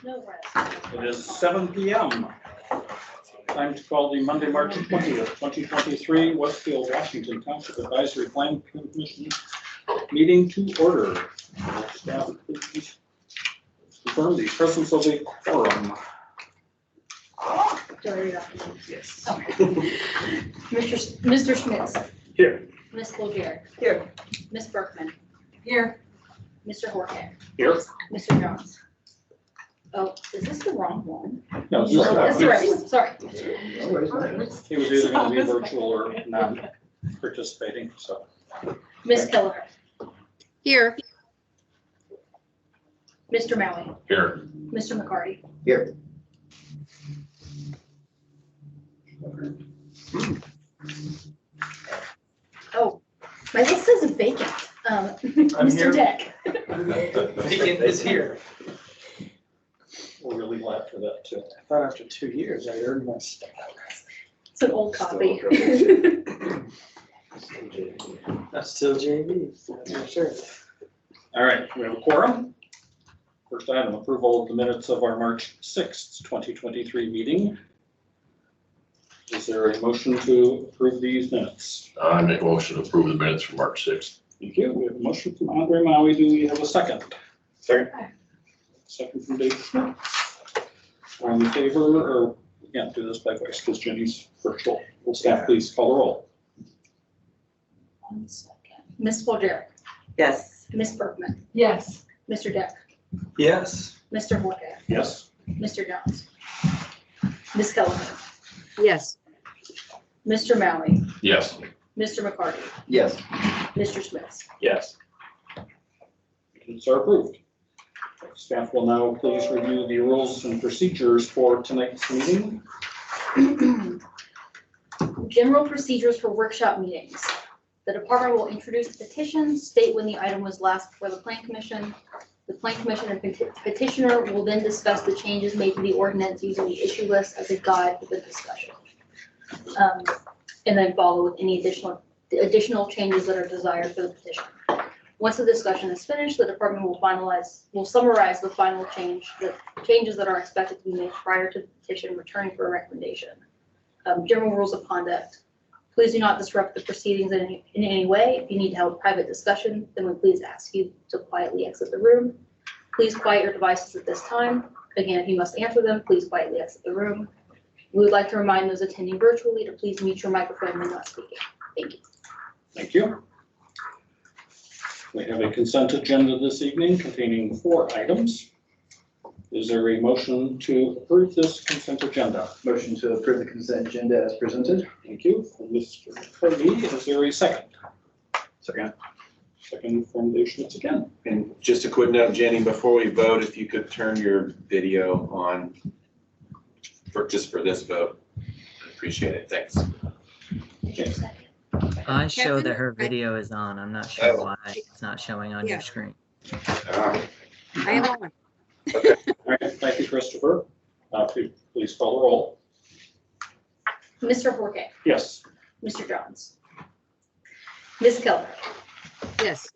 No rest. It is 7 p.m. Time to call the Monday, March 20th, 2023 Westfield, Washington Township Advisory Plan Commission meeting to order. Staff, please confirm the presence of a quorum. Do I read off the names? Yes. Okay. Mr. Schmitz. Here. Ms. Bulgier. Here. Ms. Berkman. Here. Mr. Horke. Here. Mr. Jones. Oh, is this the wrong one? No, Oh, that's the right one, sorry. He was either going to be virtual or non-participating, so. Ms. Kelleher. Here. Mr. Maui. Here. Mr. McCarty. Here. Oh, my list says vacant. Mr. here. Deck. Vacant is here. We're really glad for that too. I thought after 2 years I earned my stuff. It's an old copy. That's still JV, that's for sure. All right, we have a quorum. First item, approval of the minutes of our March 6th, 2023 meeting. Is there a motion to approve these minutes? I make a motion to approve the minutes from March 6th. Thank you. We have a motion from Andre Maui. Do we have a second? Second. Second from Dave Schmidt. All in favor, or we can't do this by voice because Jenny's virtual. Will staff please call the roll? 1 second. Ms. Bulgier. Yes. Ms. Berkman. Yes. Mr. Deck. Yes. Mr. Horke. Yes. Mr. Jones. Ms. Kelleher. Yes. Mr. Maui. Yes. Mr. McCarty. Yes. Mr. Smith. Yes. Minutes are approved. Staff will now please review the rules and procedures for tonight's meeting. General procedures for workshop meetings. The department will introduce the petition, state when the item was last before the Plan Commission. The Plan Commission and petitioner will then discuss the changes made to the ordinance using the issue list as a guide for the discussion. And then follow with any additional changes that are desired for the petition. Once the discussion is finished, the department will summarize the final changes that are expected to be made prior to the petition returning for a recommendation. General rules of conduct. Please do not disrupt the proceedings in any way. If you need to have a private discussion, then we please ask you to quietly exit the room. Please quiet your devices at this time. Again, if you must answer them, please quietly exit the room. We would like to remind those attending virtually to please mute your microphone when not speaking. Thank you. Thank you. We have a consent agenda this evening containing 4 items. Is there a motion to approve this consent agenda? Motion to approve the consent agenda as presented. Thank you. From Mr. Kirby, is there a second? Second. Second from Dave Schmitz again. And just a quick note, Jenny, before we vote, if you could turn your video on just for this vote, I appreciate it. Thanks. Okay. I show Kevin, that her video is on. I'm not sure why it's not showing on your screen. Ah, I am on. All right. Thank you, Christopher. Please call the roll. Mr. Horke. Yes. Mr. Jones. Ms. Keller. Yes.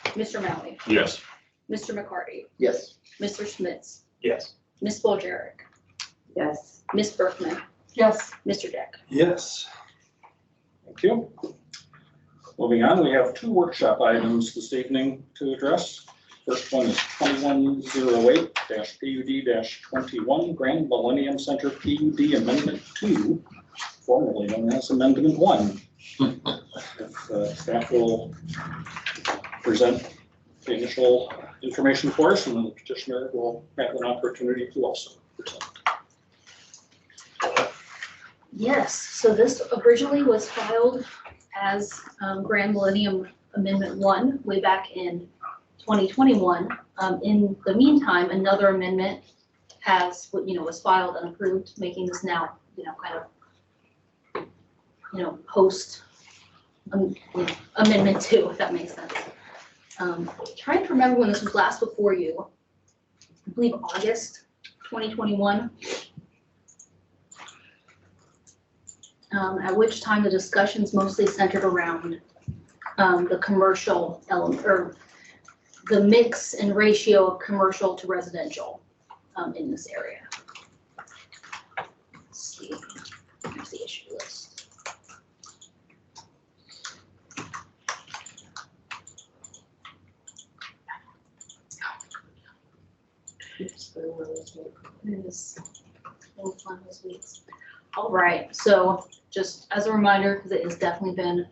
Mr. Maui. Yes. Mr. McCarty. Yes. Mr. Schmitz. Yes. Ms. Bulgaric. Yes. Ms. Berkman. Yes. Mr. Deck. Yes. Thank you. Moving on, we have 2 workshop items this evening to address. First one is 2108-PUD-21 Grand Millennium Center PUD Amendment 2, formerly known as Amendment 1. If staff will present the initial information for us, and then the petitioner will have an opportunity to also present. Yes, so this originally was filed as Grand Millennium Amendment 1 way back in 2021. In the meantime, another amendment was filed and approved, making this now, kind of, post Amendment 2, if that makes sense. Trying to remember when this was last before you. I believe August 2021. At which time the discussions mostly centered around the commercial element, or the mix and ratio of commercial to residential. in this area. Let's see, here's the issue list. All right, so just as a reminder, because it has definitely been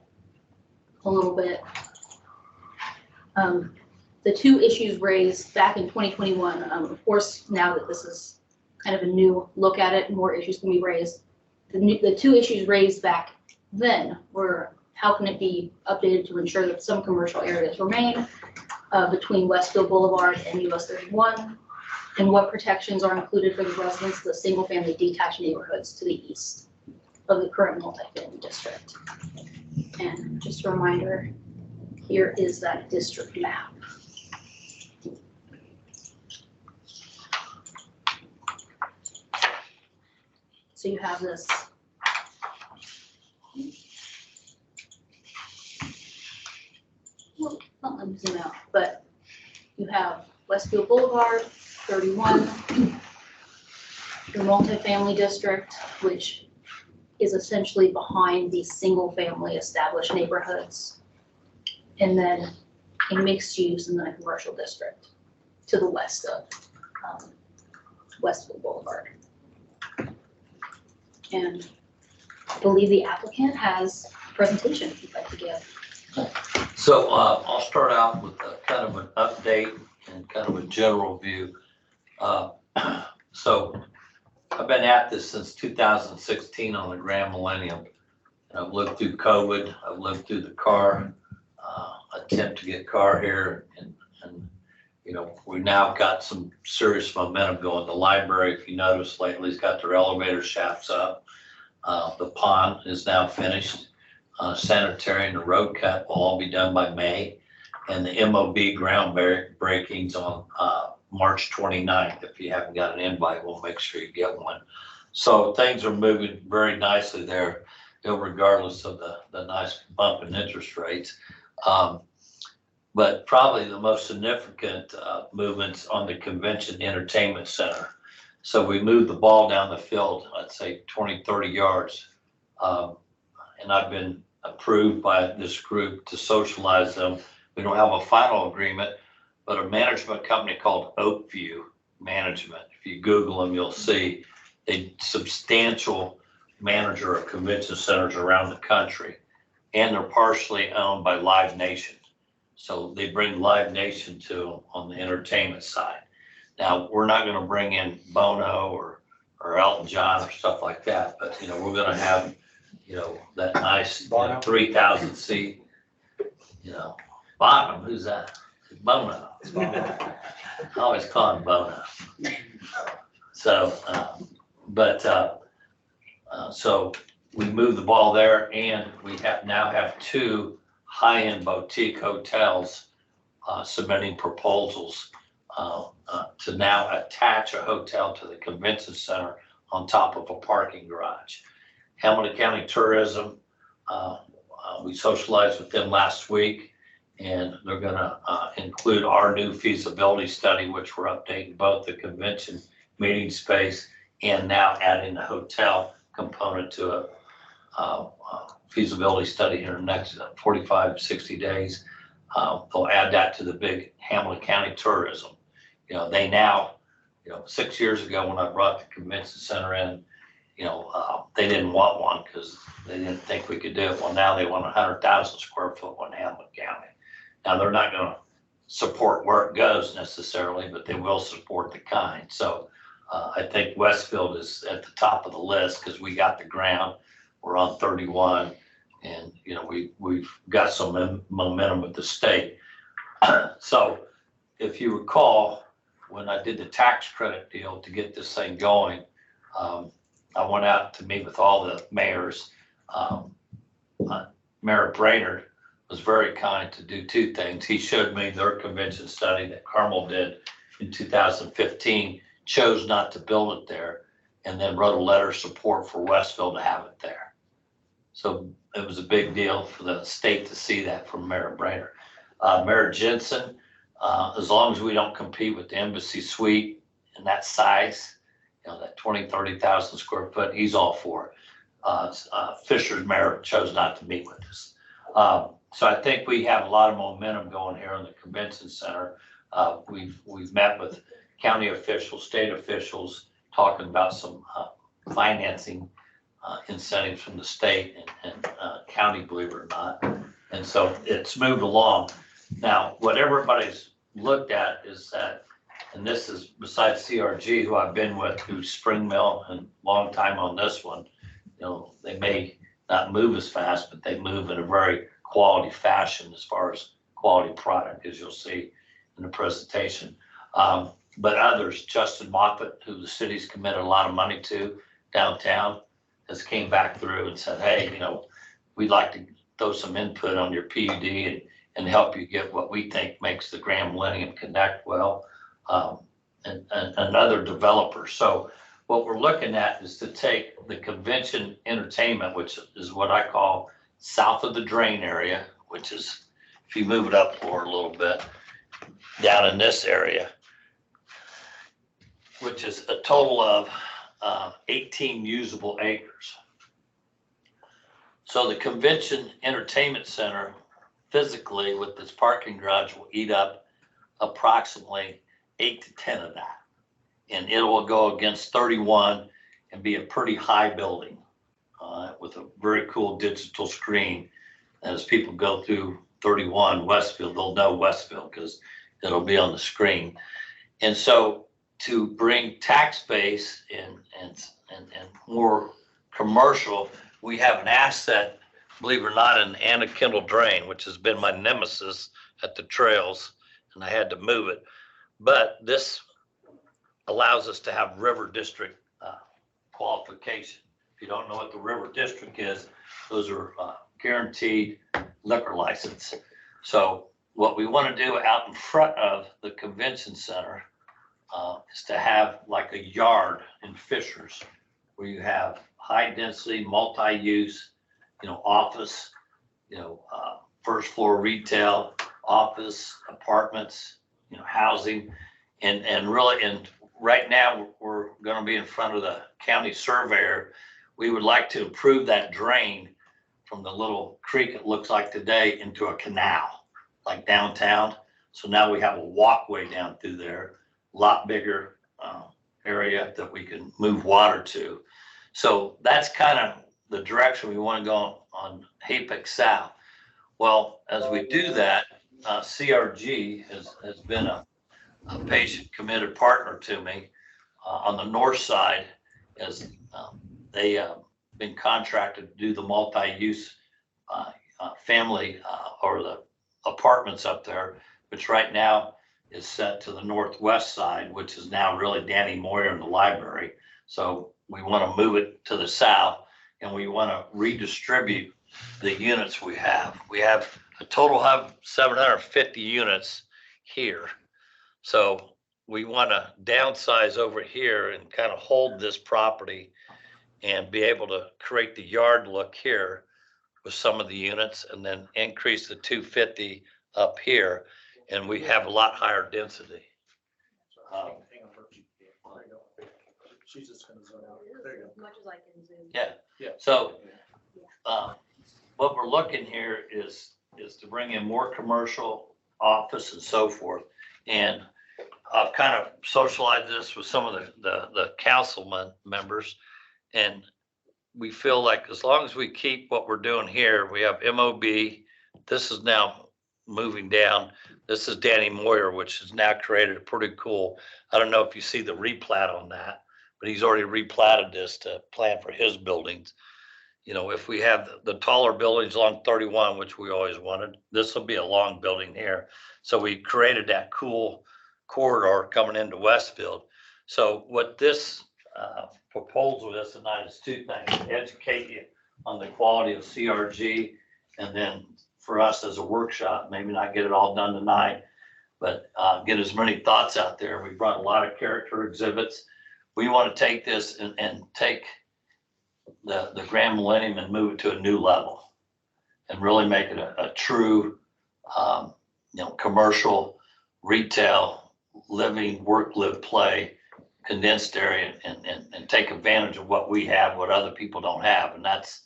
a little bit. The two issues raised back in 2021, of course, now that this is kind of a new look at it, more issues can be raised. The two issues raised back then were how can it be updated to ensure that some commercial areas remain between Westfield Boulevard and US 31, and what protections are included for the residents of the single-family detached neighborhoods to the east of the current multifamily district. And just a reminder, here is that district map. So you have this. Well, not let me zoom out, but you have Westfield Boulevard, 31, your multifamily district, which is essentially behind these single-family established neighborhoods, and then a mixed use and then a commercial district to the west of Westfield Boulevard. And I believe the applicant has a presentation if you'd like to give. So I'll start out with a kind of an update and kind of a general view. So I've been at this since 2016 on the Grand Millennium. And I've lived through COVID. I've lived through the car attempt to get car here, and you know, we now got some serious momentum going. The library, if you notice lately, has got their elevator shafts up. The pond is now finished. Sanitary and the road cut will all be done by May. And the MOB groundbreaking's on March 29th. If you haven't got an invite, we'll make sure you get one. So things are moving very nicely there, you know, regardless of the nice bump in interest rates. But probably the most significant movements on the Convention Entertainment Center. So we moved the ball down the field, I'd say 20, 30 yards. And I've been approved by this group to socialize them. We don't have a final agreement, but a management company called Oakview Management, if you Google them, you'll see a substantial manager of convention centers around the country. And they're partially owned by Live Nation. So they bring Live Nation to them on the entertainment side. Now, we're not going to bring in Bono or Elton John or stuff like that, but, you know, we're going to have, you know, that nice 3,000 seat, you know, Bonham, who's that? Bono. I always call him Bono. So, so we moved the ball there, and we now have two high-end boutique hotels submitting proposals to now attach a hotel to the convention center on top of a parking garage. Hamilton County Tourism, we socialized with them last week, and they're gonna include our new feasibility study, which we're updating both the convention meeting space and now adding the hotel component to a feasibility study here in the next 45, 60 days. They'll add that to the big Hamilton County Tourism. You know, they now, you know, 6 years ago when I brought the convention center in, you know, they didn't want one because they didn't think we could do it. Well, now they want 100,000 square foot one in Hamilton County. Now, they're not going to support where it goes necessarily, but they will support the kind. So I think Westfield is at the top of the list because we got the ground. We're on 31, and, you know, we've got some momentum with the state. So if you recall, when I did the tax credit deal to get this thing going, I went out to meet with all the mayors. Mayor Brainerd was very kind to do two things. He showed me their convention study that Carmel did in 2015, chose not to build it there, and then wrote a letter of support for Westfield to have it there. So it was a big deal for the state to see that from Mayor Brainerd. Mayor Jensen, as long as we don't compete with the Embassy Suite in that size, that 20, 30,000 square foot, he's all for it. Fisher's mayor chose not to meet with us. So I think we have a lot of momentum going here in the convention center. We've met with county officials, state officials, talking about some financing incentives from the state and county, believe it or not. And so it's moved along. Now, what everybody's looked at is that, and this is besides CRG, who I've been with, who's Spring Mill, and long time on this one, they may not move as fast, but they move in a very quality fashion as far as quality product, as you'll see in the presentation. But others, Justin Moffett, who the city's committed a lot of money to downtown, has came back through and said, hey, we'd like to throw some input on your PUD and help you get what we think makes the Grand Millennium connect well, and other developers. So what we're looking at is to take the convention entertainment, which is what I call south of the drain area, which is, if you move it up for a little bit, down in this area, which is a total of 18 usable acres. So the convention entertainment center physically with this parking garage will eat up approximately 8 to 10 of that. And it will go against 31 and be a pretty high building with a very cool digital screen. As people go through 31 Westfield, they'll know Westfield because it'll be on the screen. And so to bring tax base and more commercial, we have an asset, believe it or not, in Anna Kendall Drain, which has been my nemesis at the trails, and I had to move it. But this allows us to have river district qualification. If you don't know what the river district is, those are guaranteed liquor license. So what we want to do out in front of the convention center is to have like a yard in Fishers where you have high density, multi-use, office, first floor retail, office, apartments, housing, and really, and right now we're going to be in front of the county surveyor. We would like to improve that drain from the little creek it looks like today into a canal, like downtown. So now we have a walkway down through there, a lot bigger area that we can move water to. So that's kind of the direction we want to go on Hapex South. Well, as we do that, CRG has been a patient committed partner to me on the north side, as they been contracted to do the multi-use family or the apartments up there, which right now is set to the northwest side, which is now really Danny Moyer in the library. So we want to move it to the south, and we want to redistribute the units we have. We have a total of 750 units here. So we want to downsize over here and kind of hold this property and be able to create the yard look here with some of the units, and then increase the 250 up here, and we have a lot higher density. She's just gonna zone out. There you go. As much as I can zoom. Yeah. So what we're looking here is to bring in more commercial, office, and so forth. And I've kind of socialized this with some of the councilman members, and we feel like as long as we keep what we're doing here, we have MOB. This is now moving down. This is Danny Moyer, which has now created a pretty cool, I don't know if you see the replat on that, but he's already replatted this to plan for his buildings. If we have the taller buildings along 31, which we always wanted, this will be a long building here. So we created that cool corridor coming into Westfield. So what this proposal is tonight is two things: educate you on the quality of CRG, and then for us as a workshop, maybe not get it all done tonight, but get as many thoughts out there. We brought a lot of character exhibits. We want to take this and take the Grand Millennium and move it to a new level and really make it a true, commercial, retail, living, work, live, play condensed area and take advantage of what we have, what other people don't have. And that's,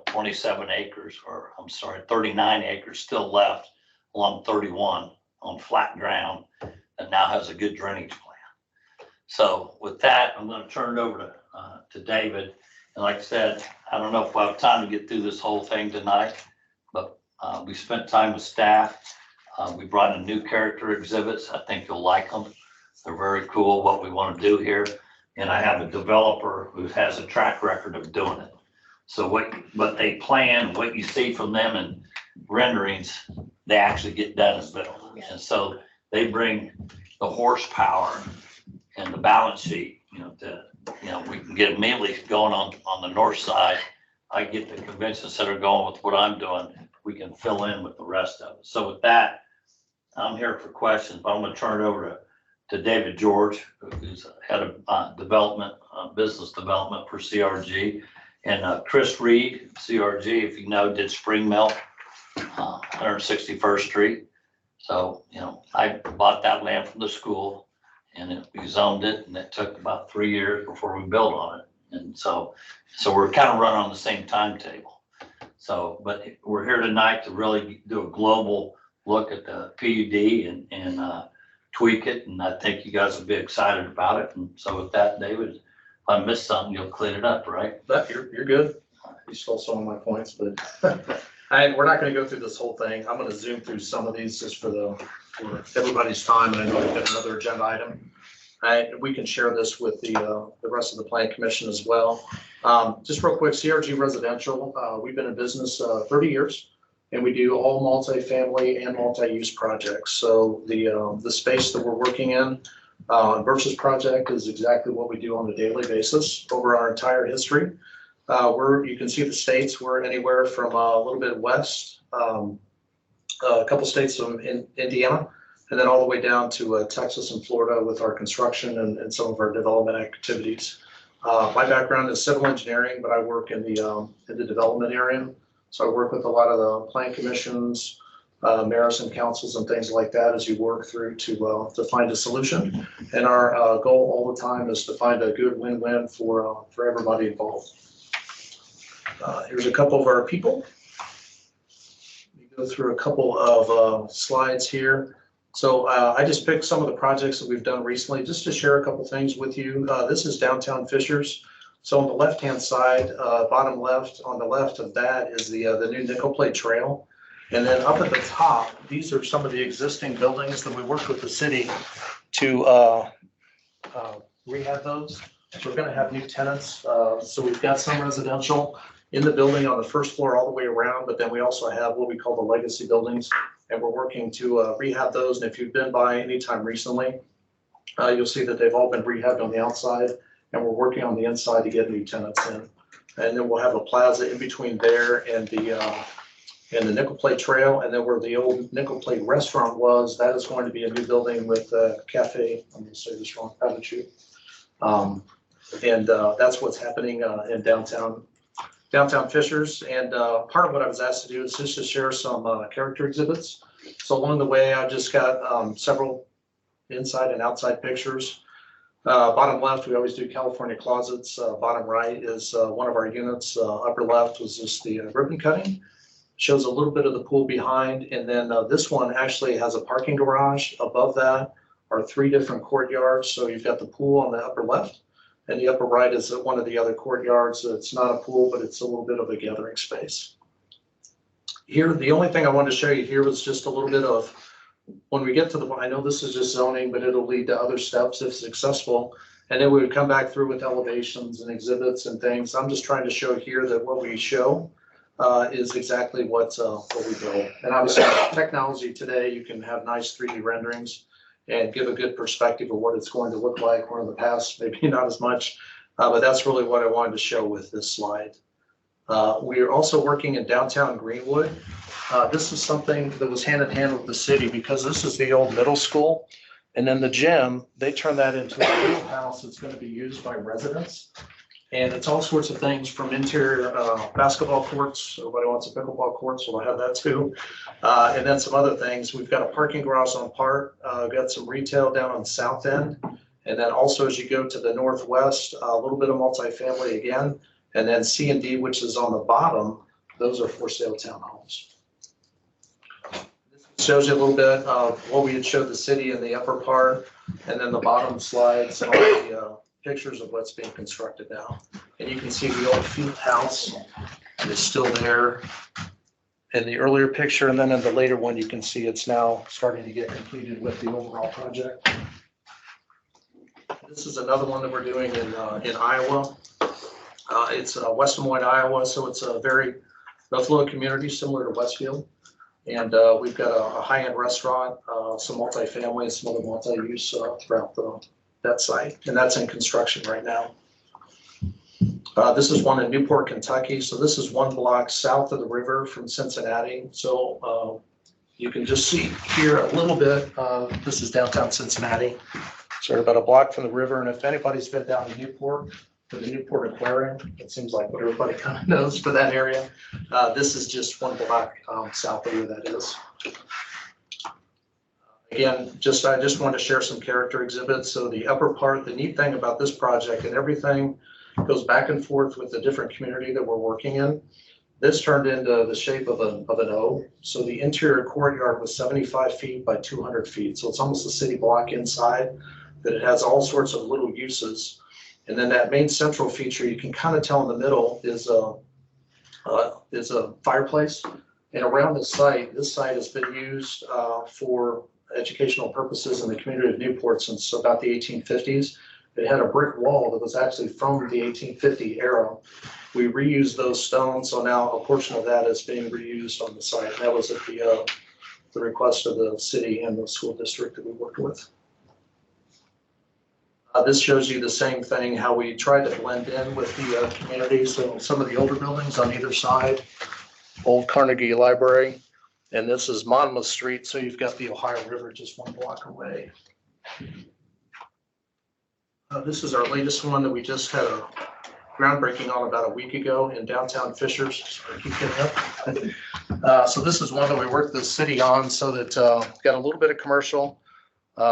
27 acres, or I'm sorry, 39 acres still left along 31 on flat ground that now has a good drainage plan. So with that, I'm going to turn it over to David. And like I said, I don't know if we'll have time to get through this whole thing tonight, but we spent time with staff. We brought in new character exhibits. I think you'll like them. They're very cool, what we want to do here. And I have a developer who has a track record of doing it. So what they plan, what you see from them in renderings, they actually get done as well. And so they bring the horsepower and the balance sheet, we can get immediately going on the north side. I get the convention center going with what I'm doing. We can fill in with the rest of it. So with that, I'm here for questions, but I'm going to turn it over to David George, who's head of development, business development for CRG. And Chris Reed, CRG, if you know, did Spring Mill, 161st Street. So, I bought that land from the school and we zoned it, and it took about 3 years before we built on it. And so we're kind of running on the same timetable. So, but we're here tonight to really do a global look at the PUD and tweak it. And I think you guys will be excited about it. And so with that, David, if I missed something, you'll clean it up, right? But you're good. You stole some of my points, but we're not going to go through this whole thing. I'm going to zoom through some of these just for everybody's time. And I know we've got another agenda item. We can share this with the rest of the Plan Commission as well. Just real quick, CRG Residential, we've been in business 30 years, and we do all multifamily and multi-use projects. So the space that we're working in, Birch's project is exactly what we do on a daily basis over our entire history. You can see the states, we're anywhere from a little bit west, a couple states in Indiana, and then all the way down to Texas and Florida with our construction and some of our development activities. My background is civil engineering, but I work in the development area. So I work with a lot of the plan commissions, mayors and councils and things like that as you work through to find a solution. And our goal all the time is to find a good win-win for everybody involved. Here's a couple of our people. Let me go through a couple of slides here. So I just picked some of the projects that we've done recently just to share a couple things with you. This is downtown Fishers. So on the left-hand side, bottom left, on the left of that is the new Nickel Plate Trail. And then up at the top, these are some of the existing buildings that we worked with the city to rehab those. So we're going to have new tenants. So we've got some residential in the building on the first floor all the way around, but then we also have what we call the legacy buildings, and we're working to rehab those. And if you've been by anytime recently, you'll see that they've all been rehabbed on the outside, and we're working on the inside to get new tenants in. And then we'll have a plaza in between there and the Nickel Plate Trail, and then where the old Nickel Plate restaurant was, that is going to be a new building with a cafe. I'm going to say this wrong, Pavichu. And that's what's happening in downtown Fishers. And part of what I was asked to do is just to share some character exhibits. So along the way, I've just got several inside and outside pictures. Bottom left, we always do California closets. Bottom right is one of our units. Upper left was just the ribbon cutting. Shows a little bit of the pool behind. And then this one actually has a parking garage. Above that are 3 different courtyards. So you've got the pool on the upper left, and the upper right is one of the other courtyards. It's not a pool, but it's a little bit of a gathering space. Here, the only thing I wanted to show you here was just a little bit of, when we get to the, I know this is just zoning, but it'll lead to other steps if successful. And then we would come back through with elevations and exhibits and things. I'm just trying to show here that what we show is exactly what we build. And obviously technology today, you can have nice 3D renderings and give a good perspective of what it's going to look like, where in the past, maybe not as much, but that's really what I wanted to show with this slide. We are also working in downtown Greenwood. This is something that was hand in hand with the city, because this is the old middle school. And then the gym, they turned that into a field house that's going to be used by residents. And it's all sorts of things from interior basketball courts. Everybody wants a pickleball court, so we'll have that too. And then some other things. We've got a parking garage on part. Got some retail down on the south end. And then also as you go to the northwest, a little bit of multifamily again. And then C and D, which is on the bottom, those are for sale townhomes. This shows you a little bit of what we had showed the city in the upper part, and then the bottom slides are the pictures of what's being constructed now. And you can see the old field house is still there in the earlier picture, and then in the later one, you can see it's now starting to get completed with the overall project. This is another one that we're doing in Iowa. It's West Des Moines, Iowa, so it's a very affluent community similar to Westfield. And we've got a high-end restaurant, some multifamily, some other multi-use throughout that site, and that's in construction right now. This is one in Newport, Kentucky. So this is one block south of the river from Cincinnati. So you can just see here a little bit. This is downtown Cincinnati. So about a block from the river. And if anybody's been down to Newport, for the Newport Aquarium, it seems like what everybody kind of knows for that area. This is just one block south of where that is. Again, I just want to share some character exhibits. So the upper part, the neat thing about this project, and everything goes back and forth with the different community that we're working in. This turned into the shape of an O. So the interior courtyard was 75 feet by 200 feet. So it's almost a city block inside, that it has all sorts of little uses. And then that main central feature, you can kind of tell in the middle is a fireplace. And around this site has been used for educational purposes in the community of Newport since about the 1850s. It had a brick wall that was actually from the 1850 era. We reused those stones, so now a portion of that is being reused on the site. And that was at the request of the city and the school district that we worked with. This shows you the same thing, how we tried to blend in with the community. So some of the older buildings on either side, old Carnegie Library, and this is Monmouth Street. So you've got the Ohio River just one block away. This is our latest one that we just had a groundbreaking on about a week ago in downtown Fishers. Sorry, keep getting up. So this is one that we worked with the city on, so that got a little bit of commercial.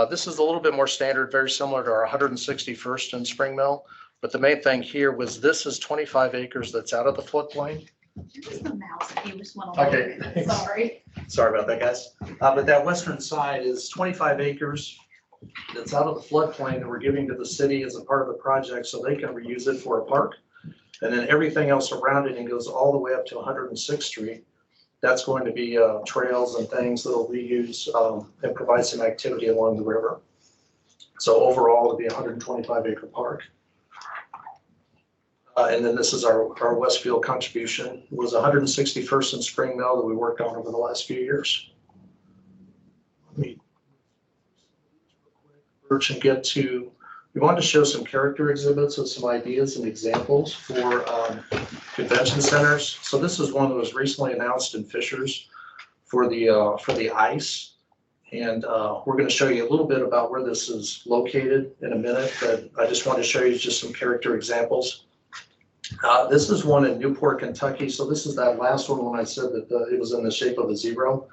This is a little bit more standard, very similar to our 161st in Spring Mill. But the main thing here was this is 25 acres that's out of the floodplain. Here's the mouse, if you just want to. Okay. Sorry. Sorry about that, guys. But that western side is 25 acres that's out of the floodplain that we're giving to the city as a part of the project so they can reuse it for a park. And then everything else around it and goes all the way up to 106th Street. That's going to be trails and things that'll reuse and provide some activity along the river. So overall, it'll be a 125 acre park. And then this is our Westfield contribution. It was 161st in Spring Mill that we worked on over the last few years. Let me search and get to, we wanted to show some character exhibits of some ideas and examples for convention centers. So this is one that was recently announced in Fishers for the ice. And we're going to show you a little bit about where this is located in a minute, but I just want to show you just some character examples. This is one in Newport, Kentucky. So this is that last one when I said that it was in the shape of a zero.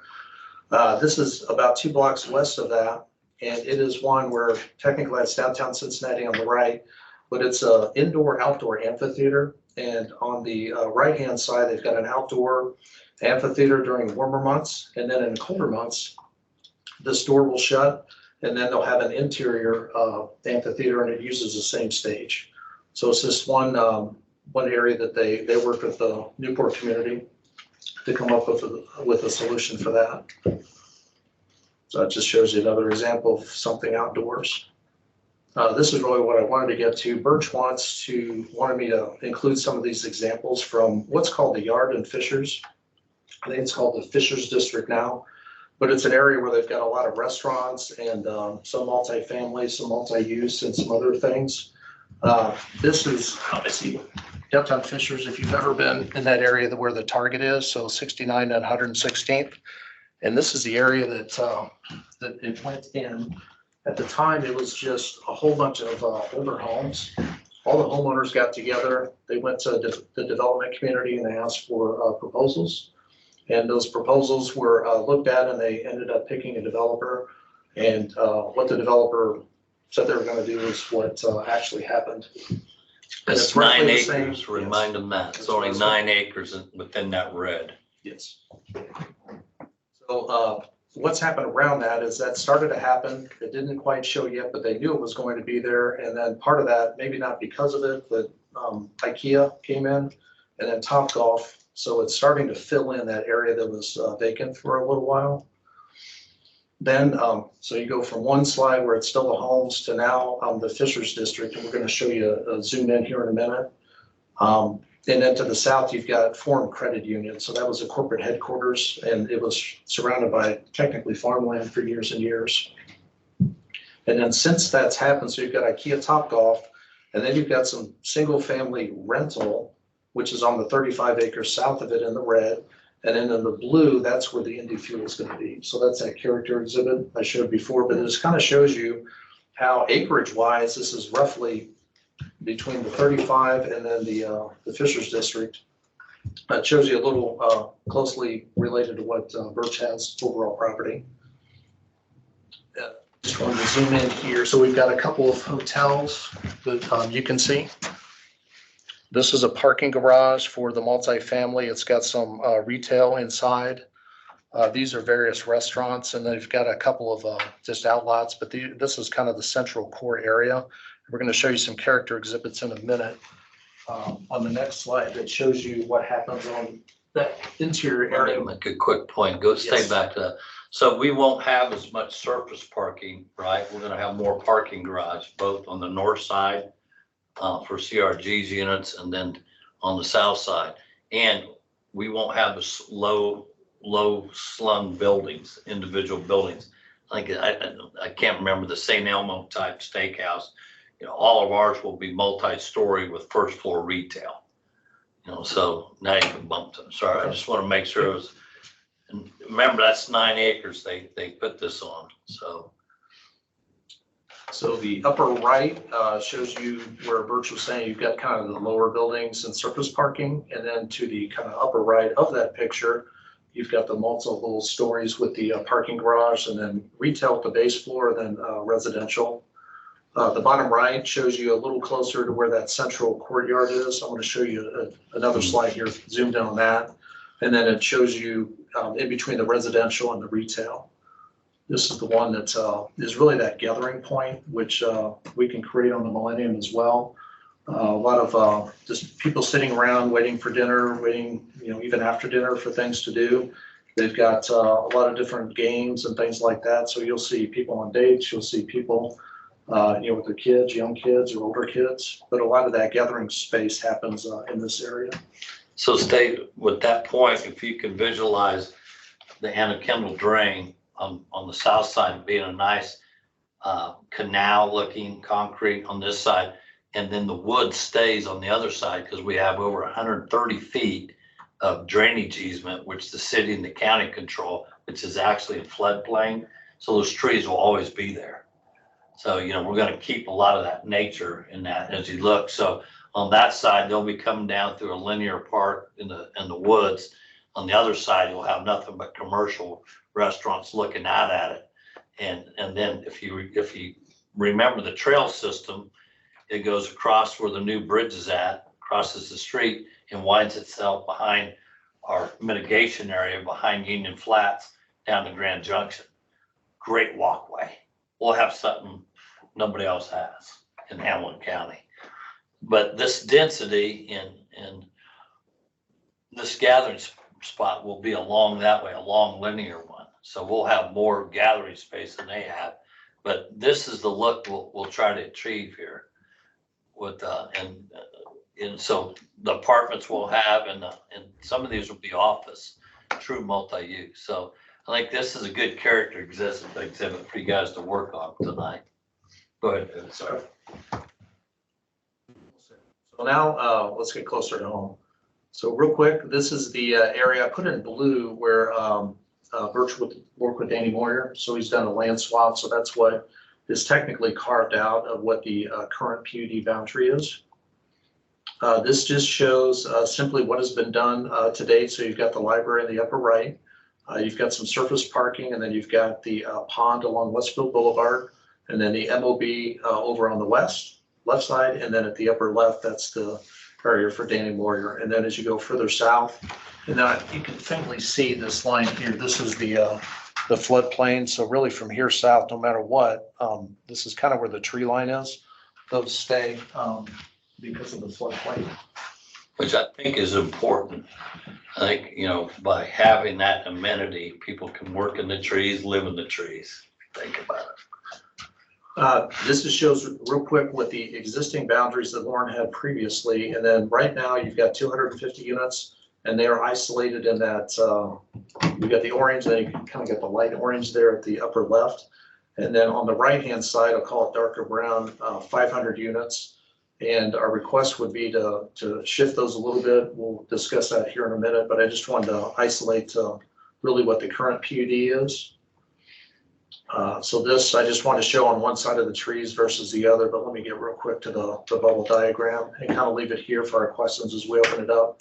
This is about 2 blocks west of that. And it is one where technically it's downtown Cincinnati on the right, but it's an indoor-outdoor amphitheater. And on the right-hand side, they've got an outdoor amphitheater during warmer months. And then in colder months, this door will shut, and then they'll have an interior amphitheater, and it uses the same stage. So it's just one area that they worked with the Newport community to come up with a solution for that. So it just shows you another example of something outdoors. This is really what I wanted to get to. Birch wanted me to include some of these examples from what's called the Yard in Fishers. I think it's called the Fishers District now, but it's an area where they've got a lot of restaurants and some multifamily, some multi-use, and some other things. This is, I see, downtown Fishers, if you've ever been in that area where the Target is, so 69 and 116th. And this is the area that it went in. At the time, it was just a whole bunch of older homes. All the homeowners got together. They went to the development community and they asked for proposals. And those proposals were looked at, and they ended up picking a developer. And what the developer said they were gonna do is what actually happened. And It's roughly 9 the same- acres, remind them that. It's only 9 acres within that red. Yes. So what's happened around that is that started to happen. It didn't quite show yet, but they knew it was going to be there. And then part of that, maybe not because of it, but IKEA came in and then Topgolf. So it's starting to fill in that area that was vacant for a little while. Then, so you go from one slide where it's still the homes to now the Fishers District, and we're going to show you a zoom in here in a minute. And then to the south, you've got Forum Credit Union. So that was a corporate headquarters, and it was surrounded by technically farmland for years and years. And then since that's happened, so you've got IKEA Topgolf, and then you've got some single family rental, which is on the 35 acres south of it in the red. And then in the blue, that's where the Indy Fuel is going to be. So that's that character exhibit I showed before, but it just kind of shows you how acreage wise, this is roughly between the 35 and then the Fishers District. It shows you a little closely related to what Birch has overall property. Just wanted to zoom in here. So we've got a couple of hotels that you can see. This is a parking garage for the multifamily. It's got some retail inside. These are various restaurants, and they've got a couple of just outlots, but this is kind of the central core area. We're going to show you some character exhibits in a minute. On the next slide, it shows you what happens on that interior area. Make a quick point. Go stay Yes. back to that. So we won't have as much surface parking, right? We're gonna have more parking garage, both on the north side for CRG's units and then on the south side. And we won't have low slung buildings, individual buildings. Like I can't remember the St. Elmo type steakhouse. You know, all of ours will be multi-story with first floor retail. You know, so now you can bump them. Sorry, I just want to make sure it was, and remember that's 9 acres they put this on, so. So the upper right shows you where Birch was saying you've got kind of the lower buildings and surface parking. And then to the kind of upper right of that picture, you've got the multiple stories with the parking garage and then retail at the base floor, then residential. The bottom right shows you a little closer to where that central courtyard is. I'm going to show you another slide here, zoomed in on that. And then it shows you in between the residential and the retail. This is the one that is really that gathering point, which we can create on the Millennium as well. A lot of just people sitting around waiting for dinner, waiting, you know, even after dinner for things to do. They've got a lot of different games and things like that. So you'll see people on dates, you'll see people you know, with their kids, young kids or older kids, but a lot of that gathering space happens in this area. So stay with that point, if you can visualize the Anna Kendall drain on the south side being a nice canal looking concrete on this side, and then the wood stays on the other side because we have over 130 feet of drainage easement, which the city and the county control, which is actually a floodplain. So those trees will always be there. So, you know, we're going to keep a lot of that nature in that as you look. So on that side, they'll be coming down through a linear park in the woods. On the other side, you'll have nothing but commercial restaurants looking out at it. And then if you remember the trail system, it goes across where the new bridge is at, crosses the street and winds itself behind our mitigation area behind Union Flats down to Grand Junction. Great walkway. We'll have something nobody else has in Hamilton County. But this density in this gathering spot will be along that way, a long linear one. So we'll have more gathering space than they have. But this is the look we'll try to achieve here with and so the apartments we'll have and some of these will be office, true multi-use. So I think this is a good character exhibit for you guys to work on tonight. Go ahead, David, sorry. So now let's get closer to home. So real quick, this is the area I put in blue where Birch would work with Danny Moyer. So he's done a land swap. So that's what is technically carved out of what the current PUD boundary is. This just shows simply what has been done to date. So you've got the library in the upper right. You've got some surface parking, and then you've got the pond along Westfield Boulevard. And then the MOB over on the left side, and then at the upper left, that's the area for Danny Moyer. And then as you go further south, and then you can faintly see this line here. This is the floodplain. So really from here south, no matter what, this is kind of where the tree line is. Those stay because of the floodplain. Which I think is important. I think, by having that amenity, people can work in the trees, live in the trees. Think about it. This just shows real quick what the existing boundaries that Lauren had previously. And then right now you've got 250 units and they are isolated in that, you've got the orange, then you can kind of get the light orange there at the upper left. And then on the right-hand side, I'll call it darker brown, 500 units. And our request would be to shift those a little bit. We'll discuss that here in a minute, but I just wanted to isolate really what the current PUD is. So this, I just want to show on one side of the trees versus the other, but let me get real quick to the bubble diagram and kind of leave it here for our questions as we open it up.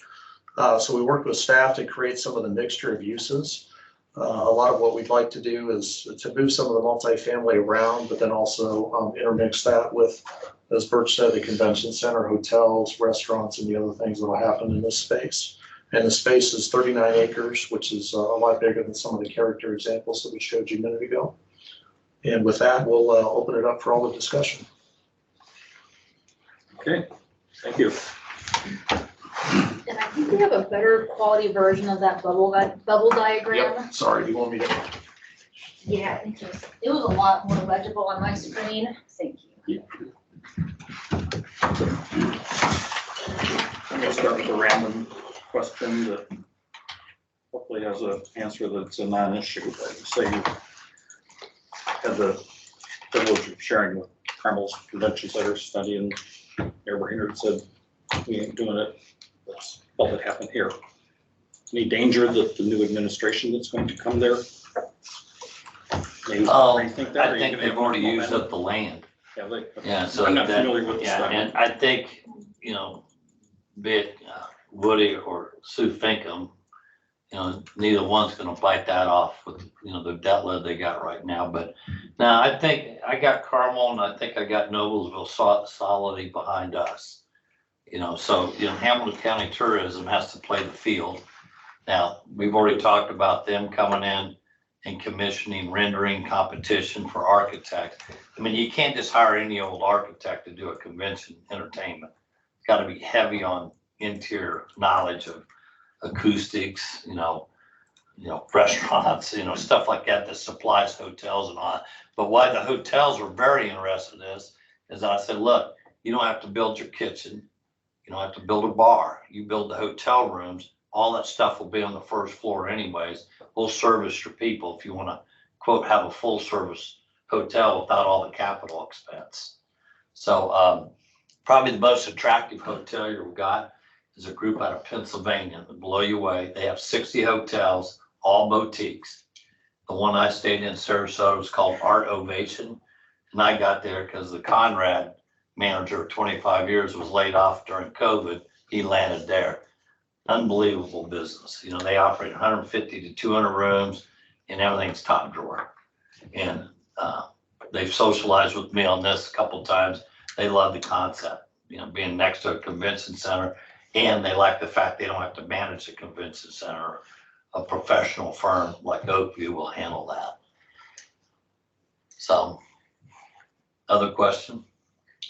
So we worked with staff to create some of the mixture of uses. A lot of what we'd like to do is to move some of the multifamily around, but then also intermix that with, as Birch said, the convention center, hotels, restaurants, and the other things that will happen in this space. And the space is 39 acres, which is a lot bigger than some of the character examples that we showed you a minute ago. And with that, we'll open it up for all the discussion. Okay, thank you. And I think we have a better quality version of that bubble diagram. Yep, sorry, you want me to? Yeah, I think it was a lot more legible on my screen. Thank you. I'm gonna start with a random question that hopefully has an answer that's a non-issue. But say you had the privilege of sharing with Carmel's Convention Center study, and Mayor Brainerd said, we ain't doing it. Let's let it happen here. Any danger that the new administration that's going to come there may rethink that? I think they've already used up the land. Yeah, So I'm not that- familiar with the Yeah, study. and I think, be it Woody or Sue Finkham, neither one's gonna bite that off with, the debt load they got right now. But now I think I got Carmel and I think I got Noblesville solidly behind us. So, Hamilton County Tourism has to play the field. Now, we've already talked about them coming in and commissioning rendering competition for architects. I mean, you can't just hire any old architect to do a convention entertainment. It's got to be heavy on interior knowledge of acoustics, restaurants, stuff like that supplies hotels and all that. But why the hotels were very interested in this is I said, look, you don't have to build your kitchen. You don't have to build a bar. You build the hotel rooms. All that stuff will be on the first floor anyways. We'll service your people if you want to, quote, have a full service hotel without all the capital expense. So probably the most attractive hotel you've got is a group out of Pennsylvania that blow you away. They have 60 hotels, all boutiques. The one I stayed in Sarasota was called Art Ovation. And I got there because the Conrad manager of 25 years was laid off during COVID. He landed there. Unbelievable business. They operate 150 to 200 rooms and everything's top drawer. And they've socialized with me on this a couple of times. They love the concept, being next to a convention center, and they like the fact they don't have to manage the convention center. A professional firm like Oakview will handle that. So, other question?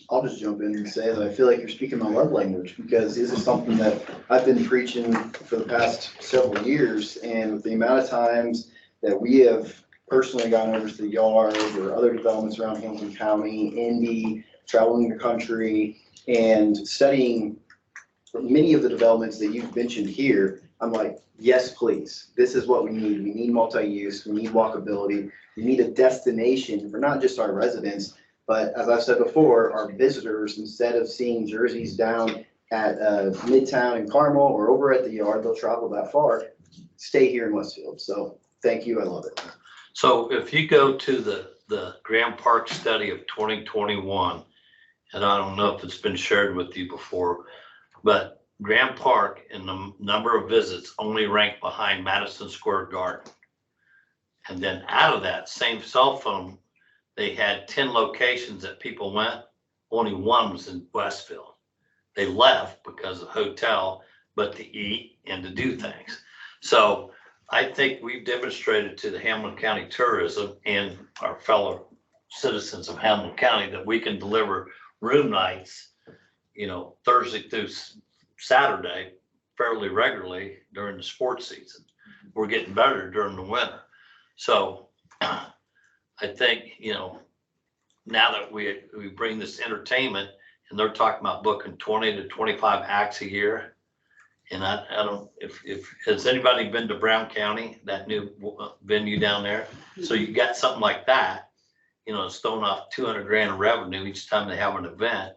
I'll just jump in and say that I feel like you're speaking my love language, because this is something that I've been preaching for the past several years. And with the amount of times that we have personally gone over to the yard or other developments around Hamilton County, Indy, traveling the country and studying many of the developments that you've mentioned here, I'm like, yes, please. This is what we need. We need multi-use. We need walkability. We need a destination for not just our residents, but as I've said before, our visitors, instead of seeing jerseys down at Midtown and Carmel or over at the yard, they'll travel that far, stay here in Westfield. So thank you. I love it. So if you go to the Graham Park study of 2021, and I don't know if it's been shared with you before, but Graham Park in the number of visits only ranked behind Madison Square Garden. And then out of that same cell phone they had 10 locations that people went. Only one was in Westfield. They left because of hotel, but to eat and to do things. So I think we've demonstrated to the Hamilton County tourism and our fellow citizens of Hamilton County that we can deliver room nights, Thursday through Saturday fairly regularly during the sports season. We're getting better during the winter. So I think, now that we bring this entertainment and they're talking about booking 20 to 25 acts a year. And I don't, if has anybody been to Brown County, that new venue down there? So you got something like that, it's throwing off 200 grand in revenue each time they have an event.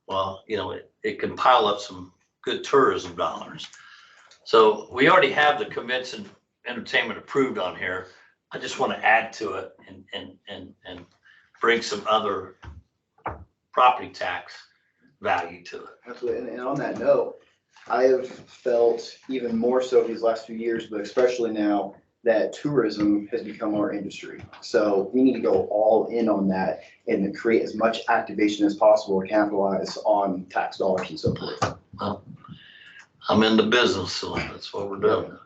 Well, it can pile up some good tourism dollars. So we already have the convention entertainment approved on here. I just want to add to it and bring some other property tax value to it. Absolutely. And on that note, I have felt even more so these last few years, but especially now, that tourism has become our industry. So we need to go all in on that and create as much activation as possible to capitalize on tax dollars and so forth. Well, I'm in the business, so that's what we're doing.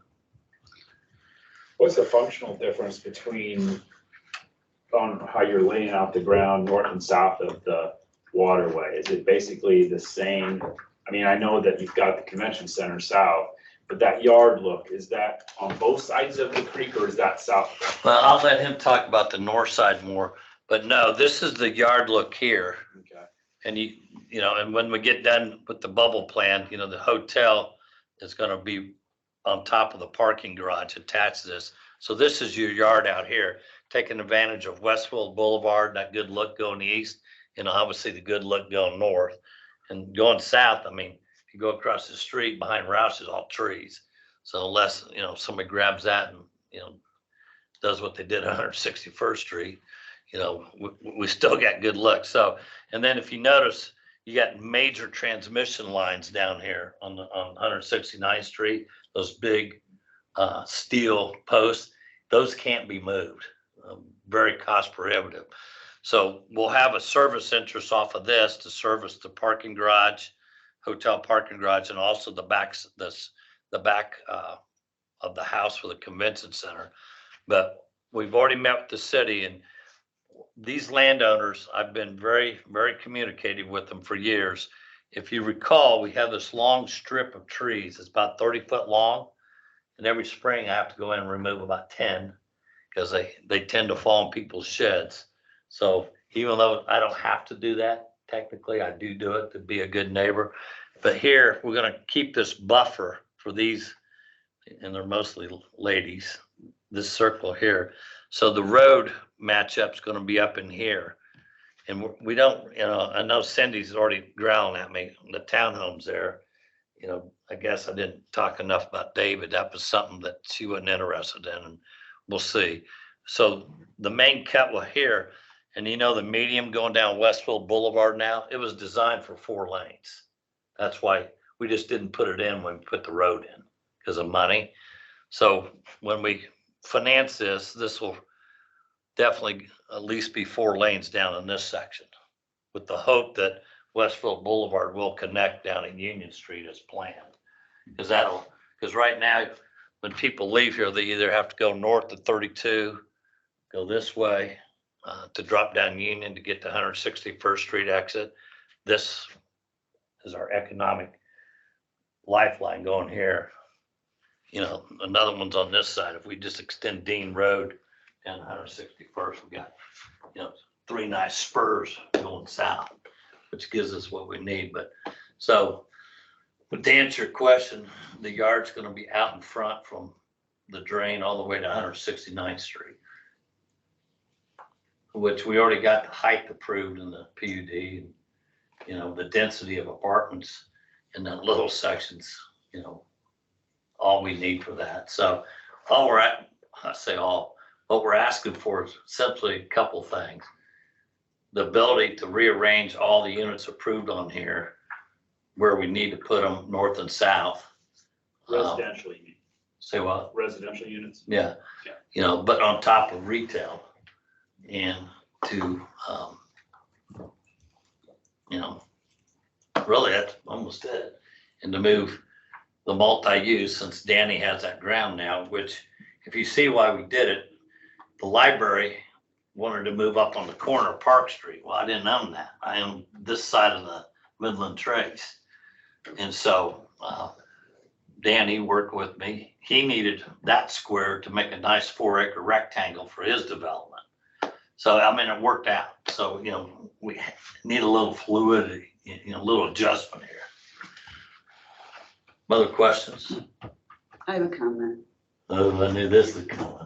What's the functional difference between on how you're laying out the ground north and south of the waterway? Is it basically the same? I mean, I know that you've got the convention center south, but that yard look, is that on both sides of the creek or is that south? Well, I'll let him talk about the north side more, but no, this is the yard look here. Okay. And and when we get done with the bubble plan, the hotel is going to be on top of the parking garage attached to this. So this is your yard out here, taking advantage of Westfield Boulevard, that good look going east, obviously the good look going north. And going south, I mean, if you go across the street behind Roush is all trees. So unless, somebody grabs that and, does what they did on 161st Street, we still got good look. So, and then if you notice, you got major transmission lines down here on 169th Street, those big steel posts, those can't be moved. Very cost prohibitive. So we'll have a service interest off of this to service the parking garage, hotel parking garage, and also the back of the house for the convention center. But we've already met with the city, and these landowners, I've been very, very communicative with them for years. If you recall, we have this long strip of trees. It's about 30 foot long. And every spring I have to go in and remove about 10 because they tend to fall in people's sheds. So even though I don't have to do that, technically I do it to be a good neighbor. But here we're going to keep this buffer for these, and they're mostly ladies, this circle here. So the road matchup's going to be up in here. And we don't, I know Cindy's already growling at me, the townhomes there. I guess I didn't talk enough about David. That was something that she wasn't interested in, and we'll see. So the main cut was here, and the medium going down Westfield Boulevard now, it was designed for 4 lanes. That's why we just didn't put it in when we put the road in because of money. So when we finance this will definitely at least be 4 lanes down in this section, with the hope that Westfield Boulevard will connect down in Union Street as planned. Because right now, when people leave here, they either have to go north of 32, go this way to drop down Union to get to 161st Street exit. This is our economic lifeline going here. Another one's on this side. If we just extend Dean Road down 161st, we got, 3 nice spurs going south, which gives us what we need. But so to answer your question, the yard's going to be out in front from the drain all the way to 169th Street, which we already got the height approved in the PUD, and, the density of apartments in the little sections, all we need for that. So what we're asking for is simply a couple things. The ability to rearrange all the units approved on here where we need to put them north and south. Residential, you mean? Say what? Residential units? Yeah. But on top of retail. And to, really that's almost it. And to move the multi-use, since Danny has that ground now, which if you see why we did it, the library wanted to move up on the corner of Park Street. Well, I didn't own that. I own this side of the Midland Trace. And so, Danny worked with me. He needed that square to make a nice 4-acre rectangle for his development. So, I mean, it worked out. So, we need a little fluidity, a little adjustment here. Other questions? I have a comment. Oh, I knew this would come.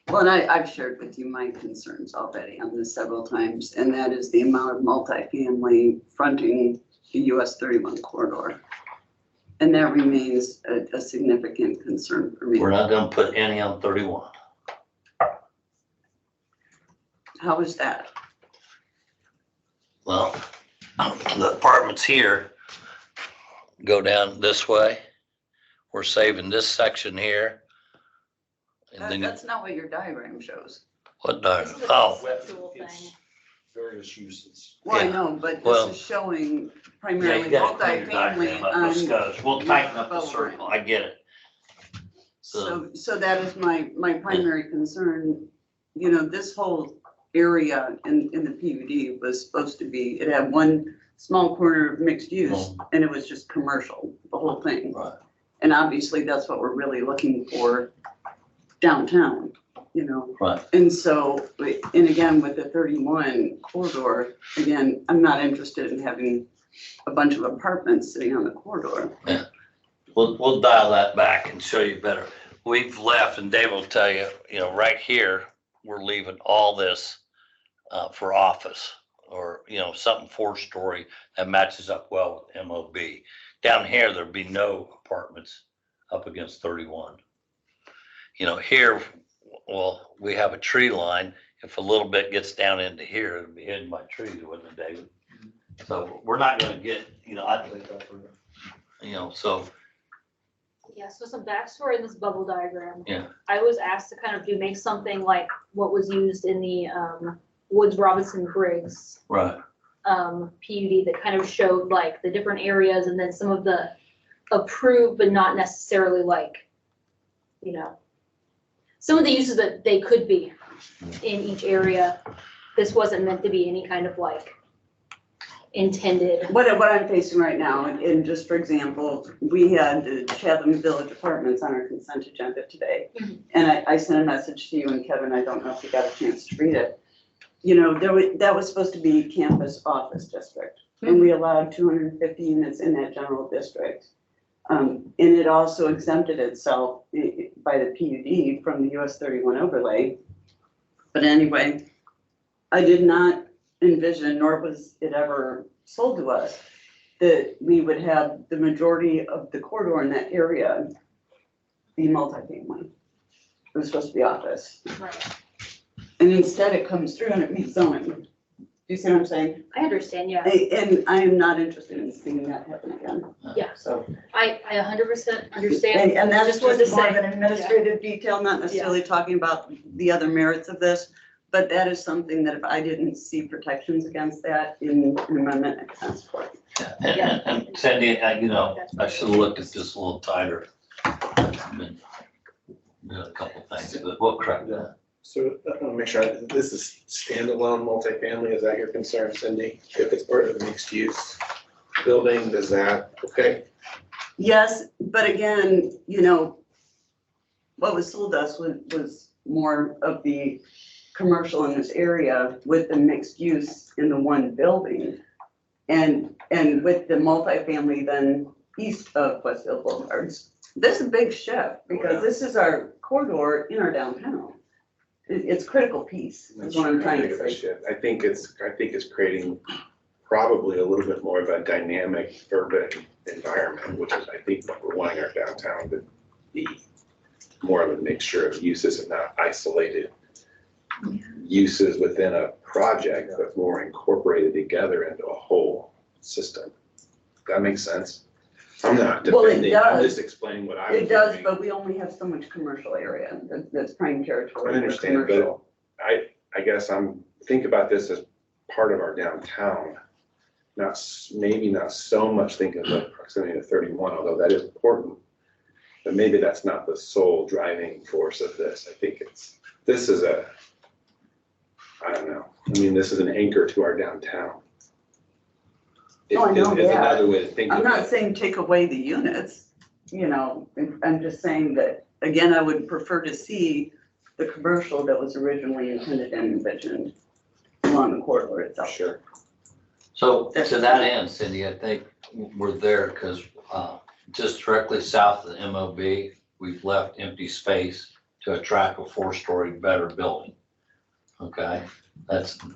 Well, and I've shared with you my concerns already on this several times, and that is the amount of multifamily fronting the US 31 corridor. And that remains a significant concern for me. We're not gonna put any on 31. How is that? Well, the apartments here go down this way. We're saving this section here. And then That's not what your diagram shows. what, This is a oh, conceptual thing. It's various uses. Well, I Yeah. know, but Well, this is showing yeah, primarily you gotta clean your multifamily diagram up, on. discuss. We'll tighten up the circle, I get it. So that is my primary concern. This whole area in the PUD was supposed to be, it had one small corner of mixed use and it was just commercial, the whole thing. Right. And obviously that's what we're really looking for downtown, Right. And so, and again, with the 31 corridor, again, I'm not interested in having a bunch of apartments sitting on the corridor. We'll dial that back and show you better. We've left, and Dave will tell you, right here, we're leaving all this for office or, something 4-story that matches up well with MOB. Down here, there'd be no apartments up against 31. Here, well, we have a tree line. If a little bit gets down into here, it'd be hidden by trees, wouldn't it, David? So we're not gonna get, so, Yeah, so some backstory in this bubble diagram. Yeah. I was asked to kind of make something like what was used in the Woods Robinson Briggs right. PUD that kind of showed like the different areas and then some of the approved, but not necessarily like, some of the uses that they could be in each area. This wasn't meant to be any kind of like intended. What I'm facing right now, and just for example, we had the Chatham Village Apartments on our consent agenda today. Mhm. And I sent a message to you and Kevin, I don't know if you got a chance to read it. That was supposed to be campus office district, and we allowed 250 units in that general district. And it also exempted itself by the PUD from the US 31 overlay. But anyway, I did not envision, nor was it ever sold to us, that we would have the majority of the corridor in that area be multifamily. It was supposed to be office. Right. And instead it comes through and it meets zoning. Do you see what I'm saying? I understand, yeah. And I am not interested in seeing that happen again. Yeah. So. I 100% understand. And that's Just wanted to just more of say, an administrative detail, not necessarily talking about the other merits of this. But that is something that if I didn't see protections against that in an amendment, I could not support. And Sandy, I should have looked at this a little tighter. Been doing a couple things, but we'll correct that. So I want to make sure, this is standalone multifamily, is that your concern, Cindy? If it's part of the mixed use building, does that, okay? Yes, but again, what was sold us was more of the commercial in this area with the mixed use in the one building. And with the multifamily then east of Westfield Boulevards. This is a big shift because this is our corridor in our downtown. It's a critical piece, is what I'm trying to say. I think it's creating probably a little bit more of a dynamic urban environment, which is, I think, what we're wanting our downtown to be. More of a mixture of uses and not isolated uses within a project, but more incorporated together into a whole system. That makes sense? I'm not Well, it defending, I'm does. just explaining what I was It does, doing. but we only have so much commercial area that's prime territory. I for understand, commercial. but I guess I'm think about this as part of our downtown. Maybe not so much think of the proximity to 31, although that is important. But maybe that's not the sole driving force of this. I think this is I don't know. I mean, this is an anchor to our downtown. Oh, I know Is that. another way to think I'm of not it. saying take away the units, you know, I'm just saying that, again, I would prefer to see the commercial that was originally intended and envisioned along the corridor itself. Sure. So to that end, Cindy, I think we're there because just directly south of the MOB, we've left empty space to attract a 4-story better building. Okay,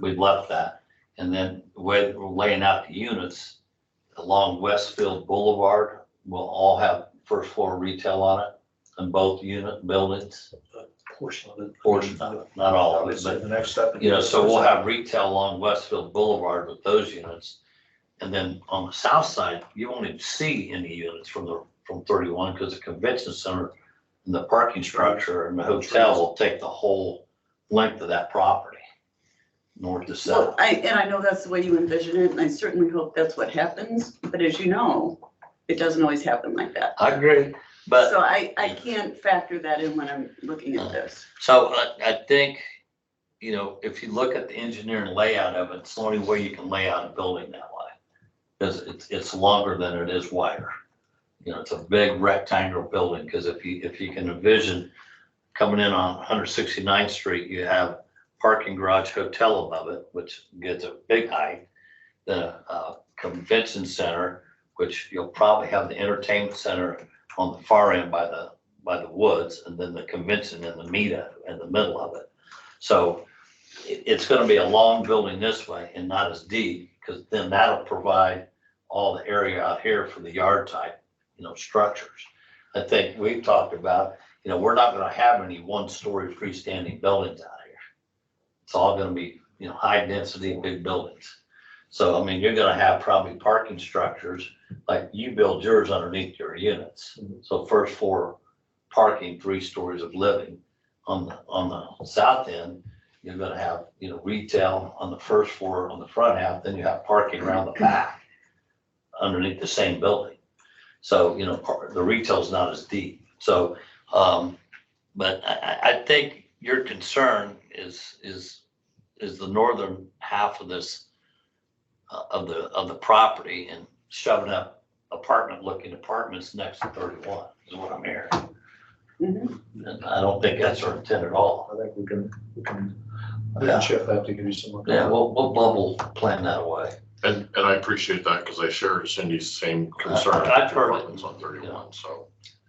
we've left that. And then the way we're laying out the units along Westfield Boulevard will all have first floor retail on it in both unit buildings. Portion of it. Portion of it, not all of it, Obviously, but the next step. you know, so we'll have retail along Westfield Boulevard with those units. And then on the south side, you won't even see any units from 31 because the convention center and the parking structure and the hotel will take the whole length of that property, north to Well, south. I know that's the way you envision it, and I certainly hope that's what happens, but as you know, it doesn't always happen like that. I agree, but So I can't factor that in when I'm looking at this. so I think, you know, if you look at the engineering layout of it, it's the only way you can lay out a building that way. Because it's longer than it is wider. You know, it's a big rectangular building, because if you can envision coming in on 169th Street, you have parking garage hotel above it, which gets a big height. The convention center, which you'll probably have the entertainment center on the far end by the woods, and then the convention and the meetup in the middle of it. So it's gonna be a long building this way and not as deep, because then that'll provide all the area out here for the yard type, you know, structures. I think we've talked about, you know, we're not gonna have any 1-story freestanding buildings out here. It's all gonna be, you know, high density, big buildings. So, I mean, you're gonna have probably parking structures, like you build yours underneath your units. So first floor parking, 3 stories of living. On the south end, you're gonna have, you know, retail on the first floor on the front half, then you have parking around the back underneath the same building. So, you know, the retail's not as deep. So, but I think your concern is the northern half of this, of the property, and shoving up looking apartments next to 31 is what I'm hearing. Mhm. And I don't think that's our intent at all. I think we can Yeah. shift that to give you some more. Yeah, we'll bubble plan that away. And I appreciate that because I share Cindy's same concern. I've heard it. Apartments on 31, so.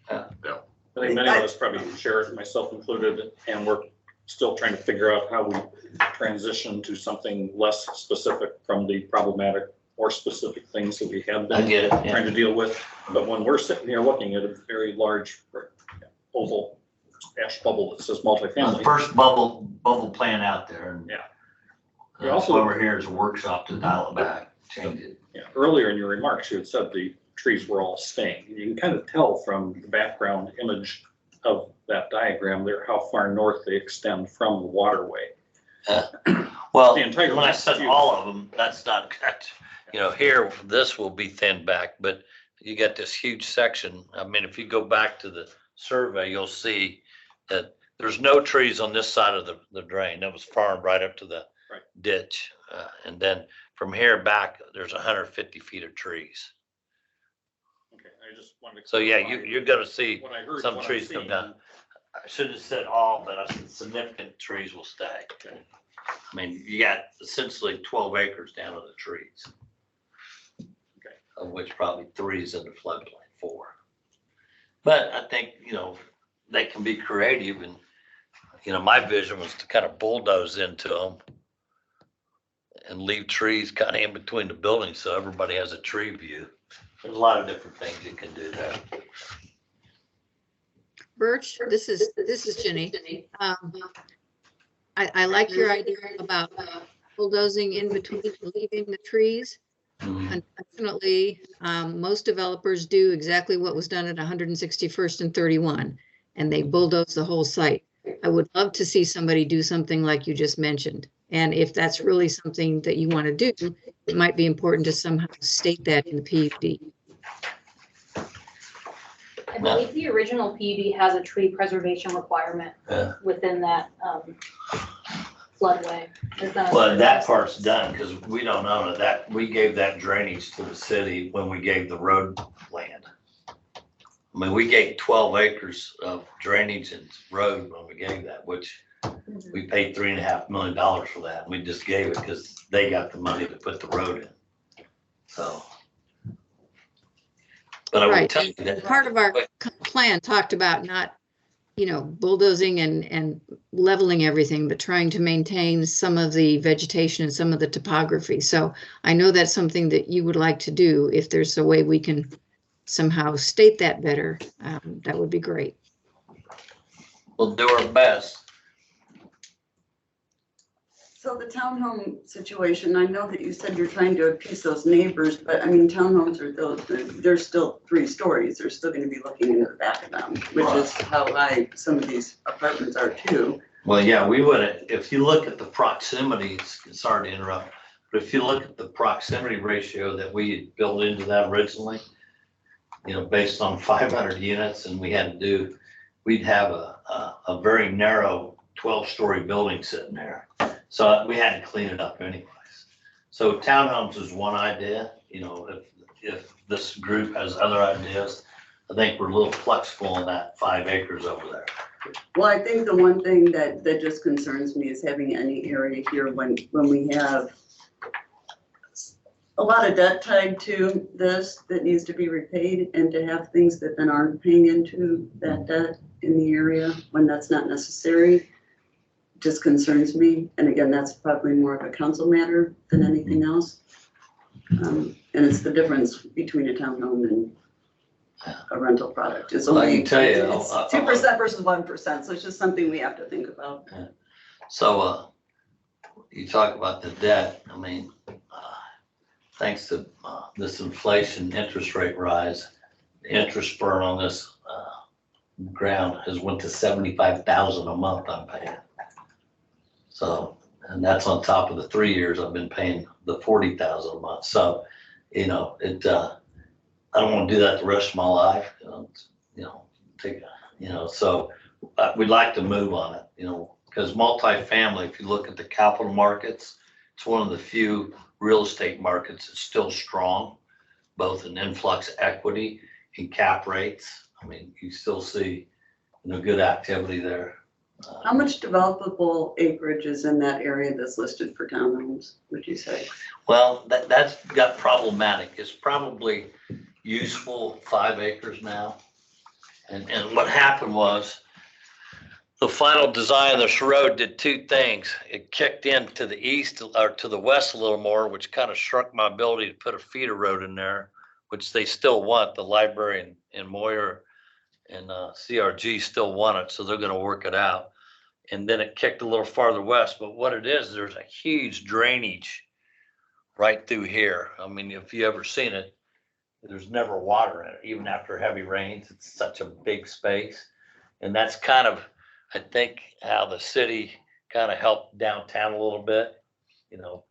I think many of us probably share it, myself included, and we're still trying to figure out how we transition to something less specific from the problematic or specific things that we have I been get it. trying Yeah. to deal with. But when we're sitting here looking at a very large oval ash bubble that says The multifamily, first bubble plan out there, and Yeah. that's Also- why we're here as a workshop to dial it back, change it. yeah, earlier in your remarks, you had said the trees were all staying. You can kind of tell from the background image of that diagram there how far north they extend from the waterway. Well, The entire when I list, said you- all of them, that's not, you know, here, this will be thinned back, but you got this huge section. I mean, if you go back to the survey, you'll see that there's no trees on this side of the drain. That was farmed right up to the Right. ditch. And then from here back, there's 150 feet of trees. Okay, I just wanted to. So yeah, clarify you're gonna see what I heard, some what I'm trees come seeing. down. I should have said all, but I said significant trees will stay. Okay. I mean, you got essentially 12 acres down to the trees. Okay. Of which probably 3 is in the floodplain, 4. But I think, you know, they can be creative, and, you know, my vision was to kind of bulldoze into them and leave trees kind of in between the buildings so everybody has a tree view. There's a lot of different things you can do there. Birch, this is Jenny. I like your idea about bulldozing in between, leaving the trees. Unfortunately, most developers do exactly what was done at 161st and 31, and they bulldoze the whole site. I would love to see somebody do something like you just mentioned. And if that's really something that you want to do, it might be important to somehow state that in the PUD. I believe the original PUD has a tree preservation requirement Yeah. within that floodway. Well, that part's done because we don't own it. That, we gave that drainage to the city when we gave the road land. I mean, we gave 12 acres of drainage and road when we gave that, which we paid $3.5 million for that. We just gave it because they got the money to put the road in. So. But I would Right. tell you that. Part of our plan talked about not, bulldozing and leveling everything, but trying to maintain some of the vegetation and some of the topography. So I know that's something that you would like to do. If there's a way we can somehow state that better, that would be great. We'll do our best. So the townhome situation, I know that you said you're trying to appease those neighbors, but I mean, townhomes are, they're still 3 stories. They're still gonna be looking into the back of them, which is how some of these apartments are too. Well, yeah, we would, if you look at the proximity, sorry to interrupt, but if you look at the proximity ratio that we built into that originally, based on 500 units, and we had to do, we'd have a very narrow 12-story building sitting there. So we had to clean it up anyways. So townhomes is one idea, if this group has other ideas, I think we're a little flexible in that 5 acres over there. Well, I think the one thing that just concerns me is having any area here when we have a lot of debt tied to this that needs to be repaid, and to have things that then aren't paying into that debt in the area when that's not necessary just concerns me. And again, that's probably more of a council matter than anything else. And it's the difference between a townhome and a rental product. It's Well, I only can tell you, it's 2% versus 1%. So it's just something we have to think about. So you talk about the debt, I mean, thanks to this inflation interest rate rise, the interest burn on this ground has went to $75,000 a month I'm paying. So, and that's on top of the 3 years I've been paying the $40,000 a month. So, I don't want to do that the rest of my life. So we'd like to move on it. Because multifamily, if you look at the capital markets, it's one of the few real estate markets that's still strong, both in influx equity and cap rates. I mean, you still see, good activity there. How much developable acreage is in that area that's listed for townhomes, would you say? Well, that's got problematic. It's probably useful 5 acres now. And what happened was the final design of this road did 2 things. It kicked in to the east or to the west a little more, which kind of shrunk my ability to put a feeder road in there, which they still want. The library in Moyer and CRG still want it, so they're going to work it out. And then it kicked a little farther west. But what it is, there's a huge drainage right through here. I mean, if you ever seen it, there's never water in it, even after heavy rains. It's such a big space. And that's kind of, I think, how the city kind of helped downtown a little bit,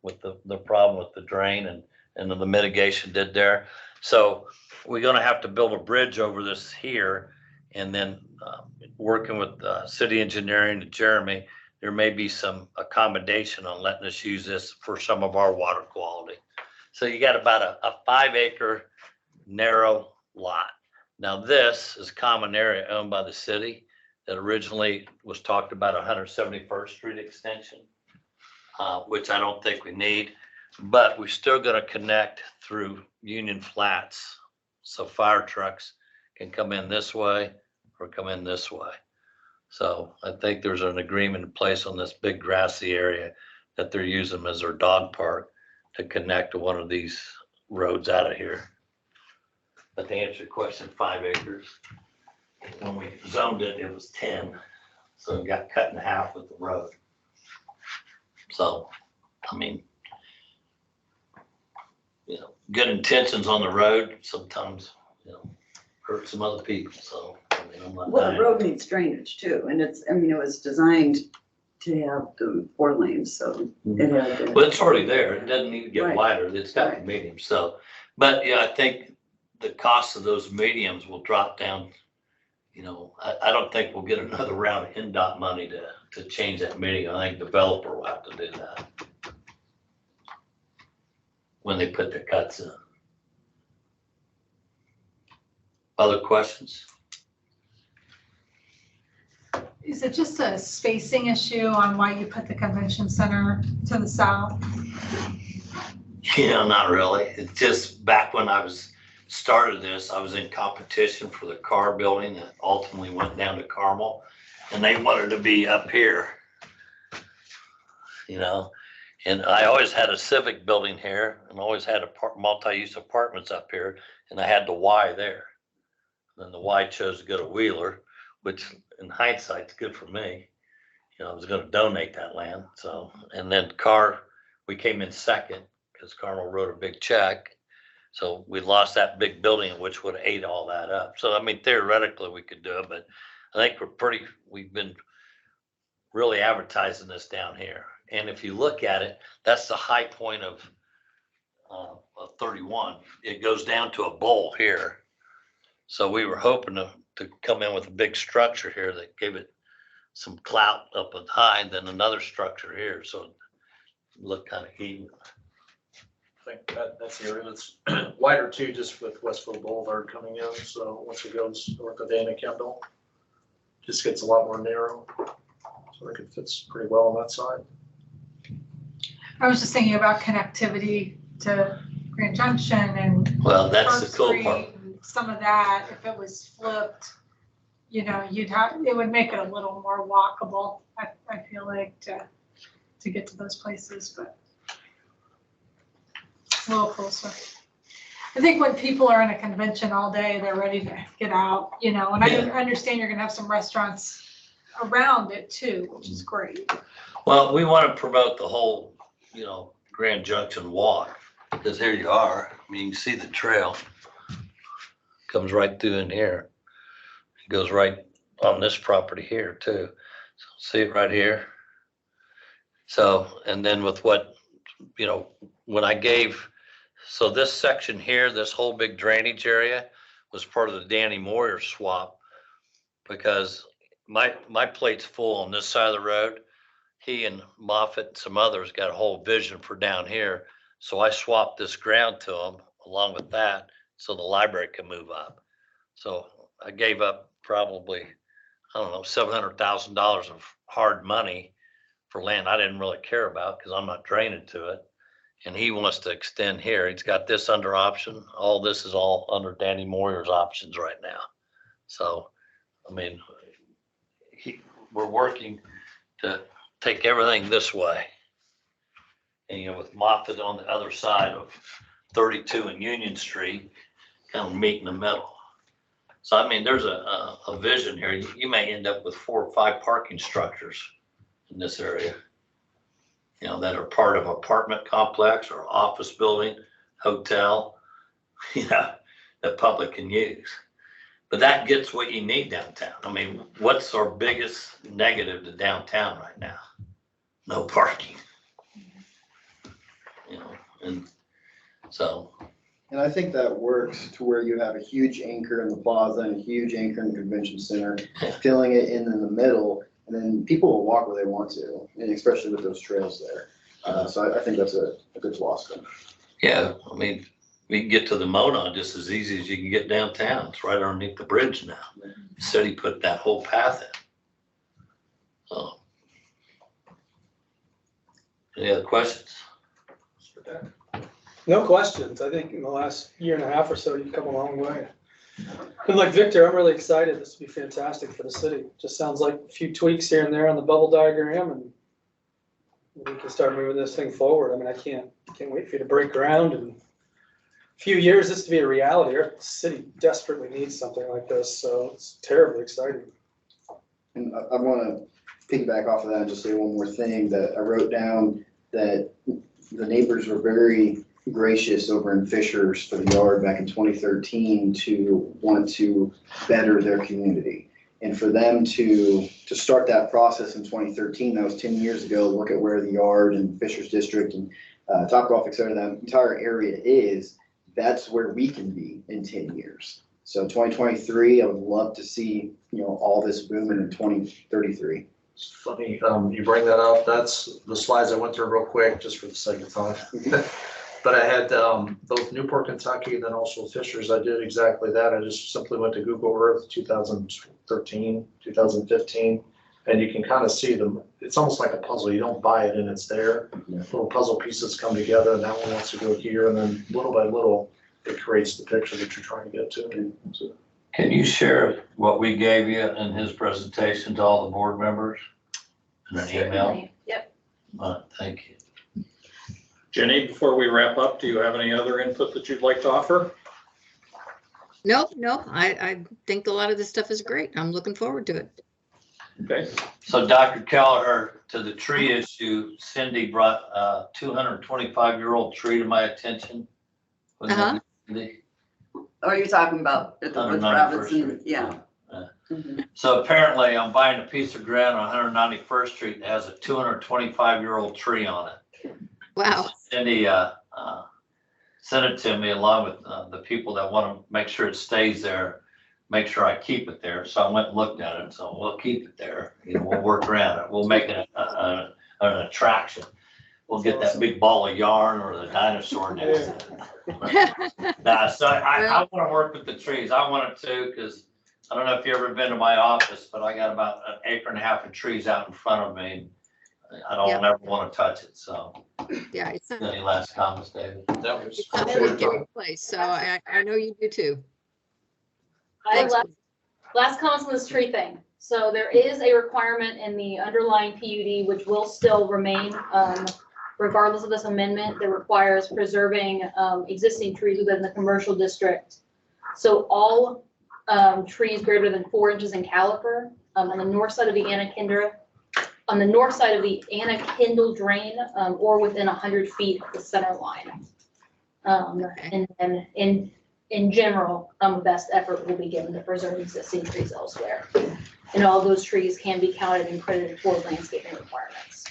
with the problem with the drain and the mitigation did there. So we're going to have to build a bridge over this here. And then working with city engineering and Jeremy, there may be some accommodation on letting us use this for some of our water quality. So you got about a 5 acre narrow lot. Now this is a common area owned by the city that originally was talked about 171st Street extension, which I don't think we need, but we're still going to connect through Union Flats. So fire trucks can come in this way or come in this way. So I think there's an agreement in place on this big grassy area that they're using as their dog park to connect to one of these roads out of here. But to answer your question, 5 acres. When we zoned it, it was 10. So it got cut in half with the road. So, I mean, good intentions on the road sometimes, hurt some other people. So, Well, the road needs drainage too, and it was designed to have the 4 lanes, so it had to. But it's already there. It doesn't need to get Right. wider. It's got the Right. medium, so. But yeah, I think the cost of those mediums will drop down. You know, I don't think we'll get another round of NDOT money to change that medium. I think developer will have to do that when they put the cuts in. Other questions? Is it just a spacing issue on why you put the convention center to the south? You know, not really. It's just back when I started this, I was in competition for the car building that ultimately went down to Carmel, and they wanted to be up here. You know, and I always had a civic building here and always had multi-use apartments up here, and I had the Y there. Then the Y chose to go to Wheeler, which in hindsight is good for me. You know, I was gonna donate that land, so, and then we came in second because Carmel wrote a big check. So we lost that big building, which would have ate all that up. So, I mean, theoretically we could do it, but I think we've been really advertising this down here. And if you look at it, that's the high point of 31. It goes down to a bowl here. So we were hoping to come in with a big structure here that gave it some clout up and high, and then another structure here. So it looked kind of even. I think that's the area that's wider too, just with Westfield Boulevard coming in. So once it goes north of Anna Kendall, just gets a lot more narrow. So I think it fits pretty well on that side. I was just thinking about connectivity to Grand Junction and Well, that's the First cool Street part. and some of that. If it was flipped, you know, it would make it a little more walkable, I feel like, to get to those places, but a little closer. I think when people are in a convention all day, they're ready to get out, you know, and I understand you're gonna have some restaurants around it too, which is great. Well, we want to promote the whole, you know, Grand Junction walk, because here you are. I mean, you can see the trail. Comes right through in here. It goes right on this property here too. So see it right here. So, and then with what, you know, when I gave, so this section here, this whole big drainage area was part of the Danny Moyer swap, because my plate's full on this side of the road. He and Moffett and some others got a whole vision for down here. So I swapped this ground to them along with that, so the library can move up. So I gave up probably, I don't know, $700,000 of hard money for land I didn't really care about because I'm not draining to it. And he wants to extend here. He's got this under option. All this is all under Danny Moyer's options right now. So, I mean, we're working to take everything this way. And, you know, with Moffett on the other side of 32 and Union Street, kind of meet in the middle. So, I mean, there's a vision here. You may end up with 4 or 5 parking structures in this area, you know, that are part of apartment complex or office building, hotel, you know, that public can use. But that gets what you need downtown. I mean, what's our biggest negative to downtown right now? No parking. You know, and so. And I think that works to where you have a huge anchor in the plaza and a huge anchor in the convention center, filling it in the middle, and then people will walk where they want to, and especially with those trails there. So I think that's a good philosophy. Yeah, I mean, we can get to the Mona just as easy as you can get downtown. It's right underneath the bridge now. The city put that whole path in. So. Any other questions? No questions. I think in the last year and a half or so, you've come a long way. And like Victor, I'm really excited. This will be fantastic for the city. Just sounds like a few tweaks here and there on the bubble diagram, and we can start moving this thing forward. I mean, I can't wait for you to break ground. And a few years, this to be a reality. Our city desperately needs something like this, so it's terribly exciting. And I want to piggyback off of that and just say one more thing that I wrote down, that the neighbors were very gracious over in Fishers for the yard back in 2013 to want to better their community. And for them to start that process in 2013, that was 10 years ago, look at where the Yard and Fishers District and Topgolf, et cetera, that entire area is, that's where we can be in 10 years. So 2023, I would love to see, all this booming in 2033. It's funny, you bring that up. That's the slides I went through real quick, just for the sake of time. But I had both Newport, Kentucky, and then also Fishers. I did exactly that. I just simply went to Google Earth 2013, 2015, and you can kind of see them. It's almost like a puzzle. You don't buy it and it's there. Little puzzle pieces come together, and that one wants to go here, and then little by little, it creates the picture that you're trying to get to. So, Can you share what we gave you in his presentation to all the board members in an email? Certainly. Yep. Thank you. Jenny, before we wrap up, do you have any other input that you'd like to offer? Nope, I think a lot of this stuff is great. I'm looking forward to it. Okay. So Dr. Keller, to the tree issue, Cindy brought a 225-year-old tree to my attention. Was it Uh-huh. Cindy? Are you talking about at the Woods 191st Robinson? Street. Yeah. So apparently I'm buying a piece of ground on 191st Street that has a 225-year-old tree on it. Wow. Cindy sent it to me along with the people that want to make sure it stays there, make sure I keep it there. So I went and looked at it. So we'll keep it there. We'll work around it. We'll make it an attraction. We'll get that big ball of yarn or the dinosaur next to it. Nah, so I want to work with the trees. I wanted to, because I don't know if you've ever been to my office, but I got about 1.5 acres of trees out in front of me. I don't ever want to touch it. So Yeah, it's any last comments, David? that was. a really great place, so I know you do too. I have last comments on this tree thing. So there is a requirement in the underlying PUD, which will still remain, regardless of this amendment, that requires preserving existing trees within the commercial district. So all trees greater than 4 inches in caliper on the north side of the Anna Kindle drain, or within 100 feet of the center line. And then in general, best effort will be given to preserve existing trees elsewhere. And all those trees can be counted and credited toward landscaping requirements.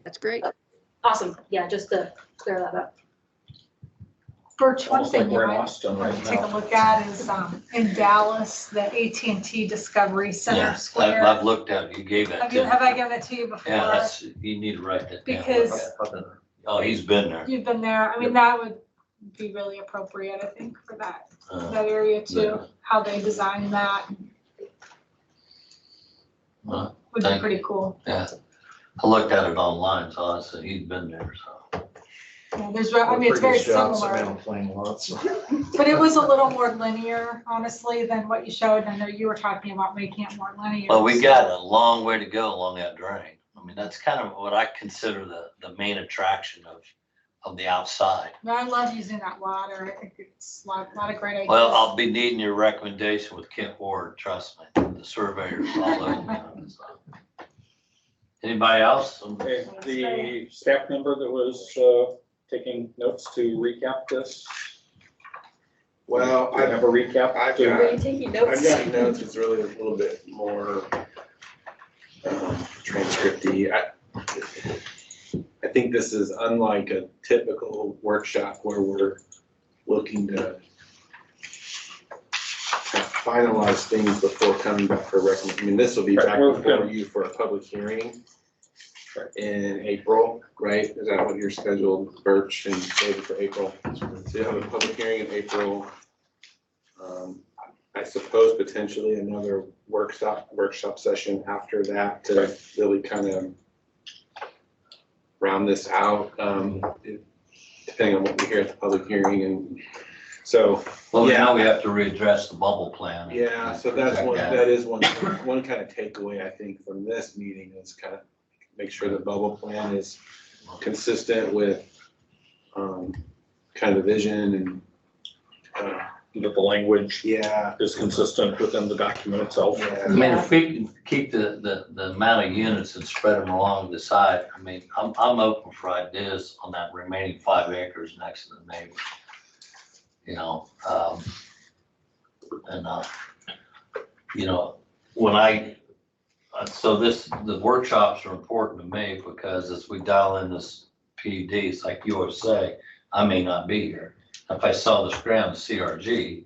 That's great. Awesome. Yeah, just to clear that up. Birch, one Almost like thing you we're in might Austin want right to take a now. look at is in Dallas, the AT&T Discovery Center Yeah, Square. I've looked at it. You gave that to me. Have I given it to you before? Yeah, that's, you need to write that down. Because Oh, he's been there. you've been there. I mean, that would be really appropriate, I think, for that area too. yeah. How they designed that Well, would be thank pretty cool. Yeah, I looked at it online, so I said, he's been there, so. Yeah, I mean, it's very similar, Playing lots. but it was a little more linear, honestly, than what you showed. I know you were talking about making it more linear. Well, we got a long way to go along that drain. I mean, that's kind of what I consider the main attraction of the outside. No, I love using that water. I think it's a lot of great ideas. Well, I'll be needing your recommendation with Kent Ward, trust me, the surveyors all over. So. Anybody else? Okay, the staff member that was taking notes to recap this. Well, Do you have a recap? I've to- Were you taking notes? I've got notes, it's really a little bit more transcripty. I think this is unlike a typical workshop where we're looking to finalize things before coming back for recommendation. I mean, this will be back before you for a public hearing in April, right? Is that what you're scheduled, Birch and David, for April? So you have a public hearing in April. I suppose potentially another workshop session after that to really kind of round this out, depending on what we hear at the public hearing. And so, Well, yeah. now we have to readdress the bubble plan. Yeah, so that's one, that is one kind of takeaway, I think, from this meeting is kind of make sure the bubble plan is consistent with kind of the vision and that the language yeah, is consistent within the document itself. I mean, if we can keep the amount of units and spread them along the side, I mean, I'm open for ideas on that remaining 5 acres next to the neighbor. You know, you know, when so the workshops are important to me because as we dial in this PUD, it's like you always say, I may not be here. If I sell this ground to CRG,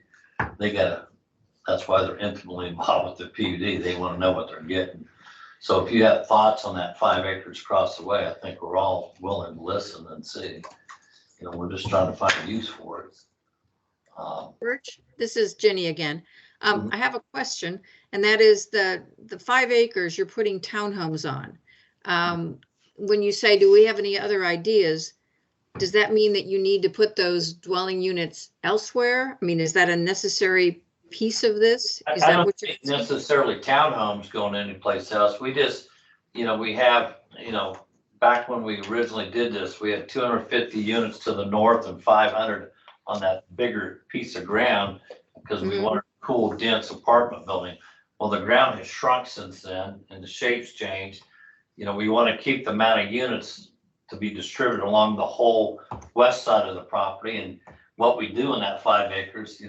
that's why they're intimately involved with the PUD. They want to know what they're getting. So if you have thoughts on that 5 acres across the way, I think we're all willing to listen and see. You know, we're just trying to find a use for it. Birch, this is Jenny again. I have a question, and that is the 5 acres you're putting townhomes on. When you say, do we have any other ideas? Does that mean that you need to put those dwelling units elsewhere? I mean, is that a necessary piece of this? Is I that don't what you're think necessarily townhomes going anyplace else. We just, we have, back when we originally did this, we had 250 units to the north and 500 on that bigger piece of ground because we wanted a cool, dense apartment building. Well, the ground has shrunk since then and the shape's changed. We want to keep the amount of units to be distributed along the whole west side of the property. And what we do in that 5 acres,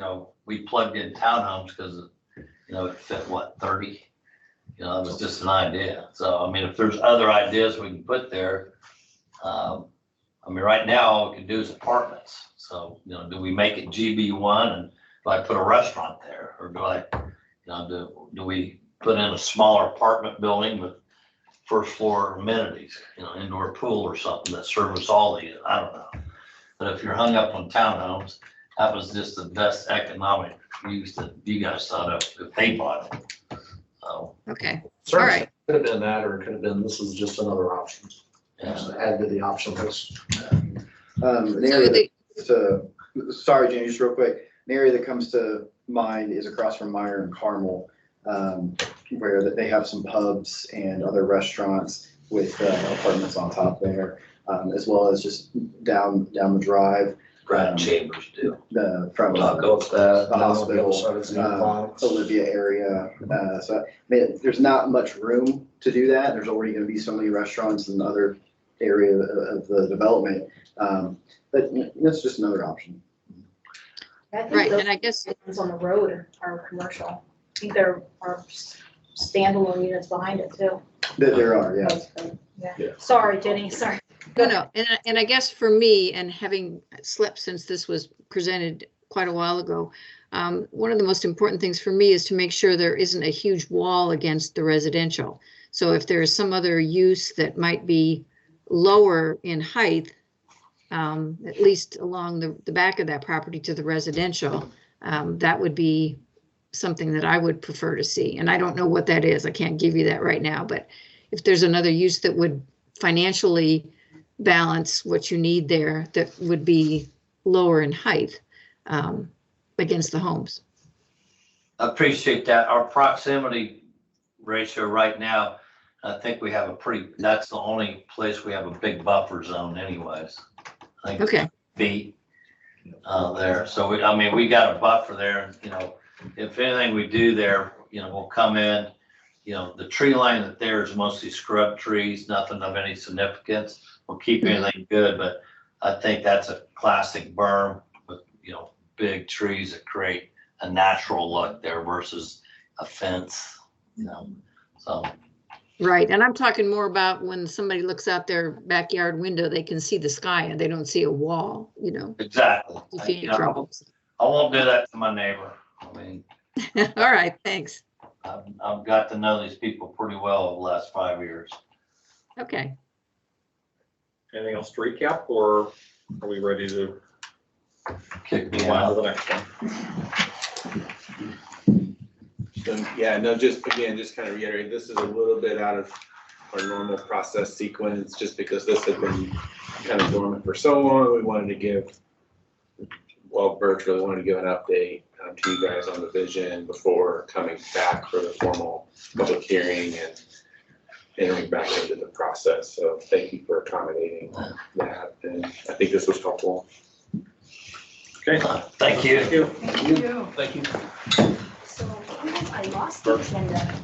we plugged in townhomes because, it fit 30? It was just an idea. So, I mean, if there's other ideas we can put there, right now, all we can do is apartments. So, do we make it GB1 and do I put a restaurant there? Or do I, do we put in a smaller apartment building with first floor amenities, indoor pool or something that service all these? I don't know. But if you're hung up on townhomes, that was just the best economic use that you guys thought of if they bought it. So. Okay. Certainly All right. Could have been that, or it could have been, this is just another option. Just add to the option list. An area sorry, Jenny, just real quick. An area that comes to mind is across from Meyer and Carmel, where they have some pubs and other restaurants with apartments on top there, as well as just down the drive. Grand Chambers do. From the hospital, Olivia area. So there's not much room to do that. There's already going to be so many restaurants in other area of the development. But that's just another option. Right, and I guess ones on the road are commercial. I think there are standalone units behind it too. There are, yes. Yeah. Sorry, Jenny, sorry. No, and I guess for me, and having slept since this was presented quite a while ago, one of the most important things for me is to make sure there isn't a huge wall against the residential. So if there is some other use that might be lower in height, at least along the back of that property to the residential, that would be something that I would prefer to see. And I don't know what that is. I can't give you that right now, but if there's another use that would financially balance what you need there, that would be lower in height against the homes. I appreciate that. Our proximity ratio right now, I think we have that's the only place we have a big buffer zone anyways. I think Okay. feet there. So we got a buffer there, and if anything we do there, we'll come in, the tree line that there is mostly scrub trees, nothing of any significance. We'll keep anything good, but I think that's a classic berm with, big trees that create a natural look there versus a fence, so. Right, and I'm talking more about when somebody looks out their backyard window, they can see the sky and they don't see a wall, Exactly. If you're in trouble. I won't do that to my neighbor. All right, thanks. I've got to know these people pretty well over the last 5 years. Okay. Anything else to recap, or are we ready to Kick me move on to out. the next one? Yeah, no, just kind of reiterate, this is a little bit out of our normal process sequence, just because this had been kind of dormant for so long. We wanted to give, Birch really wanted to give an update to you guys on the vision before coming back for the formal public hearing and entering back into the process. So thank you for accommodating that, and I think this was helpful. Okay. Thank you. Thank you. So I lost the agenda.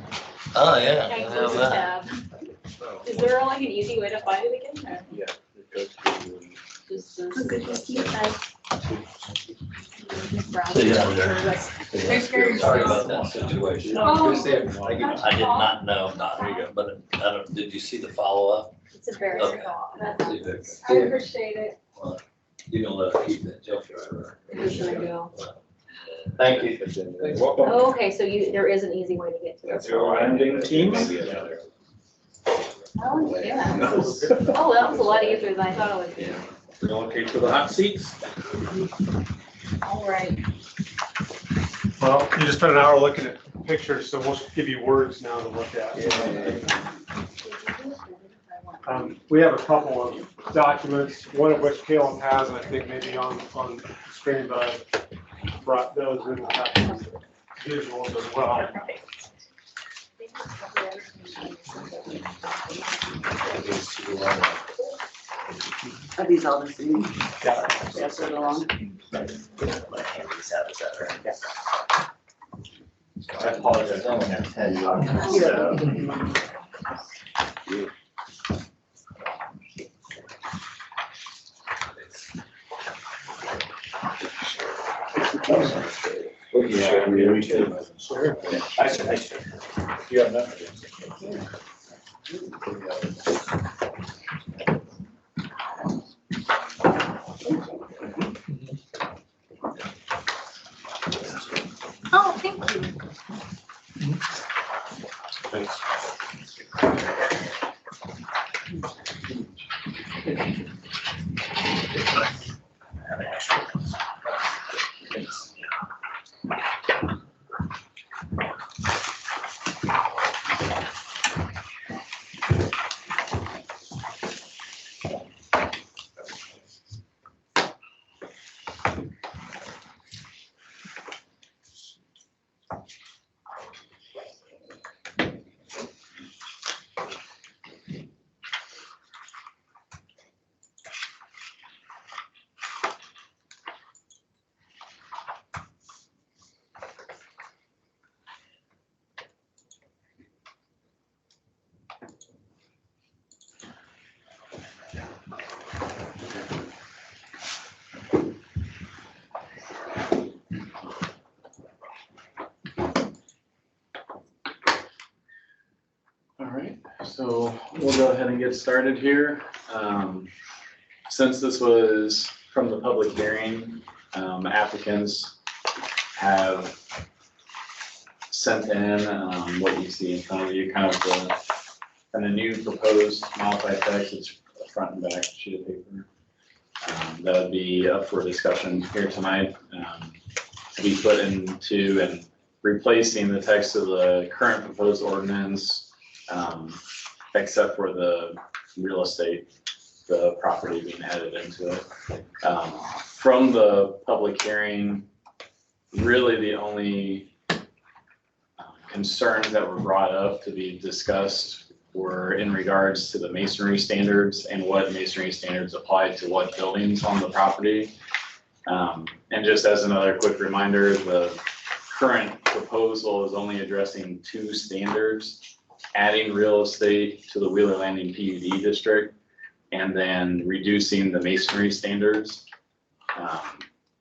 Oh, yeah. I I know closed the that. tab. Is there like an easy way to find it again? Or Yeah. It goes to just good to see you guys. See you later. Take care of Sorry yourself. about that situation. Oh. I did not know, but I don't, did you see the follow-up? It's embarrassing. See, Vic, I appreciate it. you gonna let her keep that junk driver? Yes, I will. Thank you. Welcome. Oh, okay, so there is an easy way to get to this. That's your landing teams. Oh, yeah. Oh, that was a lot easier than I thought it would be. Relocate to the hot seats. All right. Well, you just spent an hour looking at pictures, so we'll give you words now to look at. We have a couple of documents, one of which Caleb has, and I think maybe on the screen, but I brought those in the visuals as well. Are these all the same? Yeah. Yes, so along. I apologize. I only have 10. Yeah, me too. Sure. I should. You have enough. Oh, thank you. All right, so we'll go ahead and get started here. Since this was from the public hearing, applicants have sent in what you see in front of you, kind of the new proposed modified text. It's a front and back sheet of paper. That would be up for discussion here tonight, to be put into and replacing the text of the current proposed ordinance, except for the real estate, the property being added into it. From the public hearing, really the only concerns that were brought up to be discussed were in regards to the masonry standards and what masonry standards apply to what buildings on the property. And just as another quick reminder, the current proposal is only addressing two standards: adding real estate to the Wheeler Landing PUD district, and then reducing the masonry standards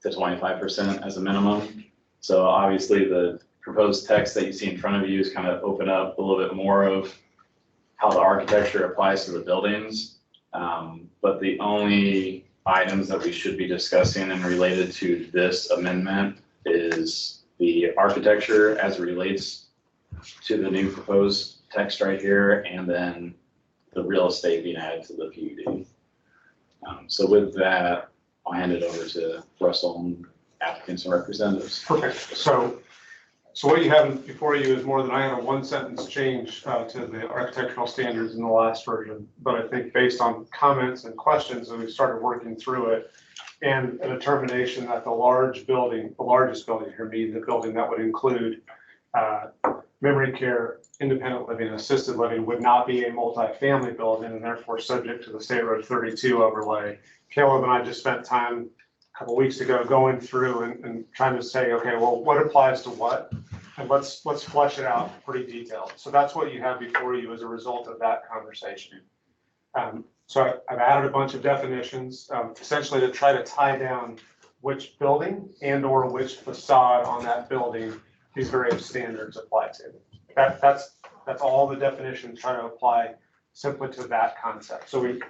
to 25% as a minimum. So obviously the proposed text that you see in front of you is kind of open up a little bit more of how the architecture applies to the buildings. But the only items that we should be discussing and related to this amendment is the architecture as it relates to the new proposed text right here, and then the real estate being added to the PUD. So with that, I'll hand it over to Russell and applicants and representatives. Perfect. So what you have before you is more than I had a one sentence change to the architectural standards in the last version. But I think based on comments and questions, that we've started working through it, and a determination that the largest building here, meaning the building that would include memory care, independent living, and assisted living, would not be a multifamily building and therefore subject to the State Road 32 overlay. Caleb and I just spent time a couple weeks ago going through and trying to say, okay, well, what applies to what? And let's flesh it out pretty detailed. So that's what you have before you as a result of that conversation. So I've added a bunch of definitions, essentially to try to tie down which building and or which facade on that building these various standards apply to. That's all the definitions try to apply simply to that concept. So we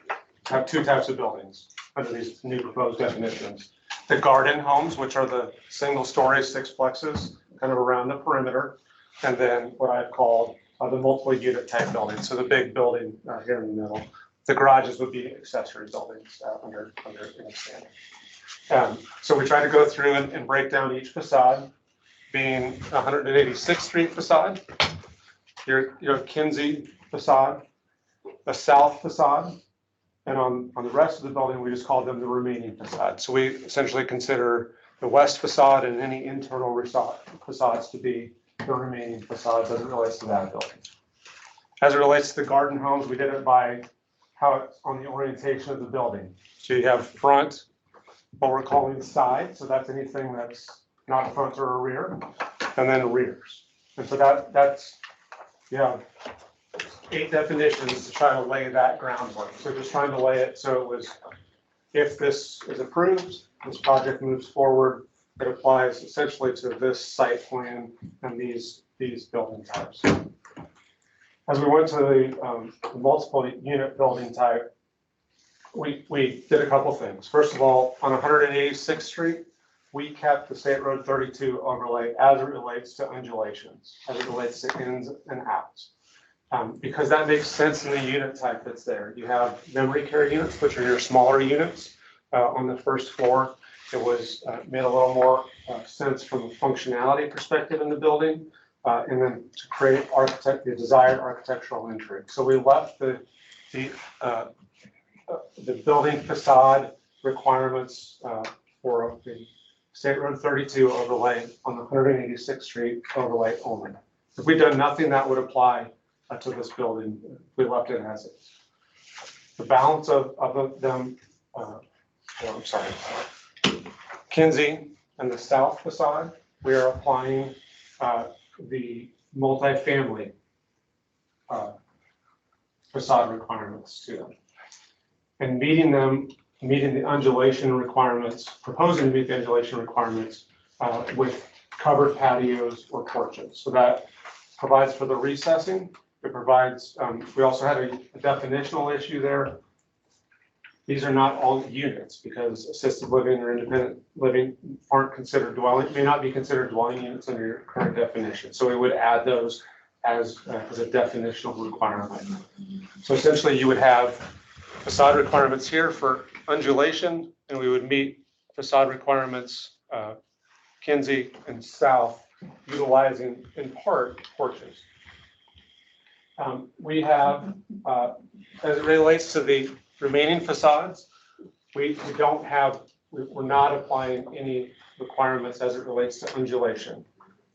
have two types of buildings under these new proposed definitions. The garden homes, which are the single story sixplexes kind of around the perimeter. And then what I've called the multiple unit type buildings. So the big building here in the middle. The garages would be accessory buildings under any standard. So we try to go through and break down each facade, being 186th Street facade, your Kinsey facade, a south facade, and on the rest of the building, we just call them the remaining facade. So we essentially consider the west facade and any internal facades to be the remaining facades as it relates to that building. As it relates to the garden homes, we did it by how it's on the orientation of the building. So you have front, what we're calling side, so that's anything that's not front or a rear, and then rears. And so that's, you have 8 definitions to try to lay that groundwork. So just trying to lay it so it was, if this is approved, this project moves forward, it applies essentially to this site plan and these building types. As we went to the multiple unit building type, we did a couple things. First of all, on 186th Street, we kept the State Road 32 overlay as it relates to undulations, as it relates to ins and outs. Because that makes sense in the unit type that's there. You have memory care units, which are your smaller units on the first floor. It was made a little more sense from a functionality perspective in the building, and then to create the desired architectural intrigue. So we left the building facade requirements for the State Road 32 overlay on the 186th Street overlay only. If we'd done nothing, that would apply to this building. We left it as is. The balance of them, I'm sorry, Kinsey and the south facade, we are applying the multifamily facade requirements to them. And meeting the undulation requirements, proposing to meet the undulation requirements with covered patios or porches. So that provides for the recessing. It provides, we also had a definitional issue there. These are not all units because assisted living or independent living aren't considered dwelling, may not be considered dwelling units under your current definition. So we would add those as a definitional requirement. So essentially you would have facade requirements here for undulation, and we would meet facade requirements, Kinsey and south, utilizing in part porches. We have, as it relates to the remaining facades, we're not applying any requirements as it relates to undulation.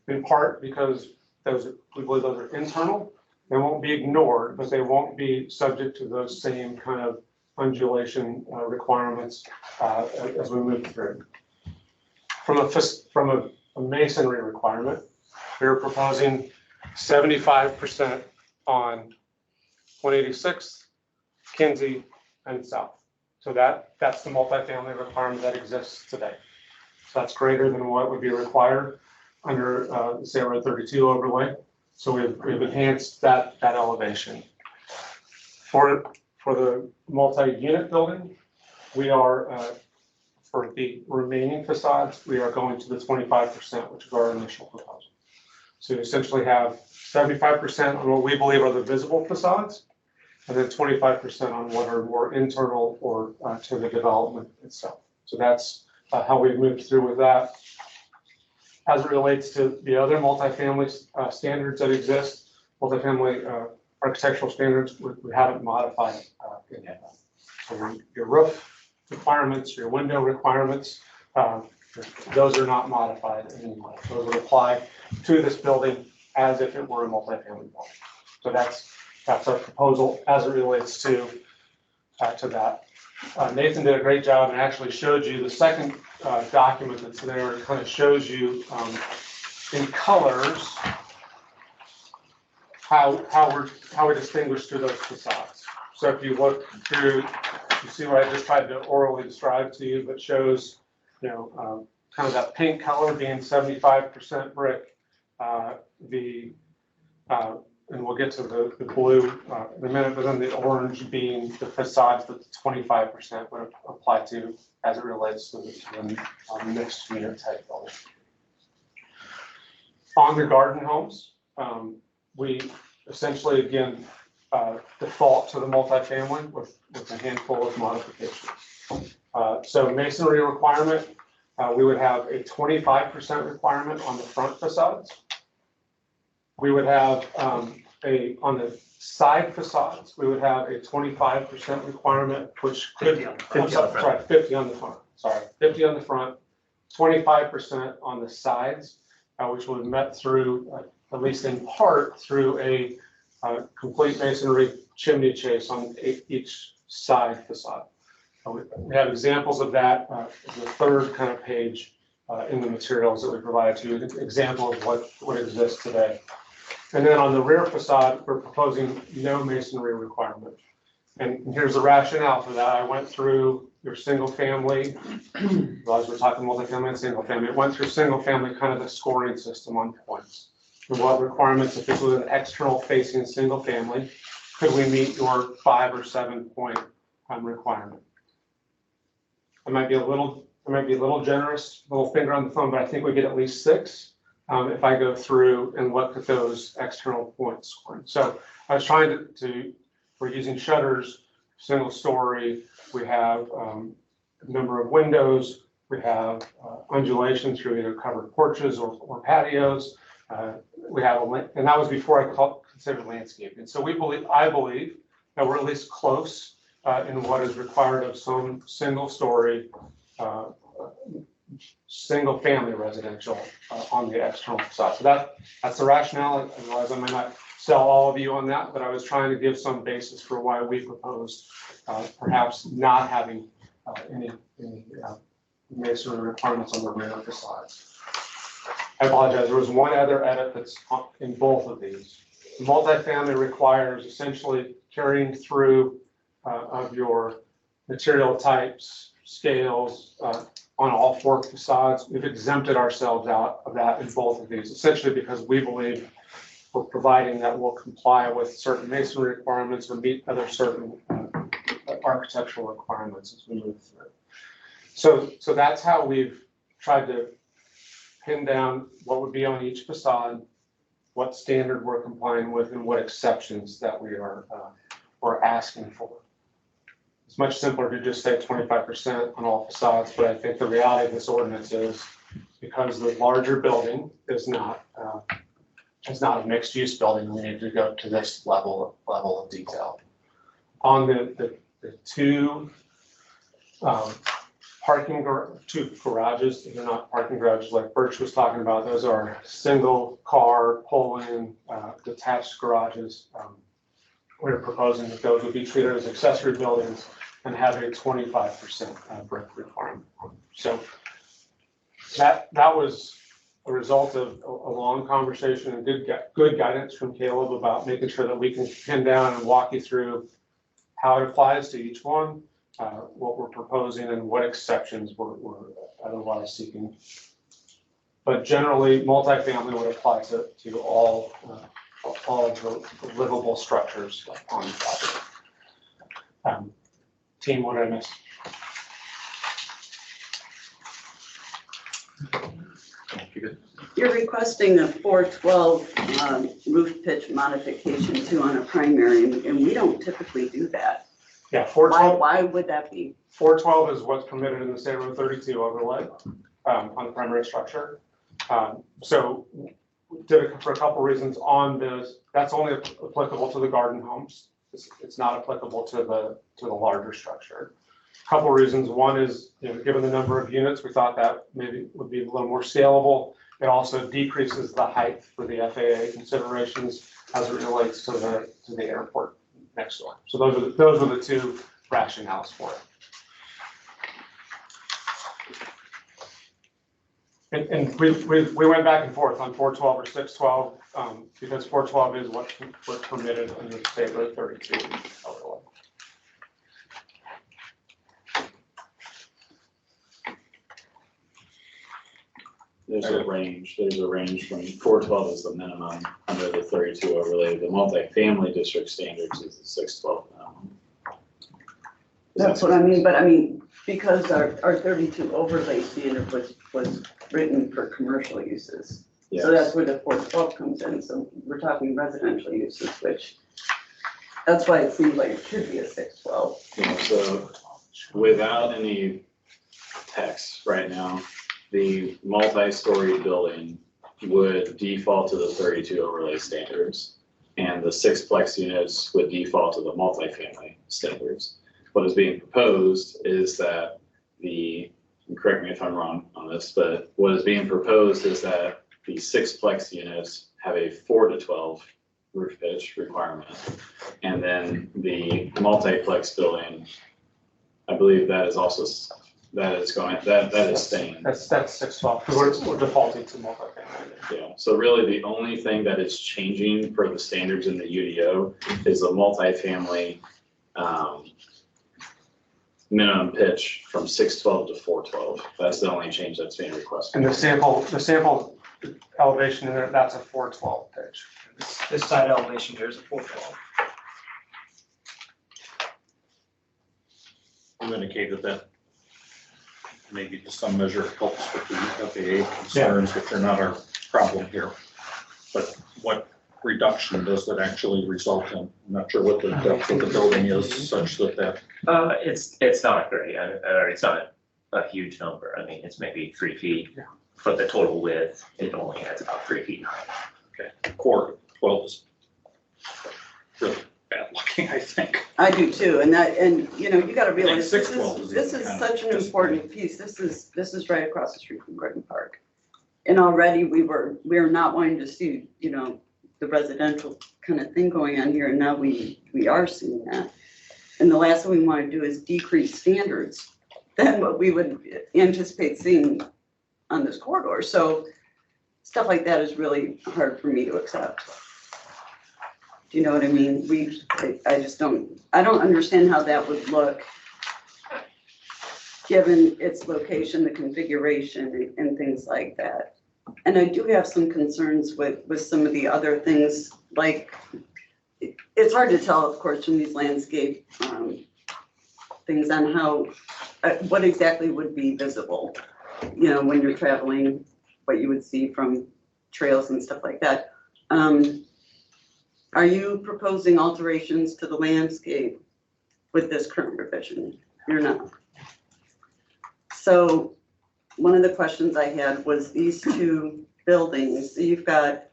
In part because we believe those are internal. They won't be ignored, but they won't be subject to those same kind of undulation requirements as we move through. From a masonry requirement, we are proposing 75% on 186th, Kinsey, and south. So that's the multifamily requirement that exists today. So that's greater than what would be required under the State Road 32 overlay. So we've enhanced that elevation. For the multi-unit building, we are, for the remaining facades, we are going to the 25%, which is our initial proposal. So you essentially have 75% on what we believe are the visible facades, and then 25% on what are more internal or to the development itself. So that's how we've moved through with that. As it relates to the other multifamily standards that exist, multifamily architectural standards, we haven't modified any of them. So your roof requirements, your window requirements, those are not modified anymore. Those would apply to this building as if it were a multifamily building. So that's our proposal as it relates to that. Nathan did a great job and actually showed you the second document that's there. It kind of shows you in colors how we distinguish through those facades. So if you look through, you see what I just tried to orally describe to you, that shows kind of that pink color being 75% brick. And we'll get to the blue in a minute, but then the orange being the facades that the 25% would apply to as it relates to the mixed unit type building. On the garden homes, we essentially, again, default to the multifamily with a handful of modifications. So masonry requirement, we would have a 25% requirement on the front facades. We would have on the side facades, we would have a 25% requirement, which could, 50 on the front, sorry, 50 on the front, 25% on the sides, which would be met through, at least in part, through a complete masonry chimney chase on each side facade. We have examples of that, the third kind of page in the materials that we provided to you, an example of what exists today. And then on the rear facade, we're proposing no masonry requirement. And here's the rationale for that. I went through your single family, as we're talking multifamily and single family, it went through single family, kind of the scoring system on points. And what requirements, if this was an external facing single family, could we meet your 5 or 7 point requirement? It might be a little generous, little finger on the thumb, but I think we get at least 6 if I go through and look at those external points scoring. So I was trying we're using shutters, single story. We have a number of windows. We have undulation through either covered porches or patios. We have and that was before I considered landscaping. So I believe that we're at least close in what is required of some single story, single family residential on the external facade. So that's the rationale. I realize I might not sell all of you on that, but I was trying to give some basis for why we proposed perhaps not having any masonry requirements on the rear facades. I apologize. There was one other edit that's in both of these. Multifamily requires essentially carrying through of your material types, scales, on all 4 facades. We've exempted ourselves out of that in both of these, essentially because we believe we're providing that will comply with certain masonry requirements or meet other certain architectural requirements as we move through. So that's how we've tried to pin down what would be on each facade, what standard we're complying with, and what exceptions that we're asking for. It's much simpler to just say 25% on all facades, but I think the reality of this ordinance is because the larger building is not a mixed-use building, we need to go to this level of detail. On the 2 2 garages, they're not parking garages like Birch was talking about. Those are single car pull-in detached garages. We're proposing that those would be treated as accessory buildings and have a 25% brick requirement. So that was a result of a long conversation and good guidance from Caleb about making sure that we can pin down and walk you through how it applies to each one, what we're proposing, and what exceptions we're otherwise seeking. But generally, multifamily would apply to all of the livable structures on the property. Team, what did I miss? You're requesting a 412 roof pitch modification too on a primary, and we don't typically do that. Yeah, 412. Why would that be? 412 is what's permitted in the State Road 32 overlay on the primary structure. So we did it for a couple reasons on this. That's only applicable to the garden homes. It's not applicable to the larger structure. A couple reasons. One is, given the number of units, we thought that maybe would be a little more scalable. It also decreases the height for the FAA considerations as it relates to the airport next door. So those are the 2 rationales for it. And we went back and forth on 412 or 612 because 412 is what's permitted under State Road 32 overlay. There's a range from 412 is the minimum under the 32 overlay. The multifamily district standards is the 612 minimum. That's what I mean, but I mean, because our 32 overlay standard was written for commercial uses. Yes. So that's where the 412 comes in, so we're talking residential uses, which, that's why it seems like it should be a 612. Yeah, so without any text right now, the multi-story building would default to the 32 overlay standards, and the 6-plex units would default to the multifamily standards. What is being proposed is that correct me if I'm wrong on this, but what is being proposed is that the 6-plex units have a 4 to 12 roof pitch requirement. And then the multiplex building, I believe that is also, that is staying. That's 612, because we're defaulting to multifamily. Yeah, so really the only thing that is changing for the standards in the UDO is the multifamily minimum pitch from 612 to 412. That's the only change that's being requested. And the sample elevation in there, that's a 412 pitch. This side elevation here is a 412. You indicated that maybe to some measure helps with the FAA concerns, which are not our problem here. But what reduction does that actually result in? I'm not sure what the depth of the building is such that It's not great, or it's not a huge number. I mean, it's maybe 3 feet, but the total width, it only adds about 3 feet high. okay, core 12 is really bad looking, I think. I do too, and you know, you gotta realize, this 612 is, is this even is kind of such an disappointing. important piece, this is right across the street from Gordon Park. And already we're not wanting to see, you know, the residential kind of thing going on here, and now we are seeing that. And the last thing we wanna do is decrease standards than what we would anticipate seeing on this corridor, so stuff like that is really hard for me to accept. Do you know what I mean? I just don't understand how that would look, given its location, the configuration, and things like that. And I do have some concerns with some of the other things, like, it's hard to tell, of course, from these landscape things on how, what exactly would be visible, you know, when you're traveling, what you would see from trails and stuff like that. Are you proposing alterations to the landscape with this current revision? You're not. So one of the questions I had was these two buildings. So you've got,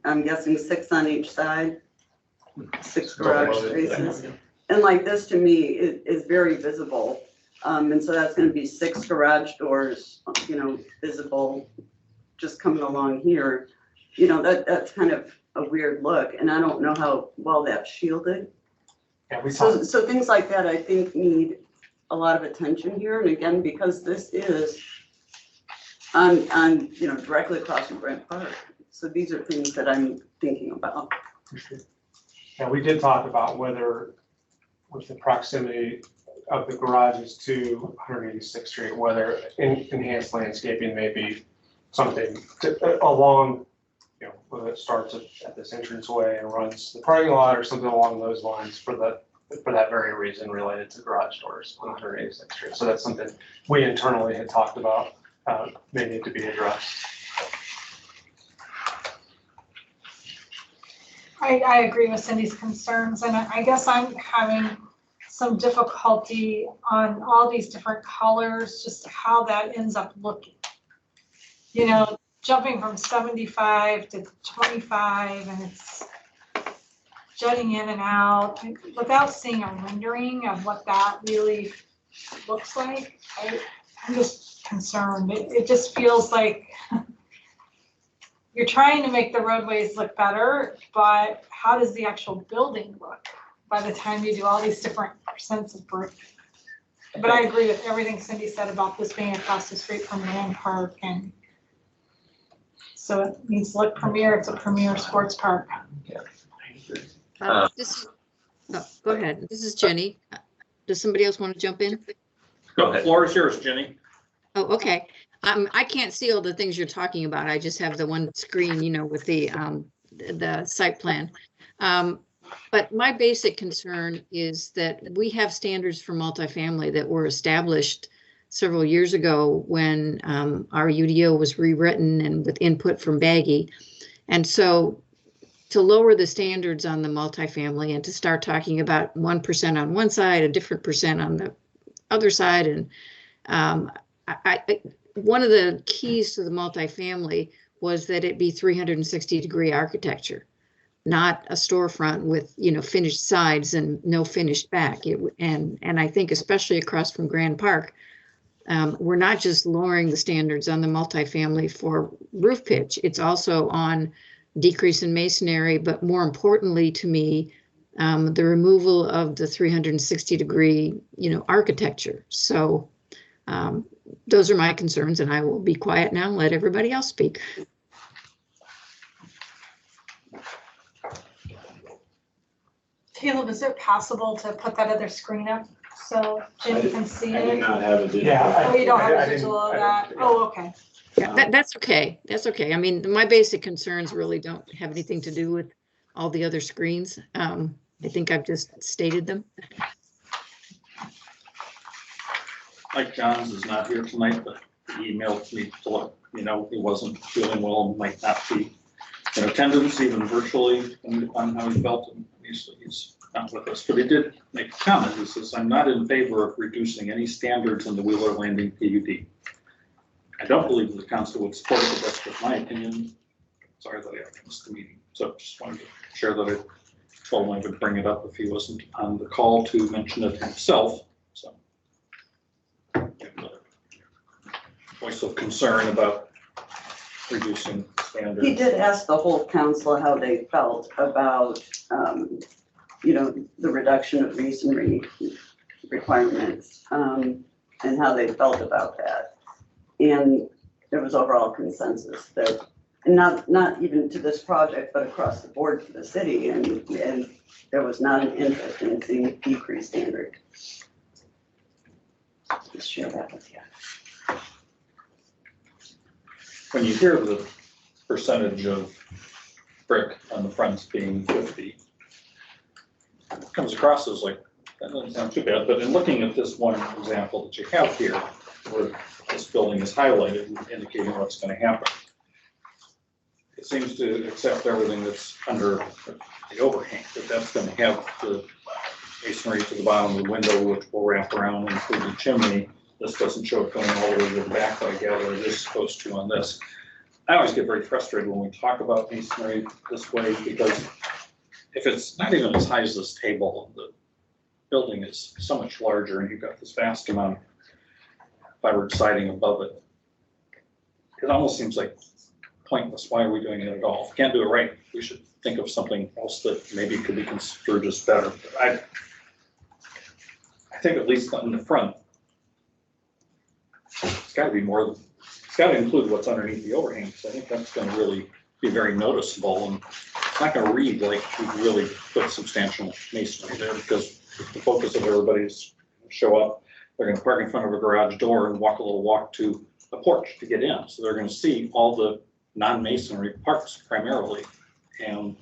I'm guessing 6 on each side, 6 garage spaces. And like this to me is very visible. And so that's gonna be 6 garage doors, you know, visible, just coming along here. You know, that's kind of a weird look, and I don't know how well that's shielded. Yeah, So things like that, I think, need a lot of attention here, and again, because this is on, you know, directly across from Brent Park. So these are things that I'm thinking about. Yeah, we did talk about whether, with the proximity of the garages to 186th Street, whether enhanced landscaping may be something along, you know, whether it starts at this entranceway and runs the parking lot or something along those lines for that very reason related to garage doors on 186th Street. So that's something we internally had talked about, may need to be addressed. I agree with Cindy's concerns, and I guess I'm having some difficulty on all these different colors, just how that ends up looking. You know, jumping from 75 to 25, and it's jutting in and out, without seeing a rendering of what that really looks like. I'm just concerned. It just feels like you're trying to make the roadways look better, but how does the actual building look by the time you do all these different percents of brick? But I agree with everything Cindy said about this being across the street from Land Park, and so it needs to look premier. It's a premier sports park. Oh, go ahead. This is Jenny. Does somebody else want to jump in? The floor is yours, Jenny. Oh, okay. I can't see all the things you're talking about. I just have the one screen, you know, with the site plan. But my basic concern is that we have standards for multifamily that were established several years ago when our UDO was rewritten and with input from Baggy. And so to lower the standards on the multifamily and to start talking about 1% on one side, a different percent on the other side. And one of the keys to the multifamily was that it be 360-degree architecture, not a storefront with, you know, finished sides and no finished back. And I think especially across from Grand Park, we're not just lowering the standards on the multifamily for roof pitch. It's also on decrease in masonry, but more importantly to me, the removal of the 360-degree, you know, architecture. So those are my concerns, and I will be quiet now and let everybody else speak. Caleb, is it possible to put that other screen up so Jenny can see I do it? not have a digital. Yeah. Oh, you don't have I a visual of that? didn't- Oh, okay. Yeah, that's okay. That's okay. I mean, my basic concerns really don't have anything to do with all the other screens. I think I've just stated them. Mike Johns is not here tonight, but he emailed me to let me know he wasn't feeling well and might not be in attendance, even virtually, on how he felt. And he's not with us, but he did make a comment. He says, "I'm not in favor of reducing any standards in the Wheeler Landing PUD. I don't believe the council would support it, but that's just my opinion. Sorry that I missed the meeting." So just wanted to share that I told him I would bring it up if he wasn't on the call to mention it himself. So voice of concern about reducing standards. He did ask the whole council how they felt about, you know, the reduction of masonry requirements, and how they felt about that. And there was overall consensus that, and not even to this project, but across the board for the city, and there was not an interest in seeing a decreased standard. Just share that with you. When you hear the percentage of brick on the fronts being 50, it comes across as like, that doesn't sound too bad, but in looking at this one example that you have here, where this building is highlighted, indicating what's going to happen, it seems to accept everything that's under the overhang, that that's going to have the masonry to the bottom of the window, which will wrap around and include the chimney. This doesn't show it going all the way to the back, but I gather it is supposed to on this. I always get very frustrated when we talk about masonry this way, because if it's not even as high as this table, the building is so much larger and you've got this vast amount of fiber siding above it. It almost seems like pointless. Why are we doing it at all? If we can't do it right, we should think of something else that maybe could be construed as better. But I think at least on the front, it's got to be more, it's got to include what's underneath the overhang. So I think that's going to really be very noticeable, and it's not going to read like we really put substantial masonry there, because the focus of everybody's show up, they're going to park in front of a garage door and walk a little walk to a porch to get in. So they're going to see all the non-masonry parts primarily, and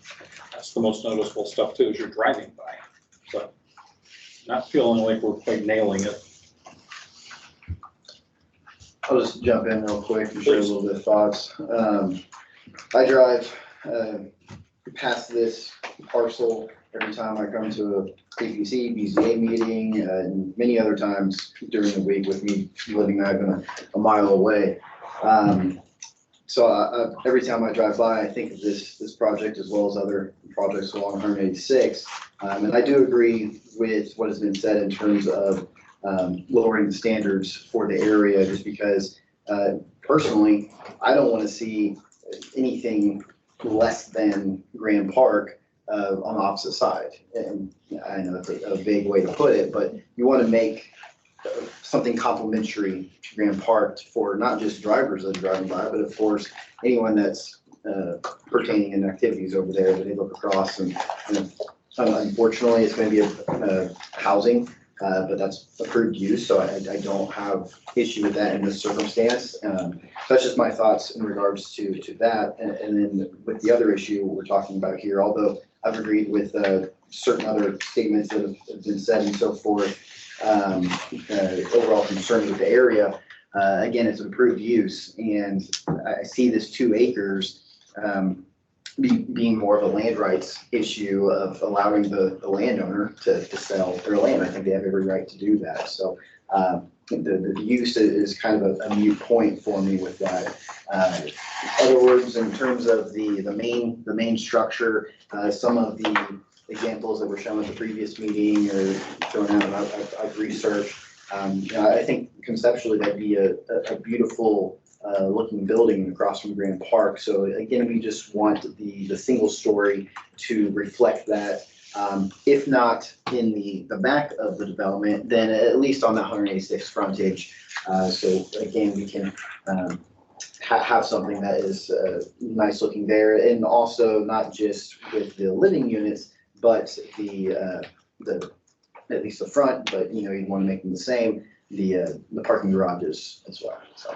that's the most noticeable stuff too as you're driving by. So not feeling like we're quite nailing it. I'll just jump in real quick and share a little bit of thoughts. I drive past this parcel every time I come to a PPC, BZA meeting, and many other times during the week, with me living not even a mile away. So every time I drive by, I think of this project as well as other projects along 186. And I do agree with what has been said in terms of lowering the standards for the area, just because personally, I don't want to see anything less than Grand Park on the opposite side. And I know that's a vague way to put it, but you want to make something complementary to Grand Park for not just drivers that are driving by, but of course, anyone that's pertaining in activities over there that they look across. And unfortunately, it's going to be a housing but that's approved use, so I don't have issue with that in this circumstance. That's just my thoughts in regards to that. And then with the other issue we're talking about here, although I've agreed with certain other statements that have been said and so forth, overall concern with the area, again, it's an approved use, and I see this 2 acres being more of a land rights issue of allowing the landowner to sell their land. I think they have every right to do that. So the use is kind of a mute point for me with that. In other words, in terms of the main structure, some of the examples that were shown at the previous meeting or thrown out, I've researched. I think conceptually that'd be a beautiful looking building across from Grand Park. So again, we just want the single story to reflect that. If not in the back of the development, then at least on the 186 frontage. So again, we can have something that is nice looking there, and also not just with the living units, but at least the front, but you'd want to make them the same, the parking garages as well. So.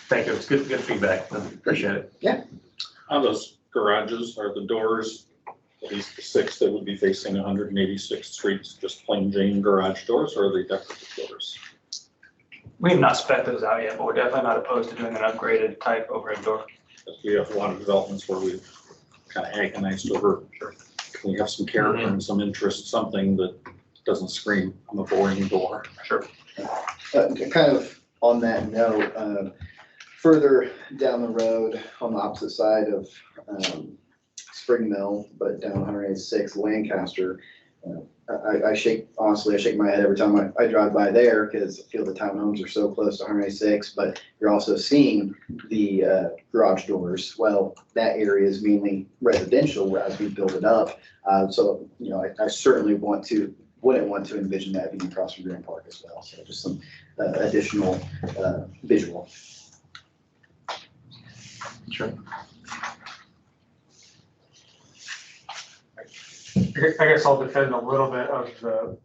Thank you. It's good feedback. Appreciate it. Yeah. On those garages, are the doors, at least the 6 that would be facing 186th Street, just plain Jane garage doors, or are they decorative doors? We have not spec those out yet, but we're definitely not opposed to doing an upgraded type overhead door. We have a lot of developments where we've kind of agonized over, can we have some character and some interest, something that doesn't scream, I'm a boring door. Sure. Kind of on that note, further down the road on the opposite side of Spring Mill, but down 186 Lancaster, I shake my head every time I drive by there, because I feel the townhomes are so close to 186, but you're also seeing the garage doors. Well, that area is mainly residential as we build it up. So, I certainly wouldn't want to envision that being across from Grand Park as well. So just some additional visual. Sure. I guess I'll defend a little bit of the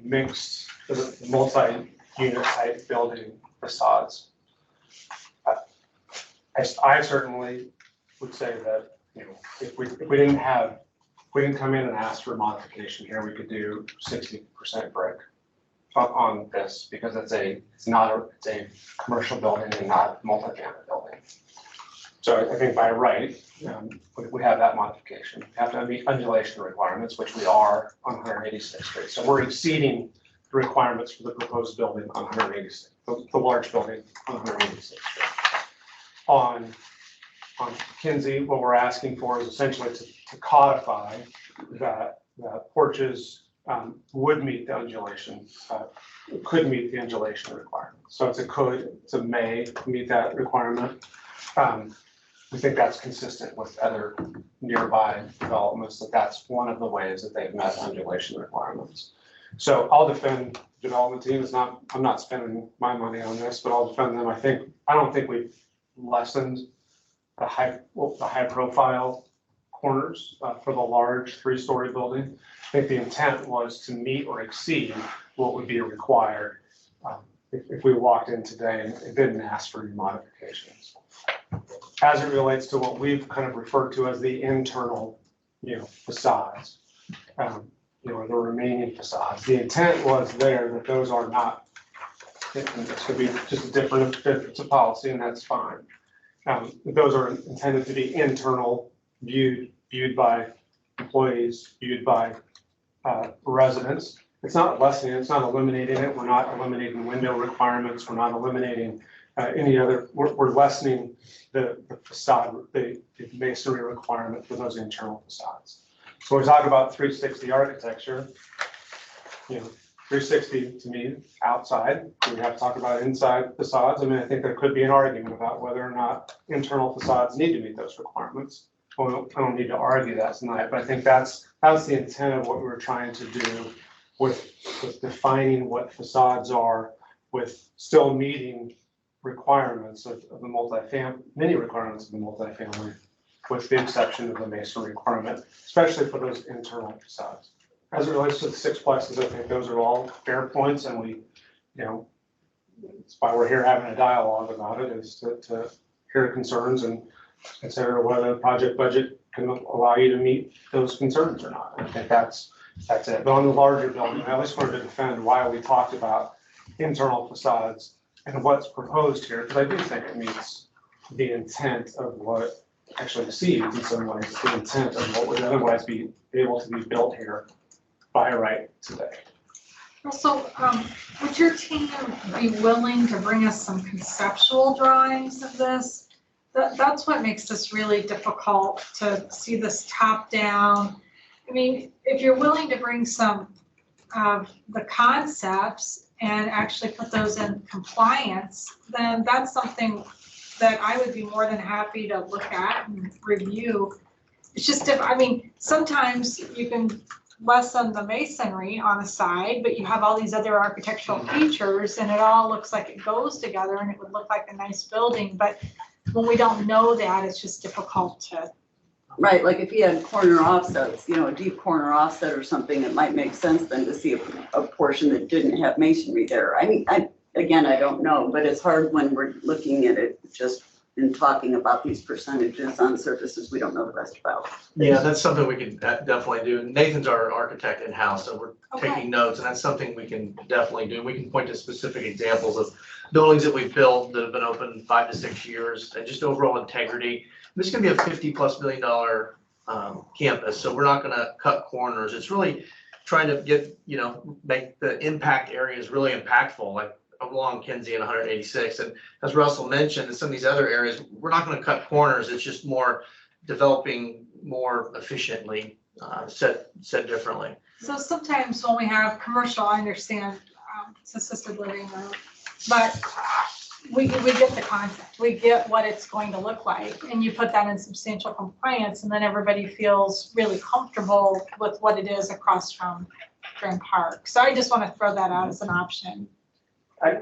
mixed, the multi-unit type building facades. I certainly would say that, if we didn't come in and ask for modification here, we could do 60% brick on this, because it's a commercial building and not multi-family building. So I think by right, we have that modification. We have to meet undulation requirements, which we are on 186th Street. So we're exceeding the requirements for the proposed building on 186, the large building on 186th Street. On Kinsey, what we're asking for is essentially to codify that porches would meet the undulation, could meet the undulation requirement. So it's a may meet that requirement. We think that's consistent with other nearby developments, that's one of the ways that they've met undulation requirements. So I'll defend the development team. I'm not spending my money on this, but I'll defend them. I don't think we've lessened the high profile corners for the large 3-story building. I think the intent was to meet or exceed what would be required if we walked in today and didn't ask for any modifications. As it relates to what we've kind of referred to as the internal, facades, the remaining facades, the intent was there that those are not, and this could be just a difference of policy, and that's fine. Those are intended to be internal, viewed by employees, viewed by residents. It's not lessening, it's not eliminating it. We're not eliminating window requirements. We're not eliminating any other, we're lessening the facade, the masonry requirement for those internal facades. So when we talk about 360 architecture, 360 to me, outside, we have to talk about inside facades. I think there could be an argument about whether or not internal facades need to meet those requirements. Well, I don't need to argue that tonight, but I think that's the intent of what we were trying to do with defining what facades are, with still meeting requirements of the multifamily, many requirements of the multifamily with the exception of the masonry requirement, especially for those internal facades. As it relates to the sixplexes, I think those are all fair points, and we, you know, that's why we're here having a dialogue about it, is to hear concerns and consider whether the project budget can allow you to meet those concerns or not. I think that's it. But on the larger building, I at least wanted to defend why we talked about internal facades and what's proposed here, because I do think it meets the intent of what actually exceeds in some ways the intent of what would otherwise be able to be built here by right today. Also, would your team be willing to bring us some conceptual drawings of this? That's what makes this really difficult to see this top down. I mean, if you're willing to bring some of the concepts and actually put those in compliance, then that's something that I would be more than happy to look at and review. It's just, I mean, sometimes you can lessen the masonry on the side, but you have all these other architectural features and it all looks like it goes together and it would look like a nice building. But when we don't know that, it's just difficult to. Right, like if you had corner offsets, you know, a deep corner offset or something, it might make sense then to see a portion that didn't have masonry there. I mean, again, I don't know, but it's hard when we're looking at it just in talking about these percentages on surfaces we don't know the rest about. Yeah, that's something we can definitely do. Nathan's our architect in-house, so we're Okay. taking notes, and that's something we can definitely do. We can point to specific examples of buildings that we've built that have been open 5 to 6 years, and just overall integrity. This is gonna be a $50+ million campus, so we're not gonna cut corners. It's really trying to get, you know, make the impact areas really impactful, like along Kinsey and 186. And as Russell mentioned, in some of these other areas, we're not gonna cut corners. It's just more developing more efficiently, said differently. So sometimes when we have commercial, I understand it's assisted living, but we get the concept, we get what it's going to look like, and you put that in substantial compliance, and then everybody feels really comfortable with what it is across from Grand Park. So I just want to throw that out as an option. I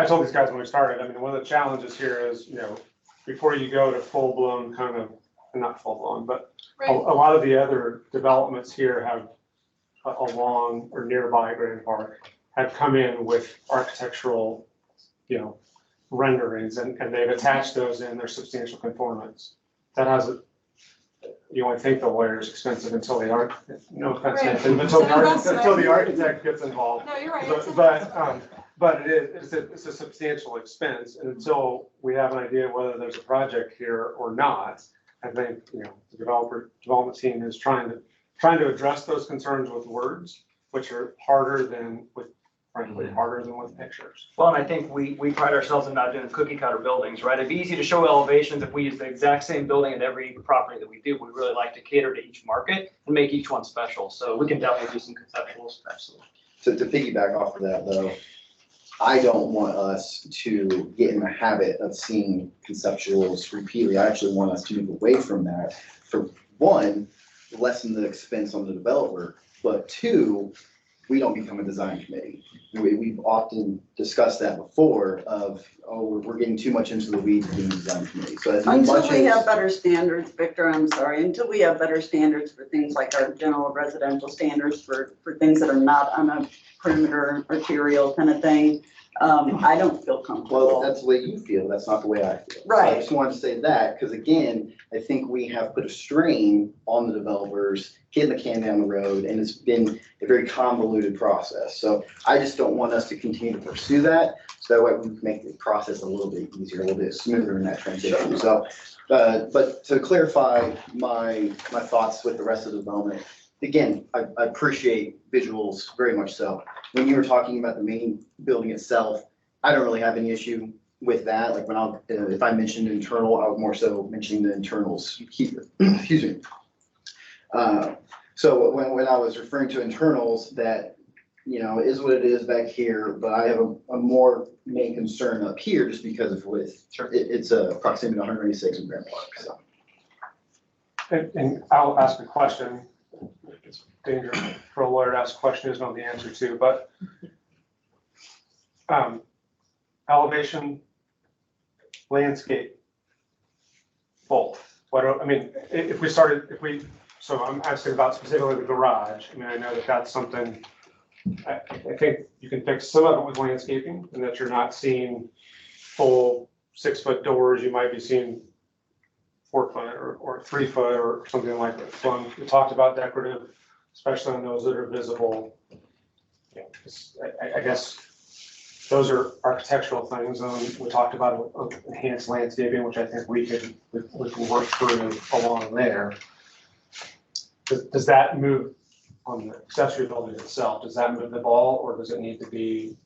told these guys when we started, I mean, one of the challenges here is, you know, before you go to full blown kind of, not full blown, but a lot of the other developments here have along or nearby Grand Park have come in with architectural, you know, renderings and they've attached those in their substantial conformance. That has a, you only think the lawyer is expensive until they aren't, no offense, Nathan, until the architect gets involved. No, you're right. But it's a substantial expense, and until we have an idea whether there's a project here or not, I think, you know, the development team is trying to address those concerns with words, which are harder than with, frankly, harder than with pictures. Well, and I think we pride ourselves in not doing cookie cutter buildings, right? It'd be easy to show elevations if we use the exact same building at every property that we do. We really like to cater to each market and make each one special. So we can definitely do some conceptuals, absolutely. So to piggyback off of that though, I don't want us to get in the habit of seeing conceptuals repeatedly. I actually want us to move away from that. For one, lessen the expense on the developer, but two, we don't become a design committee. We've often discussed that before of, oh, we're getting too much into the weeds of being a design committee. So as Until much we as- have better standards, Victor, I'm sorry, until we have better standards for things like our general residential standards for things that are not on a perimeter arterial kind of thing, I don't feel comfortable. Well, that's the way you feel, that's not the way I feel. So Right. I just wanted to say that, because again, I think we have put a strain on the developers, kicking the can down the road, and it's been a very convoluted process. So I just don't want us to continue to pursue that, so that way we can make the process a little bit easier, a little bit smoother in that transition. So, but to clarify my thoughts with the rest of the development, again, I appreciate visuals very much so. When you were talking about the main building itself, I don't really have any issue with that. Like when if I mentioned internal, I was more so mentioning the internals here. Excuse me. So when I was referring to internals, that, you know, is what it is back here, but I have a more main concern up here just because of it's a proximity to 186 in Grand Park. So. And I'll ask a question. It's dangerous for a lawyer to ask a question he doesn't know the answer to, but elevation, landscape, both. so I'm asking about specifically the garage. I mean, I know that that's something, I think you can fix some of it with landscaping and that you're not seeing full 6-foot doors. You might be seeing 4-foot or 3-foot or something like that. So we talked about decorative, especially on those that are visible. Yeah, I guess those are architectural things. We talked about enhanced landscaping, which I think we can work through along there. Does that move on the accessory building itself? Does that move the ball, or does it need to be,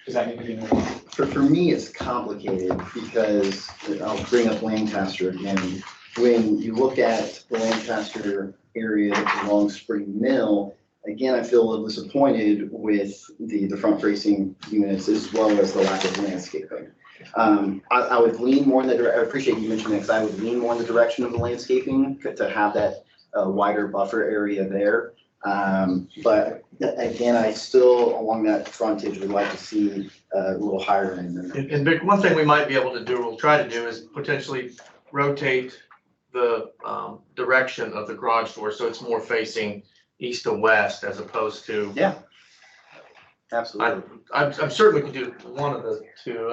does that need to be more? For me, it's complicated because I'll bring up Lancaster again. When you look at the Lancaster area along Spring Mill, again, I feel a little disappointed with the front-facing units as well as the lack of landscaping. I would lean more in the I appreciate you mentioning that, because I would lean more in the direction of the landscaping to have that wider buffer area there. But again, I still, along that frontage, would like to see a little higher end than that. And Vic, one thing we might be able to do, we'll try to do, is potentially rotate the direction of the garage door so it's more facing east to west as opposed to. Yeah, absolutely. I'm certain we can do one of the two.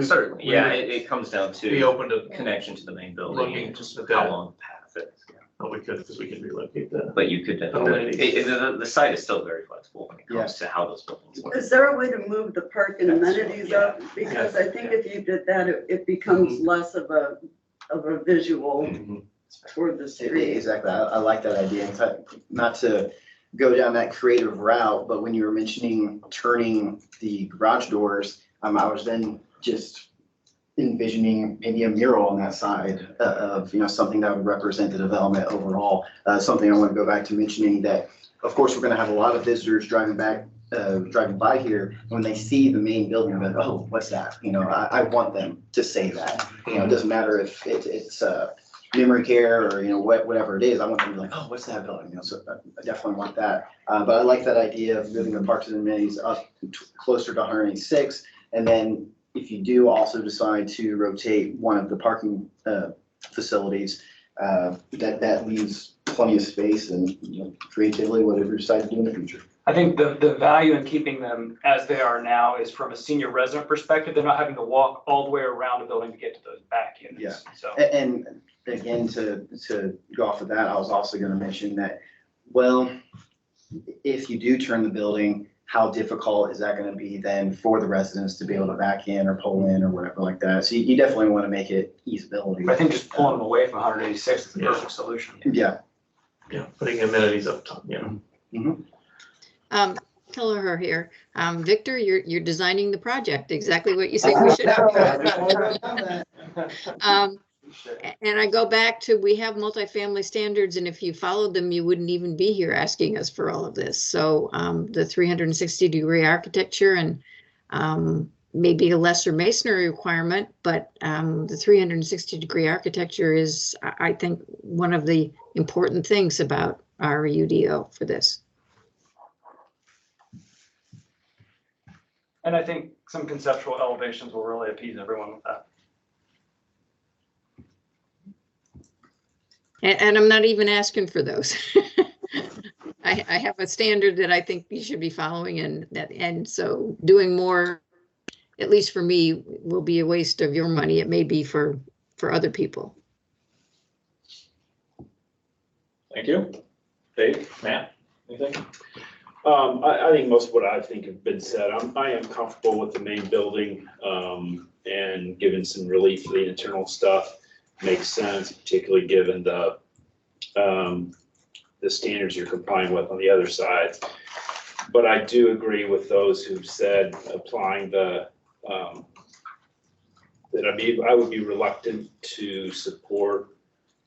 Certainly, yeah, it comes down to. Be open to connection to the main building looking and just at how that. long the path is. Oh, we could, because we can relocate that. But you could definitely, the site is still very flexible when it comes to how those buildings work. Is there a way to move the park and amenities up? Because I think if you did that, it becomes less of a visual toward the street. Exactly. I like that idea. In fact, not to go down that creative route, but when you were mentioning turning the garage doors, I was then just envisioning maybe a mural on that side of, something that would represent the development overall. Something I want to go back to mentioning that, of course, we're going to have a lot of visitors driving by here. When they see the main building, they're like, oh, what's that? I want them to say that. It doesn't matter if it's memory care or, whatever it is. I want them to be like, oh, what's that building? So I definitely want that. But I like that idea of moving the parks and amenities up closer to 186. And then if you do also decide to rotate one of the parking facilities, that leaves plenty of space and creatively, whatever you decide to do in the future. I think the value in keeping them as they are now is from a senior resident perspective. They're not having to walk all the way around the building to get to those back units. Yeah. So. And again, to go off of that, I was also going to mention that, well, if you do turn the building, how difficult is that going to be then for the residents to be able to back in or pull in or whatever like that? So you definitely want to make it easeability. I think just pulling them away from 186 is the perfect solution. Yeah. Yeah, putting amenities up top, Kelleher here. Victor, you're designing the project, exactly what you think we should have. And I go back to, we have multifamily standards, and if you followed them, you wouldn't even be here asking us for all of this. So the 360-degree architecture and maybe a lesser masonry requirement, but the 360-degree architecture is, I think, one of the important things about our UDO for this. And I think some conceptual elevations will really appease everyone with that. And I'm not even asking for those. I have a standard that I think you should be following, and so doing more, at least for me, will be a waste of your money. It may be for other people. Thank you. Dave, Matt, anything? I think most of what I think have been said. I am comfortable with the main building, and given some relief for the internal stuff makes sense, particularly given the standards you're complying with on the other side. But I do agree with those who've said applying I would be reluctant to support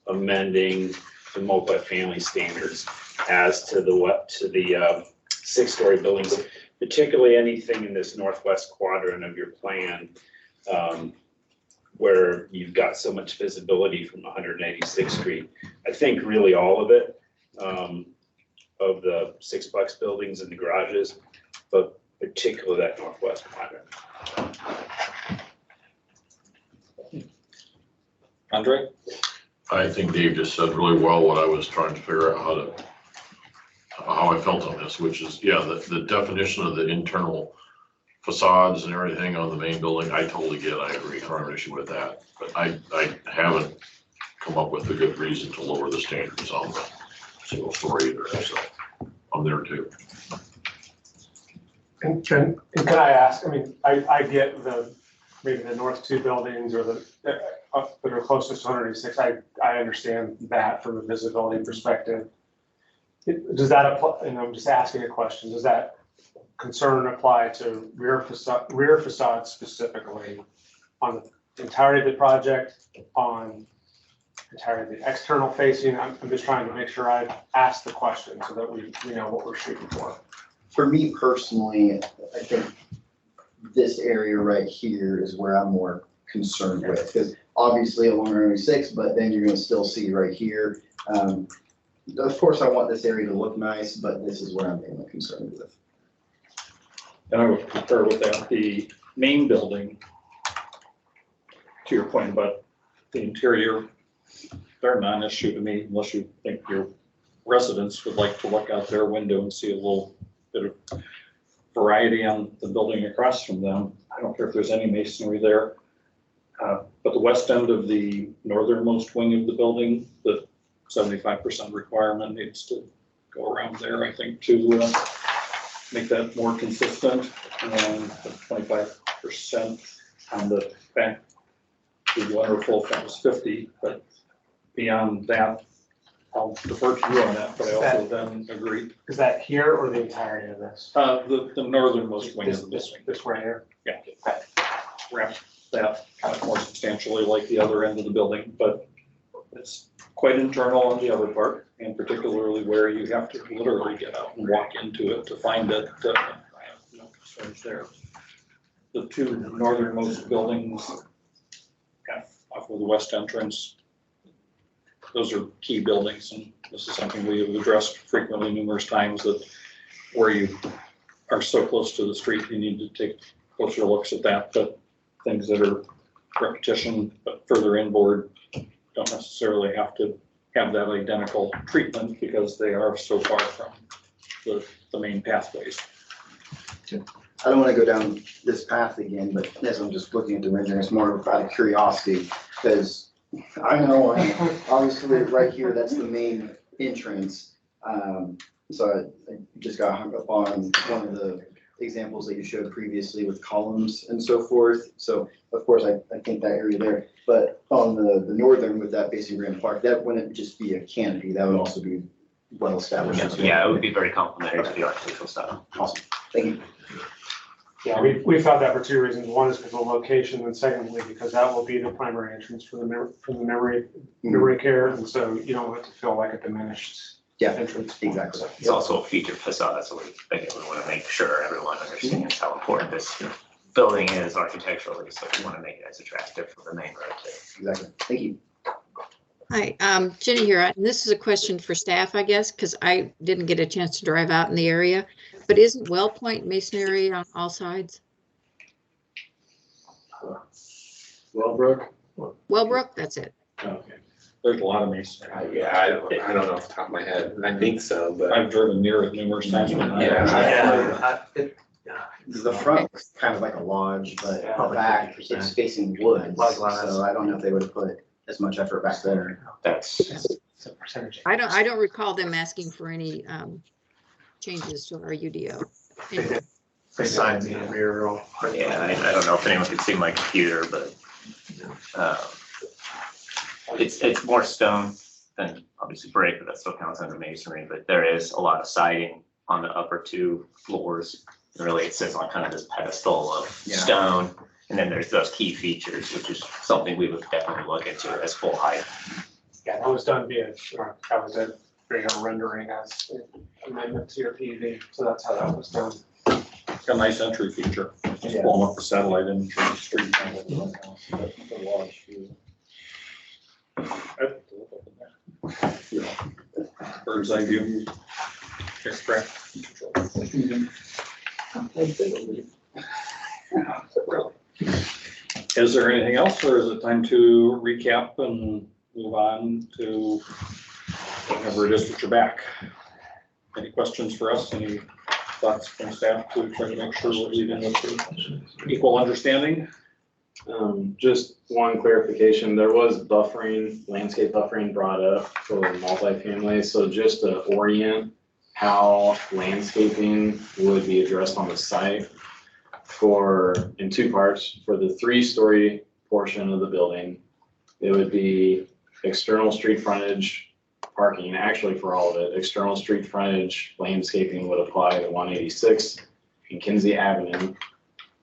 amending the multifamily standards as to the 6-story buildings, particularly anything in this northwest quadrant of your plan, where you've got so much visibility from 186th Street. I think really all of it, of the 6-plex buildings and the garages, but particularly that northwest quadrant. Andre? I think Dave just said really well what I was trying to figure out how I felt on this, which is, yeah, the definition of the internal facades and everything on the main building, I totally get, I agree, I don't have an issue with that. But I haven't come up with a good reason to lower the standards on the single story either, so I'm there too. And can I ask, I mean, I get maybe the north two buildings or that are closest to 186, I understand that from a visibility perspective. Does that apply, and I'm just asking a question, does that concern apply to rear facades specifically on the entirety of the project, on entirely the external facing? I'm just trying to make sure I've asked the question so that we know what we're shooting for. For me personally, I think this area right here is where I'm more concerned with, because obviously along 186, but then you're gonna still see right here. Of course, I want this area to look nice, but this is where I'm mainly concerned with. And I would concur with that. The main building, to your point about the interior, they're non-issue to me unless you think your residents would like to look out their window and see a little bit of variety on the building across from them. I don't care if there's any masonry there. But the west end of the northernmost wing of the building, the 75% requirement needs to go around there, I think, to make that more consistent. And the 25% on the back would be wonderful if that was 50, but beyond that, I'll defer to you on that, but I also then agree. Is that here or the entirety of this? The northernmost wing of the building. This right here? Yeah. Wrap that kind of more substantially like the other end of the building, but it's quite internal on the other part, and particularly where you have to literally get out and walk into it to find it. I have no concerns there. The two northernmost buildings off of the west entrance, those are key buildings, and this is something we have addressed frequently numerous times, that where you are so close to the street, you need to take closer looks at that. But things that are repetition but further inboard don't necessarily have to have that identical treatment because they are so far from the main pathways. I don't want to go down this path again, but as I'm just looking at the rendering, it's more out of curiosity, because I know, obviously right here, that's the main entrance. So I just got hung up on one of the examples that you showed previously with columns and so forth. So of course, I think that area there, but on the northern with that facing Grand Park, that wouldn't just be a canopy, that would also be well established. as well. Yeah, it would be very complimentary to the architectural style. Awesome, thank you. Yeah, we found that for two reasons. One is because of the location, and secondly, because that will be the primary entrance for the memory care, and so you don't want it to feel like a diminished entrance. Exactly. It's also a featured facade, so we want to make sure everyone understands how important this building is architecturally, so we want to make it as attractive for the main road too. Exactly, thank you. Hi, Jenny here, and this is a question for staff, I guess, because I didn't get a chance to drive out in the area. But isn't Well Point masonry on all sides? Wellbrook? Wellbrook, that's it. Okay. There's a lot of masonry. Yeah, I don't know off the top of my head. I think so, but. I've driven near it numerous times. The front is kind of like a lodge, but the back, it's facing woods, so I don't know if they would have put as much effort back there. That's a percentage. I don't recall them asking for any changes to our UDO. They signed the mural. Yeah, I don't know if anyone could see my computer, but it's more stone than obviously brick, but that still counts under masonry. But there is a lot of siding on the upper two floors. And really, it sits on kind of this pedestal of stone. And then there's those key features, which is something we would definitely look into as full height. Yeah, that was done via, that was a rendering as an amendment to your PUD, so that's how that was done. Got a nice entry feature, just blowing up the satellite image of the street. The lodge view. Bird's eye view. Extract. Is there anything else, or is it time to recap and move on to whenever it is that you're back? Any questions for us? Any thoughts from staff to try to make sure we're leaving with equal understanding? Just one clarification, there was buffering, landscape buffering brought up for multifamily, so just to orient how landscaping would be addressed on the site in two parts. For the 3-story portion of the building, it would be external street frontage parking, actually for all of it, external street frontage landscaping would apply to 186 and Kinsey Avenue.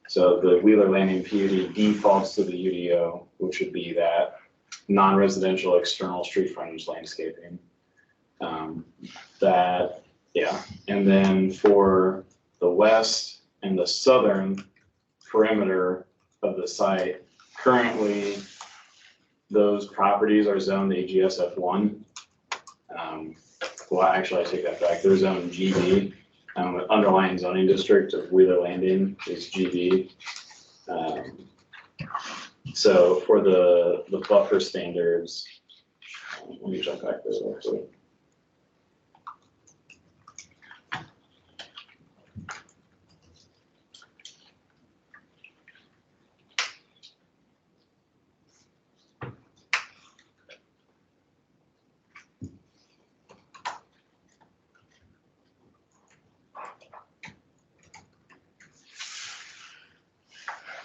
So the Wheeler Landing PUD defaults to the UDO, which would be that non-residential external street frontage landscaping. And then for the west and the southern perimeter of the site, currently those properties are zoned AGSF 1. Well, actually, I take that back. They're zoned GB. The underlying zoning district of Wheeler Landing is GB. So for the buffer standards, let me jump back there real quick.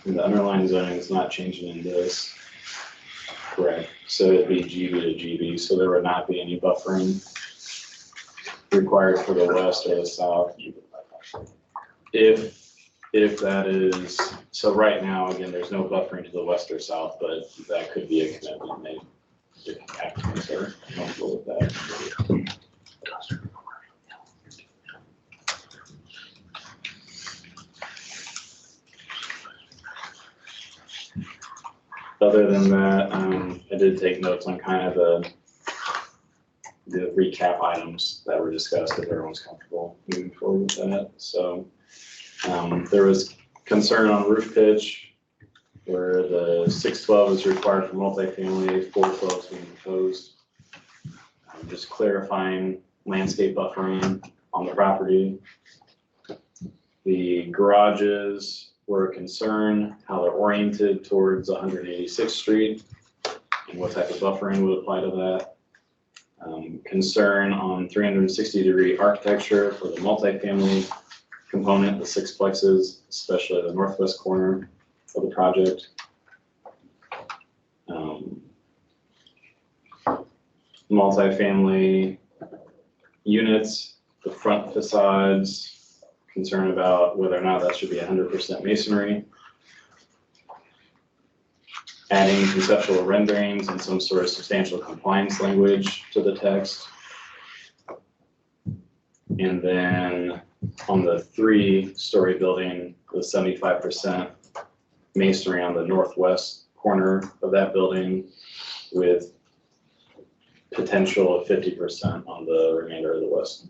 And the underlying zoning is not changing in this, correct? So it'd be GB to GB, so there would not be any buffering required for the west or the south. If that is, so right now, again, there's no buffering to the west or south, but that could be a commitment made if applicants are comfortable with that. Other than that, I did take notes on kind of the recap items that were discussed, if everyone's comfortable moving forward with that. So there was concern on roof pitch, where the 612 is required for multifamily, 412 is being proposed. Just clarifying landscape buffering on the property. The garages were a concern, how they're oriented towards 186th Street and what type of buffering would apply to that. Concern on 360-degree architecture for the multifamily component, the 6 plexes, especially the northwest corner of the project. Multifamily units, the front facades, concern about whether or not that should be 100% masonry. Adding conceptual renderings and some sort of substantial compliance language to the text. And then on the 3-story building, the 75% masonry on the northwest corner of that building with potential of 50% on the remainder of the west.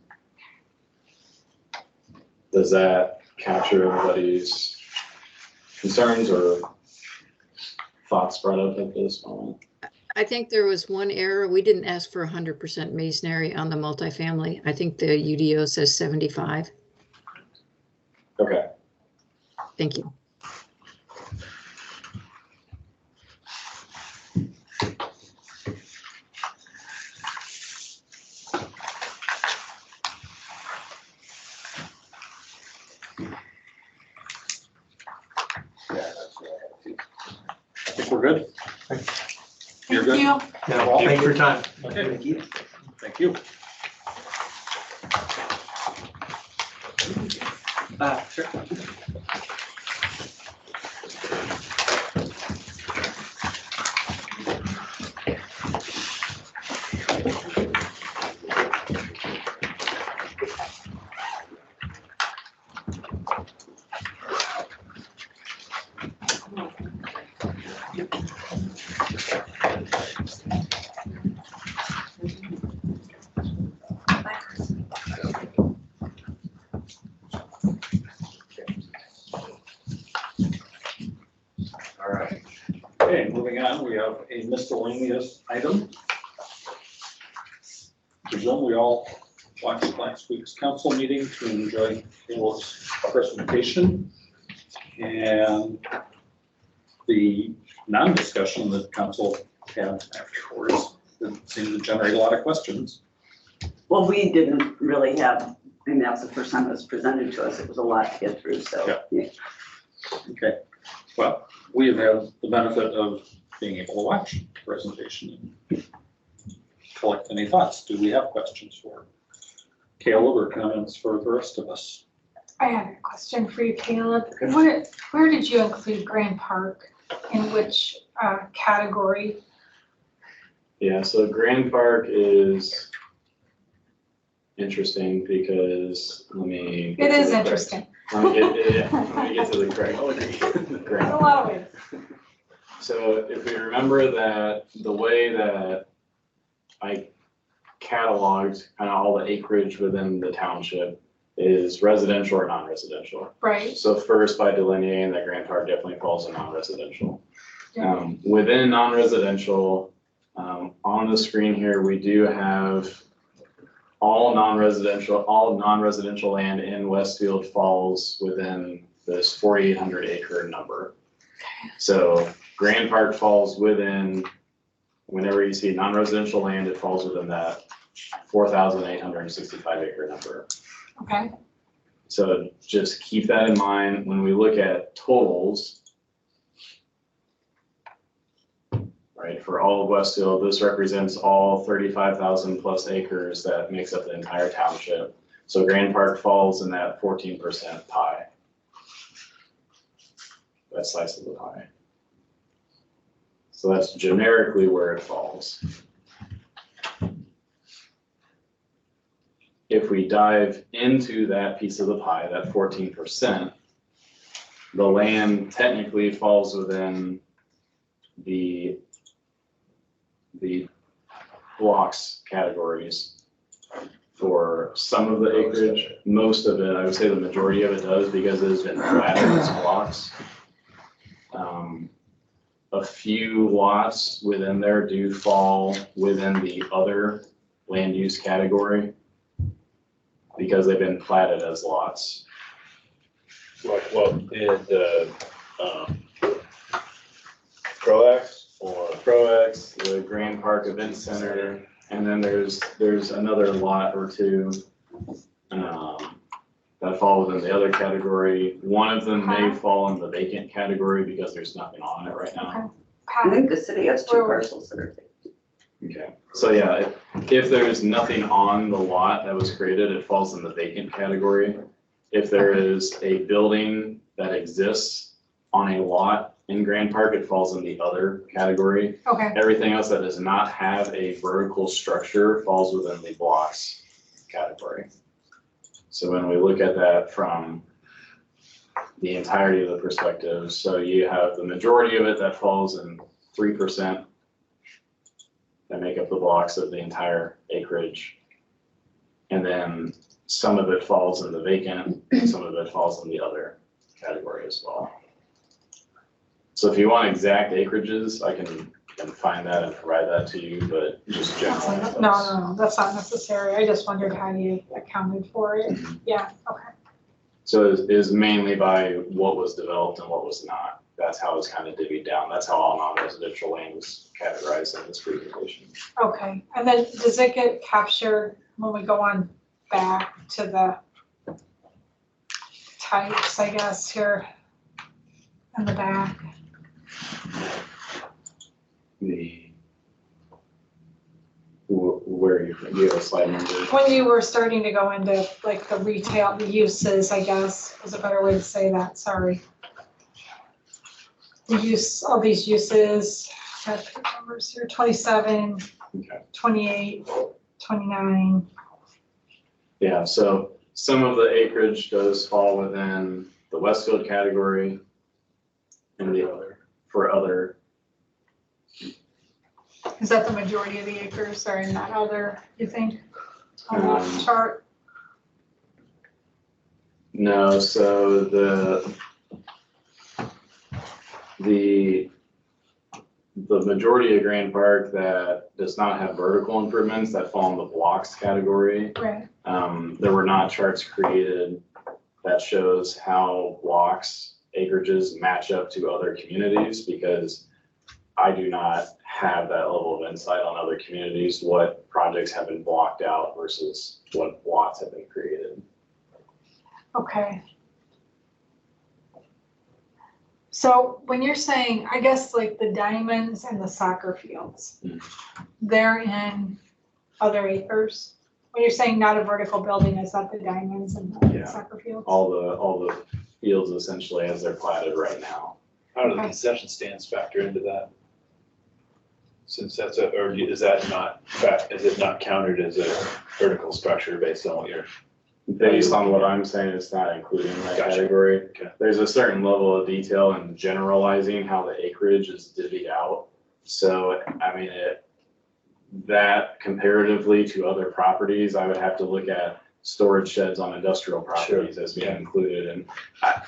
Does that capture everybody's concerns or thoughts brought up at this moment? I think there was one error. We didn't ask for 100% masonry on the multifamily. I think the UDO says 75. Okay. Thank you. I think we're good. You're good? Thank you. Yeah, well, thank you for your time. Okay. Thank you. Thank you. Sure. Okay, moving on, we have a miscellaneous item. Presume we all watched last week's council meeting to enjoy Caleb's presentation. And the non-discussion that council had afterwards didn't seem to generate a lot of questions. Well, we didn't really have, and that's the first time it was presented to us. It was a lot to get through, so. Yeah. Okay, well, we have had the benefit of being able to watch the presentation and collect any thoughts. Do we have questions for Caleb or comments for the rest of us? I have a question for you, Caleb. Where did you include Grand Park? In which category? Yeah, so Grand Park is interesting because, let me. It is interesting. Let me get to the correct. In a lot of ways. So if we remember that the way that I cataloged kind of all the acreage within the township is residential or non-residential. Right. So first, by delineating that Grand Park definitely falls in non-residential. Yeah. Within non-residential, on the screen here, we do have all non-residential land in Westfield falls within this 4,800 acre number. So Grand Park falls within, whenever you see non-residential land, it falls within that 4,865 acre number. Okay. So just keep that in mind when we look at totals. Right, for all of Westfield, this represents all 35,000 plus acres that makes up the entire township. So Grand Park falls in that 14% pie. That slice of the pie. So that's generically where it falls. If we dive into that piece of the pie, that 14%, the land technically falls within the blocks categories for some of the acreage. Most of it, I would say the majority of it does because it has been platted as blocks. A few lots within there do fall within the other land use category because they've been platted as lots. Like what did the, Proax or? Proax, the Grand Park Event Center, and then there's another lot or two that fall within the other category. One of them may fall in the vacant category because there's nothing on it right now. I think the city has two parcels that are vacant. Okay, so yeah, if there's nothing on the lot that was created, it falls in the vacant category. If there is a building that exists on a lot in Grand Park, it falls in the other category. Okay. Everything else that does not have a vertical structure falls within the blocks category. So when we look at that from the entirety of the perspective, so you have the majority of it that falls in 3% that make up the blocks of the entire acreage. And then some of it falls in the vacant, and some of it falls in the other category as well. So if you want exact acreages, I can find that and provide that to you, but just generally. No, that's not necessary. I just wondered how you accounted for it. Yeah, okay. So it is mainly by what was developed and what was not. That's how it's kind of divvied down. That's how all non-residential land was categorized in this presentation. Okay, and then does it get captured when we go on back to the types, I guess, here in the back? Where you have a slide number? When you were starting to go into like the retail, the uses, I guess, is a better way to say that, sorry. The use, all these uses, have numbers here, 27, Okay. 28, 29. Yeah, so some of the acreage does fall within the Westfield category and the other, for other. Is that the majority of the acres are in that other, you think, on that Um, chart? No, so the the majority of Grand Park that does not have vertical improvements that fall in the blocks category. Right. There were not charts created that shows how blocks acreages match up to other communities, because I do not have that level of insight on other communities, what projects have been blocked out versus what lots have been created. Okay. So when you're saying, I guess like the diamonds and the soccer fields, they're in other acres? When you're saying not a vertical building, is that the diamonds and the Yeah. soccer fields? All the fields essentially as they're platted right now. How do the concession stands factor into that? Since that's or is that not, is it not counted as a vertical structure based on what you're? Based on what I'm saying, it's not included in that Gotcha. category. Okay. There's a certain level of detail in generalizing how the acreage is divvied out. So, I mean, that comparatively to other properties, I would have to look at storage sheds on industrial properties as being included. And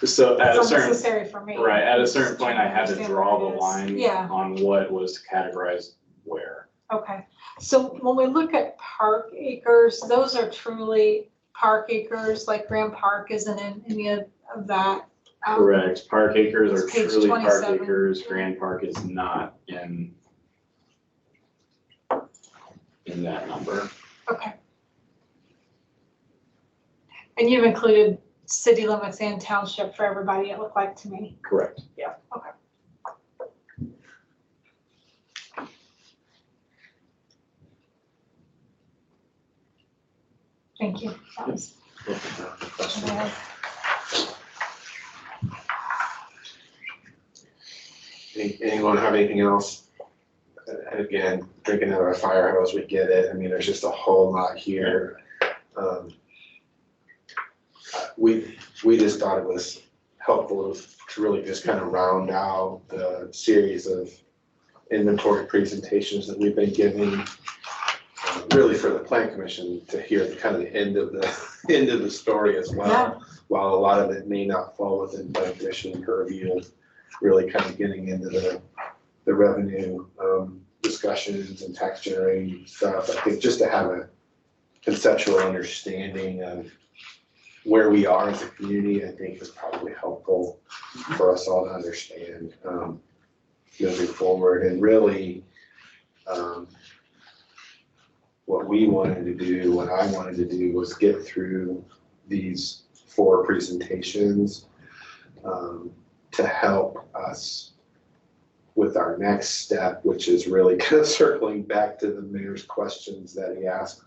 so at a It's certain, unnecessary for me. right, at a certain Just point, I had to understand draw where the it is. line Yeah. on what was categorized where. Okay, so when we look at park acres, those are truly park acres, like Grand Park isn't in any of that. Correct. Park acres are It's page truly park 27. acres. Grand Park is not in that number. Okay. And you've included city limits and township for everybody, it looked like to me. Correct. Yeah, okay. Thank you. That was. Anyone have anything else? And again, drinking out of a fire hose, we get it. I mean, there's just a whole lot here. We just thought it was helpful to really just kind of round out the series of inventory presentations that we've been giving. Really for the plan commission to hear the kind of the end of the story as well. Yeah. While a lot of it may not fall within plan commission purview, really kind of getting into the revenue discussions and tax generating stuff. I think just to have a conceptual understanding of where we are as a community, I think is probably helpful for us all to understand moving forward. And really, what we wanted to do, what I wanted to do was get through these 4 presentations to help us with our next step, which is really kind of circling back to the mayor's questions that he asked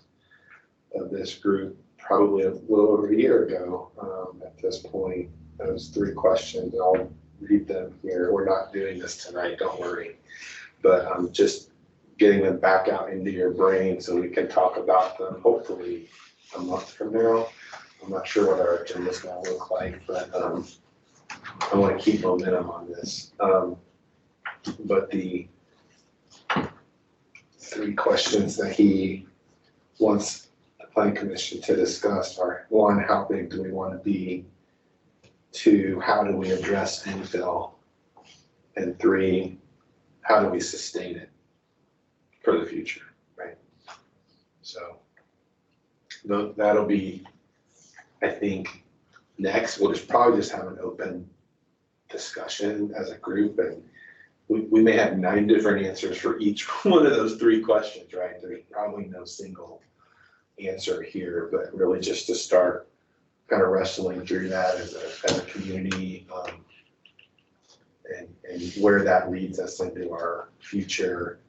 of this group probably a little over a year ago at this point. Those 3 questions, I'll read them here. We're not doing this tonight, don't worry. But just getting them back out into your brain so we can talk about them hopefully a month from now. I'm not sure what our agenda's gonna look like, but I wanna keep momentum on this. But the 3 questions that he wants the plan commission to discuss are: 1, how big do we wanna be? 2, how do we address infill? And 3, how do we sustain it for the future, right? So that'll be, I think, next. We'll probably just have an open discussion as a group, and we may have 9 different answers for each one of those 3 questions, right? There's probably no single answer here, but really just to start kind of wrestling through that as a community, and where that leads us into our future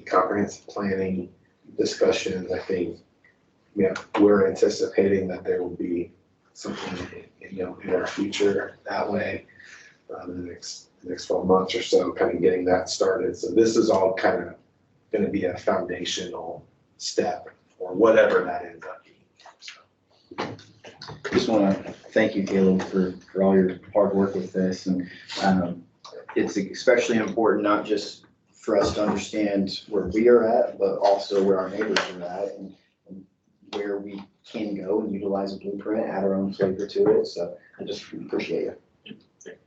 comprehensive planning discussions. I think, yeah, we're anticipating that there will be something in our future that way in the next 12 months or so, kind of getting that started. So this is all kind of going to be a foundational step or whatever that ends up being. Just want to thank you, Caleb, for all your hard work with this. And it's especially important, not just for us to understand where we are at, but also where our neighbors are at and where we can go and utilize a blueprint, add our own flavor to it. So I just appreciate it.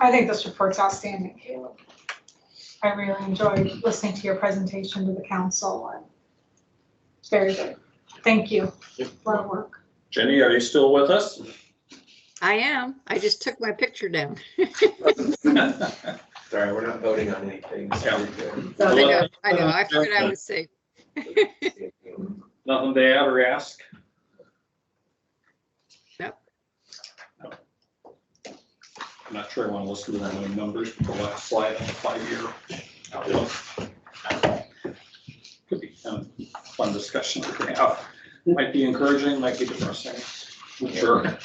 I think this report's outstanding, Caleb. I really enjoyed listening to your presentation to the council. And it's very good. Thank you. A lot of work. Jenny, are you still with us? I am. I just took my picture down. Sorry, we're not voting on anything. I know. I figured I would say. Nothing to add or ask? Yep. No. I'm not sure I want to listen to that many numbers, but the last slide on the 5-year outlook. Could be kind of fun discussion to have. Might be encouraging, might be depressing. Sure.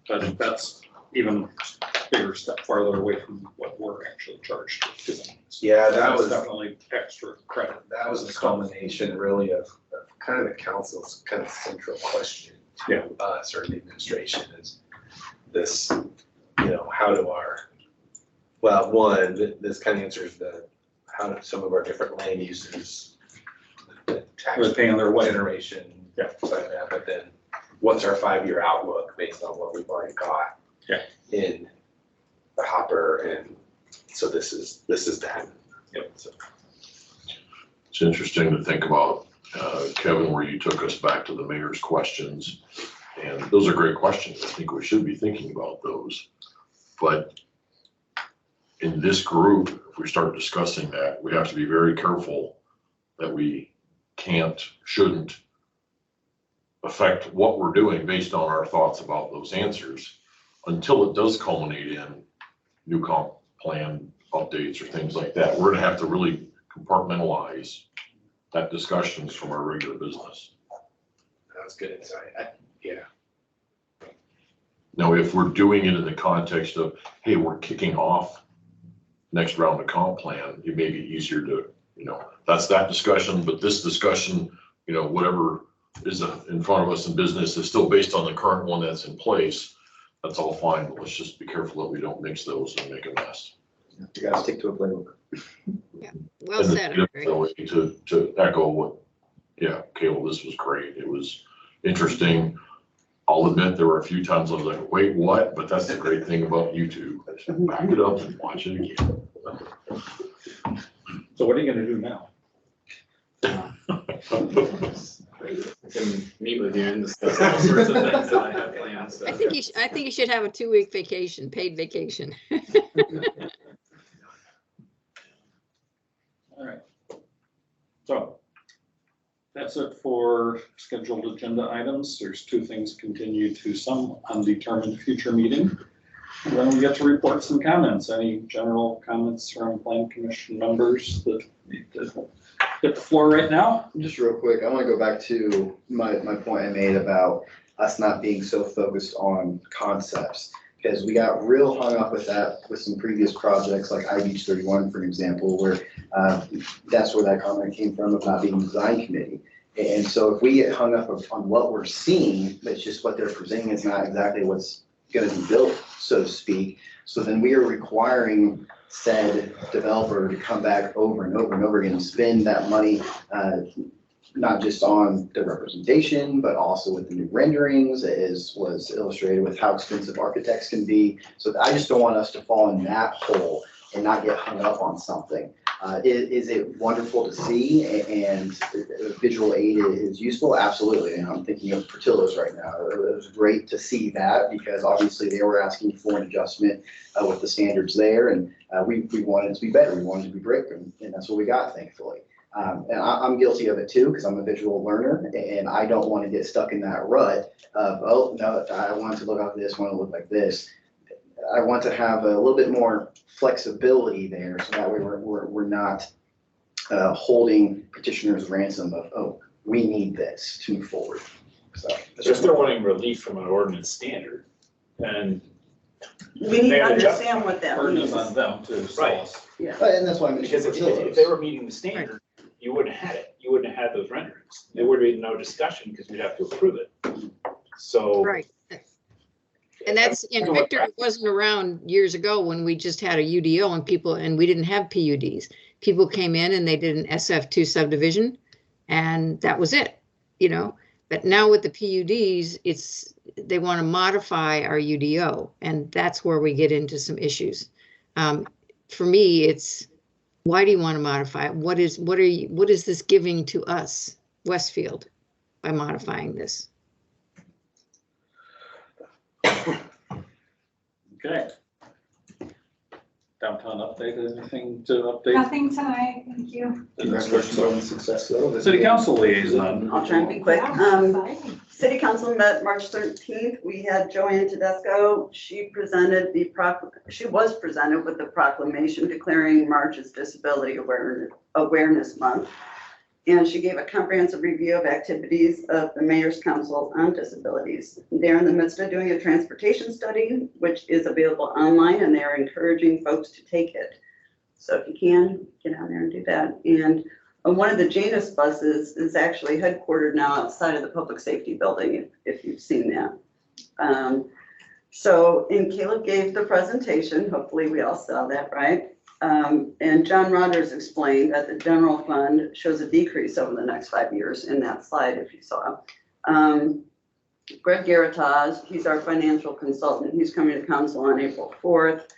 But that's even a bigger step farther away from what we're actually charged with doing. Yeah, that That's was definitely extra credit. That was a culmination really of kind of the council's kind of central question to us or the administration is this, you know, how do our, well, one, this kind of answers how do some of our different land uses, the tax paying their way. generation, side of that, but then what's our 5-year outlook based on what we've already got in the hopper, and so this is that. Yep. So. It's interesting to think about, Kevin, where you took us back to the mayor's questions. And those are great questions. I think we should be thinking about those. But in this group, if we start discussing that, we have to be very careful that we shouldn't affect what we're doing based on our thoughts about those answers until it does culminate in new comp plan updates or things like that. We're gonna have to really compartmentalize that discussions from our regular business. That's good insight. Yeah. Now, if we're doing it in the context of, hey, we're kicking off next round of comp plan, it may be easier to, that's that discussion, but this discussion, whatever is in front of us in business is still based on the current one that's in place. That's all fine, but let's just be careful that we don't mix those and make a mess. You gotta stick to a playbook. Yeah, well said. Eric. To echo what, Caleb, this was great. It was interesting. I'll admit there were a few times I was like, wait, what? But that's the great thing about YouTube. Back it up and watch it again. So what are you gonna do now? I can meet with you and discuss all sorts of things that I have planned. So. I think you should have a 2-week vacation, paid vacation. All right. So that's it for scheduled agenda items. There's 2 things continue to some undetermined future meeting. And then we get to reports and comments. Any general comments from Plan Commission members that need to hit the floor right now? Just real quick, I want to go back to my point I made about us not being so focused on concepts, because we got real hung up with that with some previous projects like iBeach 31, for an example, where that's where that comment came from of not being design committee. And so if we get hung up on what we're seeing, but it's just what they're presenting is not exactly what's going to be built, so to speak. So then we are requiring said developer to come back over and over and over again and spend that money, not just on the representation, but also with the new renderings, as was illustrated with how expensive architects can be. So I just don't want us to fall in that hole and not get hung up on something. Is it wonderful to see and visual aid is useful? Absolutely. And I'm thinking of Portillo's right now. It was great to see that because obviously they were asking for an adjustment with the standards there, and we wanted it to be better. We wanted it to be great, and that's what we got, thankfully. And I'm guilty of it too, because I'm a visual learner and I don't want to get stuck in that rut of, oh, no, I want it to look like this, I want it to look like this. I want to have a little bit more flexibility there, so that way we're not holding petitioners ransom of, oh, we need this to move forward. So They're still wanting relief from an ordinance standard, and we need to understand what that burden means. is on them to Right. us. Yeah. And that's why I'm Because if they were meeting the standard, you wouldn't have had it. You wouldn't have had those renderings. There would be no discussion because we'd have to approve it. So. Right. And that's, Victor wasn't around years ago when we just had a UDO and we didn't have PUDs. People came in and they did an SF2 subdivision and that was it. But now with the PUDs, they want to modify our UDO, and that's where we get into some issues. For me, it's, why do you want to modify it? What is this giving to us, Westfield, by modifying this? Okay. Downtown update, anything to update? Nothing tonight, thank you. Congratulations on the success though. City council liaison. I'll try and be quick. City council met March 13th. We had Joanne Tedesco. She was presented with the proclamation declaring March as Disability Awareness Month. And she gave a comprehensive review of activities of the Mayor's Council on Disabilities. They're in the midst of doing a transportation study, which is available online, and they're encouraging folks to take it. So if you can, get out there and do that. And one of the Janus buses is actually headquartered now outside of the Public Safety Building, if you've seen that. And Caleb gave the presentation. Hopefully we all saw that, right? And John Rogers explained that the general fund shows a decrease over the next 5 years in that slide, if you saw. Greg Garatas, he's our financial consultant. He's coming to council on April 4th.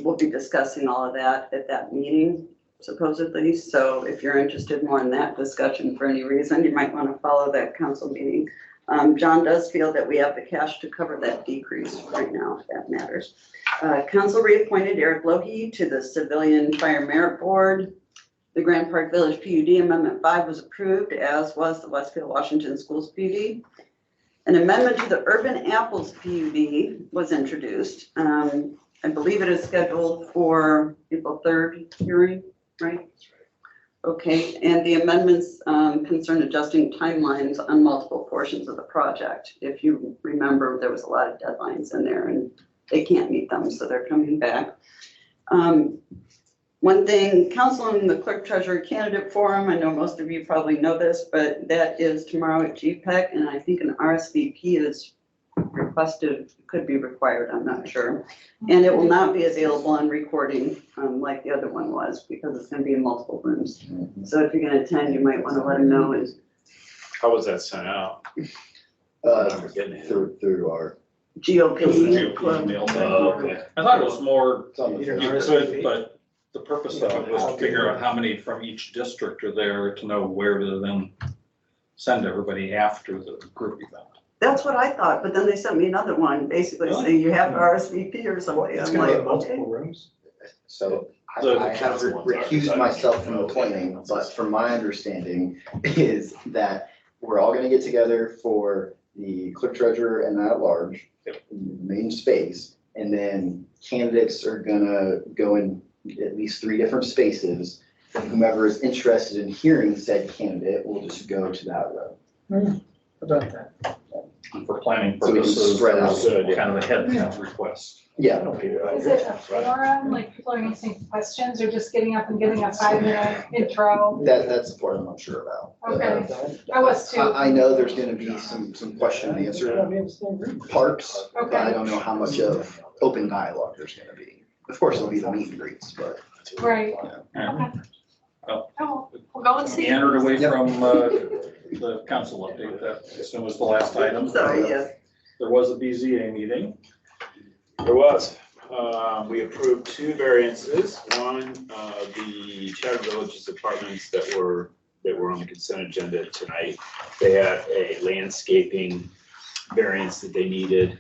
We'll be discussing all of that at that meeting, supposedly. So if you're interested more in that discussion for any reason, you might want to follow that council meeting. John does feel that we have the cash to cover that decrease right now, if that matters. Council reappointed Eric Lohi to the Civilian Fire Merit Board. The Grand Park Village PUD Amendment 5 was approved, as was the Westfield Washington Schools PUD. An amendment to the Urban Apples PUD was introduced. I believe it is scheduled for April 3rd hearing, right? Okay, and the amendments concern adjusting timelines on multiple portions of the project. If you remember, there was a lot of deadlines in there and they can't meet them, so they're coming back. One thing, council and the clerk treasurer candidate forum, I know most of you probably know this, but that is tomorrow at GPEC, and I think an RSVP is requested, could be required, I'm not sure. And it will not be available on recording like the other one was, because it's going to be in multiple rooms. So if you're going to attend, you might want to let them know. How was that sent out? Through our GOP. Okay. I thought it was more, you could, but the purpose of it was to figure out how many from each district are there to know where to then send everybody after the group event. That's what I thought, but then they sent me another one, basically saying you have to RSVP or something. It's I'm gonna be like, in multiple okay. rooms. So I have recused myself from the planning, but from my understanding is that we're all gonna get together for the clerk treasurer and that at large, main space, and then candidates are gonna go in at least 3 different spaces. And whomever is interested in hearing said candidate will just go to that room. About that. For planning So we can purposes, spread out. there's kind of a head count request. Yeah. Is it a forum, like people are answering questions or just getting up and giving a 5-minute intro? That's the part I'm not sure about. Okay, I was too. I know there's gonna be some question and answer parts, but I don't know how much of open dialogue there's gonna be. Of course, it'll be the meet and greets, but. Right. Yeah. Oh, we'll go and see. Meandered away from the council update, that I assume was the last item. Sorry, yes. There was a BZA meeting. There was. We approved 2 variances. One, the Chatham Villages apartments that were on the consent agenda tonight. They had a landscaping variance that they needed,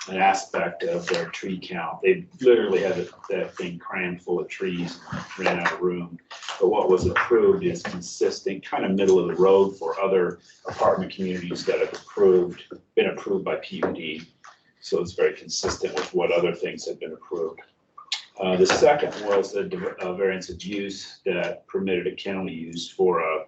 an aspect of their tree count. They literally had that thing crammed full of trees, ran out of room. But what was approved is consistent, kind of middle of the road for other apartment communities that have been approved by PUD. So it's very consistent with what other things have been approved. The second was a variance of use that permitted a kennel use for a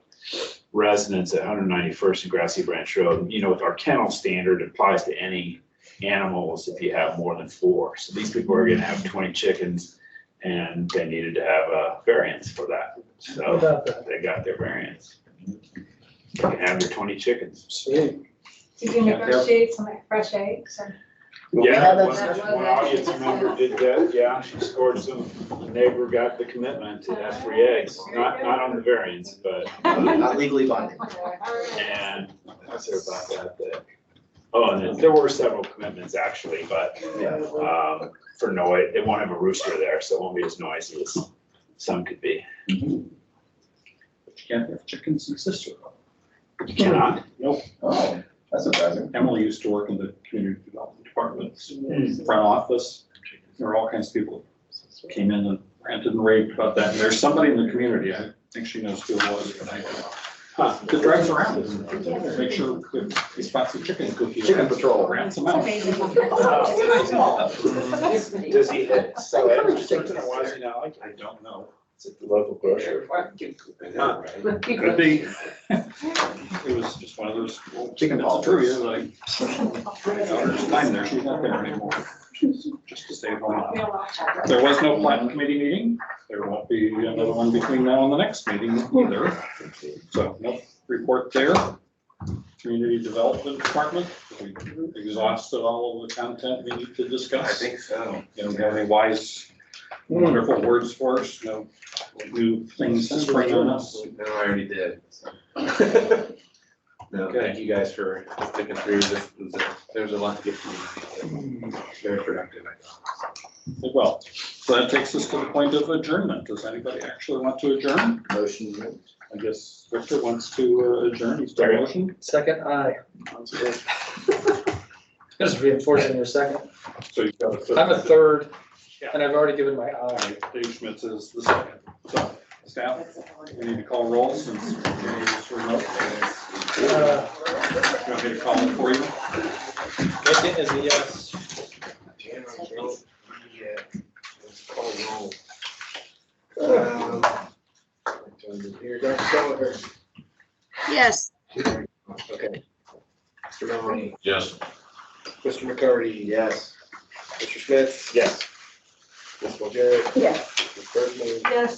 residence at 191st and Grassy Branch Road. You know, our kennel standard applies to any animals if you have more than 4. So these people are gonna have 20 chickens and they needed to have a variance for that. So they got their variance. They can have their 20 chickens. Sweet. Did you negotiate some fresh eggs or? Well, we Yeah, had that one discussion. one audience member did that, yeah, she scored some, the neighbor got the commitment to have 3 eggs, not on the variance, but. Not legally binding. And I said about that, oh, and then there were several commitments actually, but, for noise, they won't have a rooster there, so it won't be as noisy as some could be. But you can't have chickens in Cicero. You cannot? Nope. Oh, that's surprising. Emily used to work in the community development department, front office. There were all kinds of people came in and ranted and raved about that. And there's somebody in the community, I think she knows who it was, but I that drives around and make sure that he spots the chicken cookie. Chicken patrol. Rants them out. Does he hit, so Edmonton or was he now? I don't know. It's at the local grocery. Could be. It was just one of those chicken balls. True, yeah, like, my daughter's fine there, she's not there anymore. Just to stay at home. There was no planning committee meeting. There won't be another one between now and the next meeting either. So no report there. Community Development Department, we exhausted all of the content we need to discuss. I think so. You don't have any wise, wonderful words for us, no new things to spring on us. No, I already did. No, thank you guys for sticking through this. There's a lot to get through. Very productive, I thought. Well, so that takes us to the point of adjournment. Does anybody actually want to adjourn? Motion. I guess Victor wants to adjourn. He's done motion. Second, aye. Just reinforcing your second. So you've got a third. I'm a third, and I've already given my aye. Dave Schmitz is the second. So staff, we need to call roll since it's remote. You want me to call it for you? Make it as a yes. Here, Dr. Gallagher. Yes. Okay. Mr. Mahoney, Yes. Mr. McCarty. Yes. Mr. Smith. Yes. Ms. Walageri. Yes. Ms. Bergman. Yes.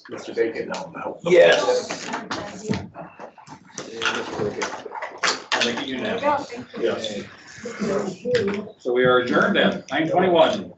Mr. Bacon. No. Yes. And Mr. Burkett. I think you There now. you go. Thank you. Yes. So we are adjourned at 9:21.